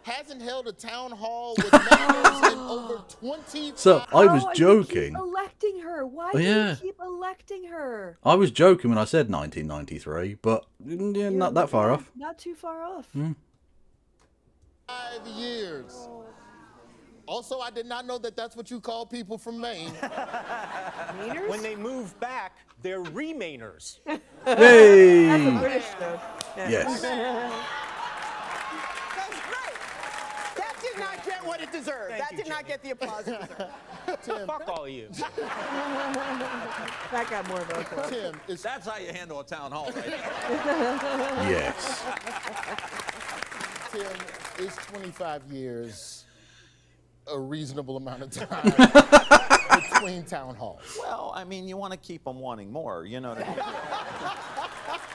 hasn't held a town hall with members in over 20. So I was joking. Keep electing her. Why do you keep electing her? I was joking when I said 1993, but yeah, not that far off. Not too far off. 5 years. Also, I did not know that that's what you call people from Maine. Mainers? When they move back, they're remainers. Hey! That's British, though. Yes. That's great. That did not get what it deserved. That did not get the applause it deserved. Tim. Fuck all of you. That got more vocal. Tim, That's how you handle a town hall, right? Yes. Tim, is 25 years a reasonable amount of time between town halls? Well, I mean, you want to keep them wanting more, you know what I mean?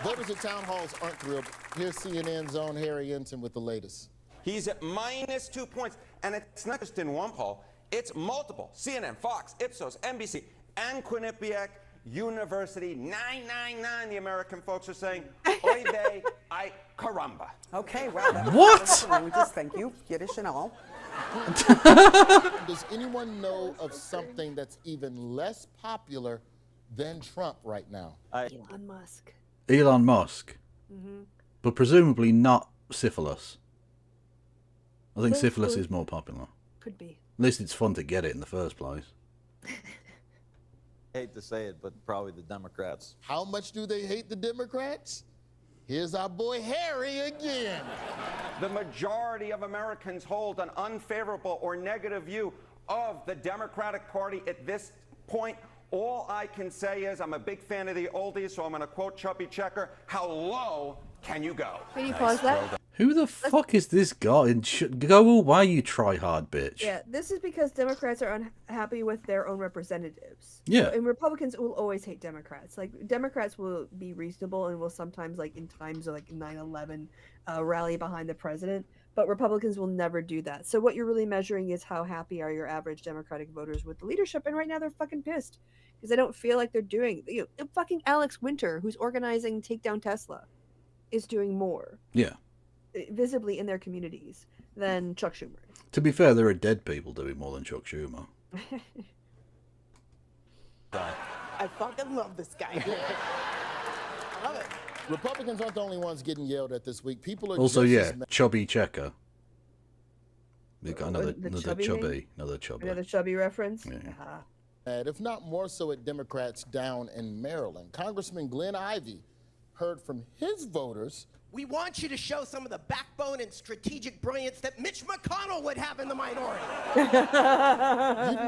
Voters at town halls aren't thrilled. Here's CNN's own Harry Ensign with the latest. He's at minus 2 points, and it's not just in one poll, it's multiple. CNN, Fox, Ipsos, NBC, and Quinnipiac University, 999, the American folks are saying, oy vey, ay caramba. Okay, well, that was What? languages, thank you. Yiddish and all. Does anyone know of something that's even less popular than Trump right now? Elon Musk. Elon Musk. But presumably not syphilis. I think Well, syphilis cool. is more popular. Could be. At least it's fun to get it in the first place. I hate to say it, but probably the Democrats. How much do they hate the Democrats? Here's our boy Harry again. The majority of Americans hold an unfavorable or negative view of the Democratic Party at this point. All I can say is I'm a big fan of the oldies, so I'm going to quote Chubby Checker, how low can you go? Can you pause that? Who the fuck is this guy? And go away, you try-hard bitch. Yeah, this is because Democrats are unhappy with their own representatives. Yeah. And Republicans will always hate Democrats. Like, Democrats will be reasonable and will sometimes, like, in times of, like, 9/11, rally behind the president. But Republicans will never do that. So what you're really measuring is how happy are your average Democratic voters with the leadership. And right now they're fucking pissed because they don't feel like they're doing, fucking Alex Winter, who's organizing Take Down Tesla, is doing more. Yeah. Visibly in their communities than Chuck Schumer. To be fair, there are dead people doing more than Chuck Schumer. I fucking love this guy. I love it. Republicans aren't the only ones getting yelled at this week. People are Also, just yeah, as mad. Chubby Checker. We got The another chubby chubby. thing? Another chubby. Another chubby reference? Yeah. Mad, if not more so at Democrats down in Maryland. Congressman Glenn Ivey heard from his voters. We want you to show some of the backbone and strategic brilliance that Mitch McConnell would have in the minority. You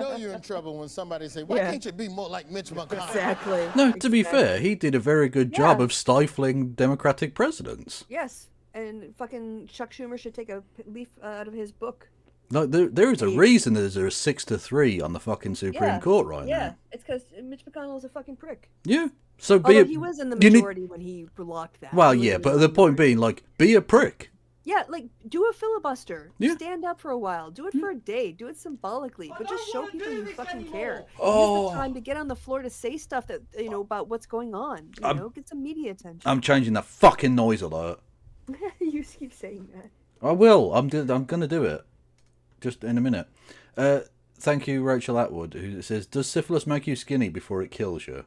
know you're in trouble when somebody say, why Yeah. can't you be more like Mitch McConnell? Exactly. No, to be fair, he did a very good job Yeah. of stifling Democratic presidents. Yes. And fucking Chuck Schumer should take a leaf out of his book. Like there is a reason there's a 6-3 on the fucking Supreme Court right yeah. now. It's because Mitch McConnell is a fucking prick. Yeah. So be Although a, he was in the you need- majority when he blocked that. Well, He was yeah, in but the point being, like, be a prick. Yeah, like, do a filibuster. Yeah. Stand up for a while. Do it for a day. Do it symbolically. But just show people you fucking care. Oh. Use the time to get on the floor to say stuff that, about what's going on. Get some media attention. I'm changing that fucking noise alert. You keep saying that. I will. I'm gonna do it. Just in a minute. Thank you, Rachel Atwood, who says, "Does syphilis make you skinny before it kills you?"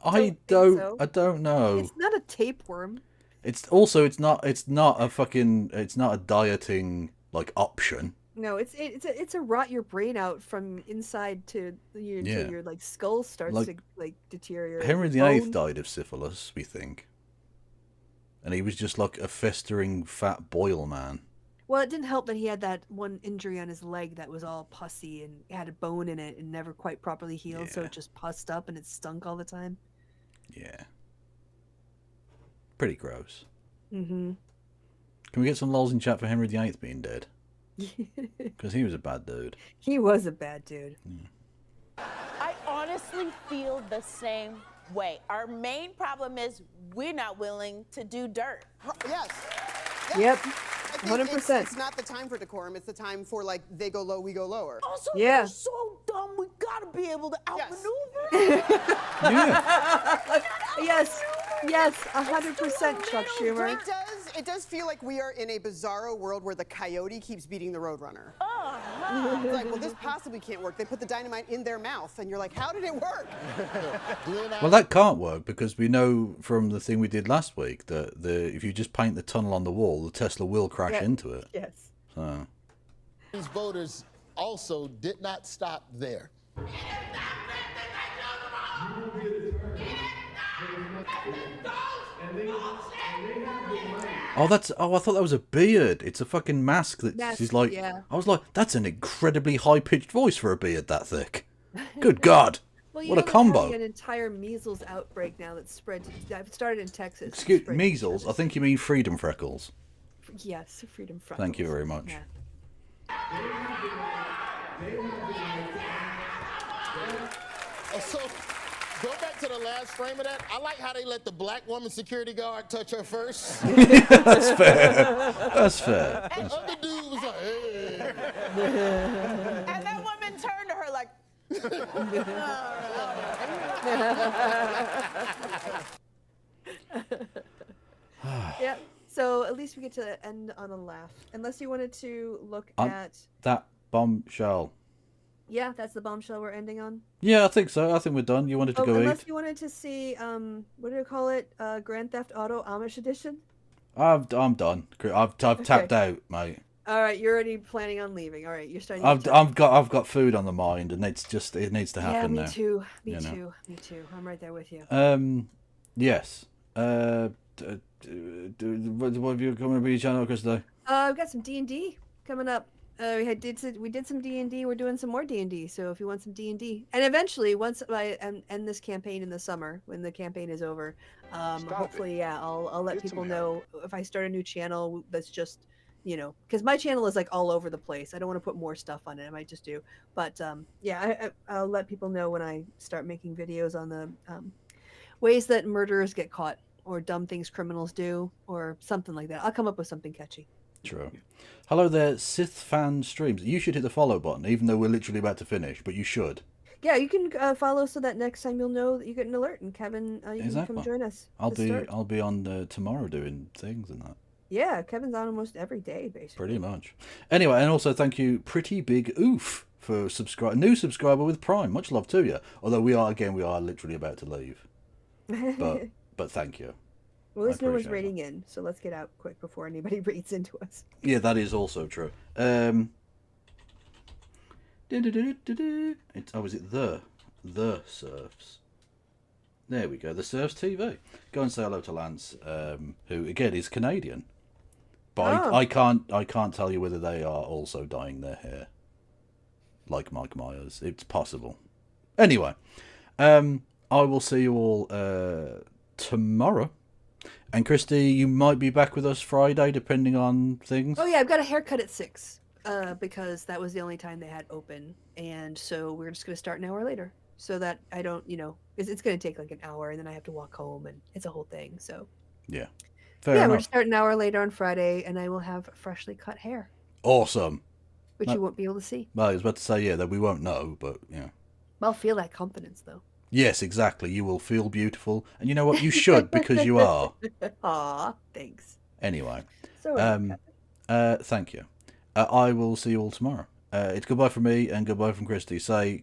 I don't know. It's not a tapeworm. It's not a dieting like option. No, it's a rot your brain out from inside to Yeah. your like skull starts Like, to like deteriorate. Henry Your VIII bone- died of syphilis, we think. And he was just like a festering fat boil man. Well, it didn't help that he had that one injury on his leg that was all pussy and had a bone in it and never quite properly healed, so it just pussed up and it stunk all the time. Yeah. Pretty gross. Mm-hmm. Can we get some lols in chat for Henry VIII being dead? Because he was a bad dude. He was a bad dude. I honestly feel the same way. Our main problem is we're not willing to do dirt. Yes. Yep. I think 100%. It's not the time for decorum. It's the time for, like, they go low, we go lower. Also, Yeah. we're so dumb. We gotta be able to outmaneuver. Yes. Yes. 100%, Chuck Schumer. It does feel like we are in a bizarro world where the coyote keeps beating the roadrunner. It's like, well, this possibly can't work. They put the dynamite in their mouth, and you're like, how did it work? Well, that can't work because we know from the thing we did last week that if you just paint the tunnel on the wall, the Tesla will crash into it. Yes. So. These voters also did not stop there. Oh, that's. Oh, I thought that was a beard. It's a fucking mask that Mask, she's like. yeah. I was like, that's an incredibly high pitched voice for a beard that thick. Good God. Well, you What know, a they're combo. having an entire measles outbreak now that's spread. That started in Texas. Excuse spread to measles. I think you mean freedom freckles. Yes, freedom freckles. Thank you very much. Yeah. So, go back to the last frame of that. I like how they let the black woman security guard touch her first. That's fair. That's fair. The other dude was like, hey. And that woman turned to her like, Yeah. So at least we get to end on a laugh. Unless you wanted to look at. That bombshell. Yeah, that's the bombshell we're ending on. Yeah, I think so. I think we're done. You wanted to go Unless eat? you wanted to see, what do you call it? Grand Theft Auto Amish Edition. I'm done. I've tapped out, mate. All right, you're already planning on leaving. All right, you're starting. I've got food on the mind, and it needs to happen now. Yeah, me too. Me you know. too. Me too. I'm right there with you. Yes. What have you coming to be your channel, Chris? Today? We've got some D&D coming up. We did some D&D. We're doing some more D&D. So if you want some D&D, and eventually, once I end this campaign in the summer, when the campaign is over, hopefully, yeah, I'll let people know if I start a new channel that's just, you know, because my channel is like all over the place. I don't want to put more stuff on it. I might just do, but yeah, I'll let people know when I start making videos on the ways that murderers get caught, or dumb things criminals do, or something like that. I'll come up with something catchy. True. Hello there, Sith fan streams. You should hit the follow button, even though we're literally about to finish. But you should. Yeah, you can follow so that next time you'll know that you get an alert. And Kevin, you can come join us. I'll be on tomorrow doing things and that. Yeah, Kevin's on almost every day, basically. Pretty much. Anyway, and also thank you, Pretty Big Oof, for new subscriber with Prime. Much love to you. Although we are literally about to leave. But thank you. Well, at least no one's raiding in, so let's get out quick before anybody raids into us. Yeah, that is also true. Is it the Surfs? There we go, the Surfs TV. Go and say hello to Lance, who again is Canadian. But I can't tell you whether they are also dyeing their hair like Mike Myers. It's possible. Anyway, I will see you all tomorrow. And Christy, you might be back with us Friday, depending on things. Oh yeah, I've got a haircut at 6, because that was the only time they had open, and so we're just gonna start an hour later, so that I don't, it's gonna take like an hour, and then I have to walk home, and it's a whole thing. So yeah, we're enough. gonna start an hour later on Friday, and I will have freshly cut hair. Awesome. Which you won't be able to see. Well, I was about to say that we won't know, but yeah. I'll feel that confidence though. Yes, exactly. You will feel beautiful, and you know what? You should, because you are. Aw, thanks. Anyway, So thank you. I will see you all tomorrow. It's goodbye from me and goodbye from Christy. Say.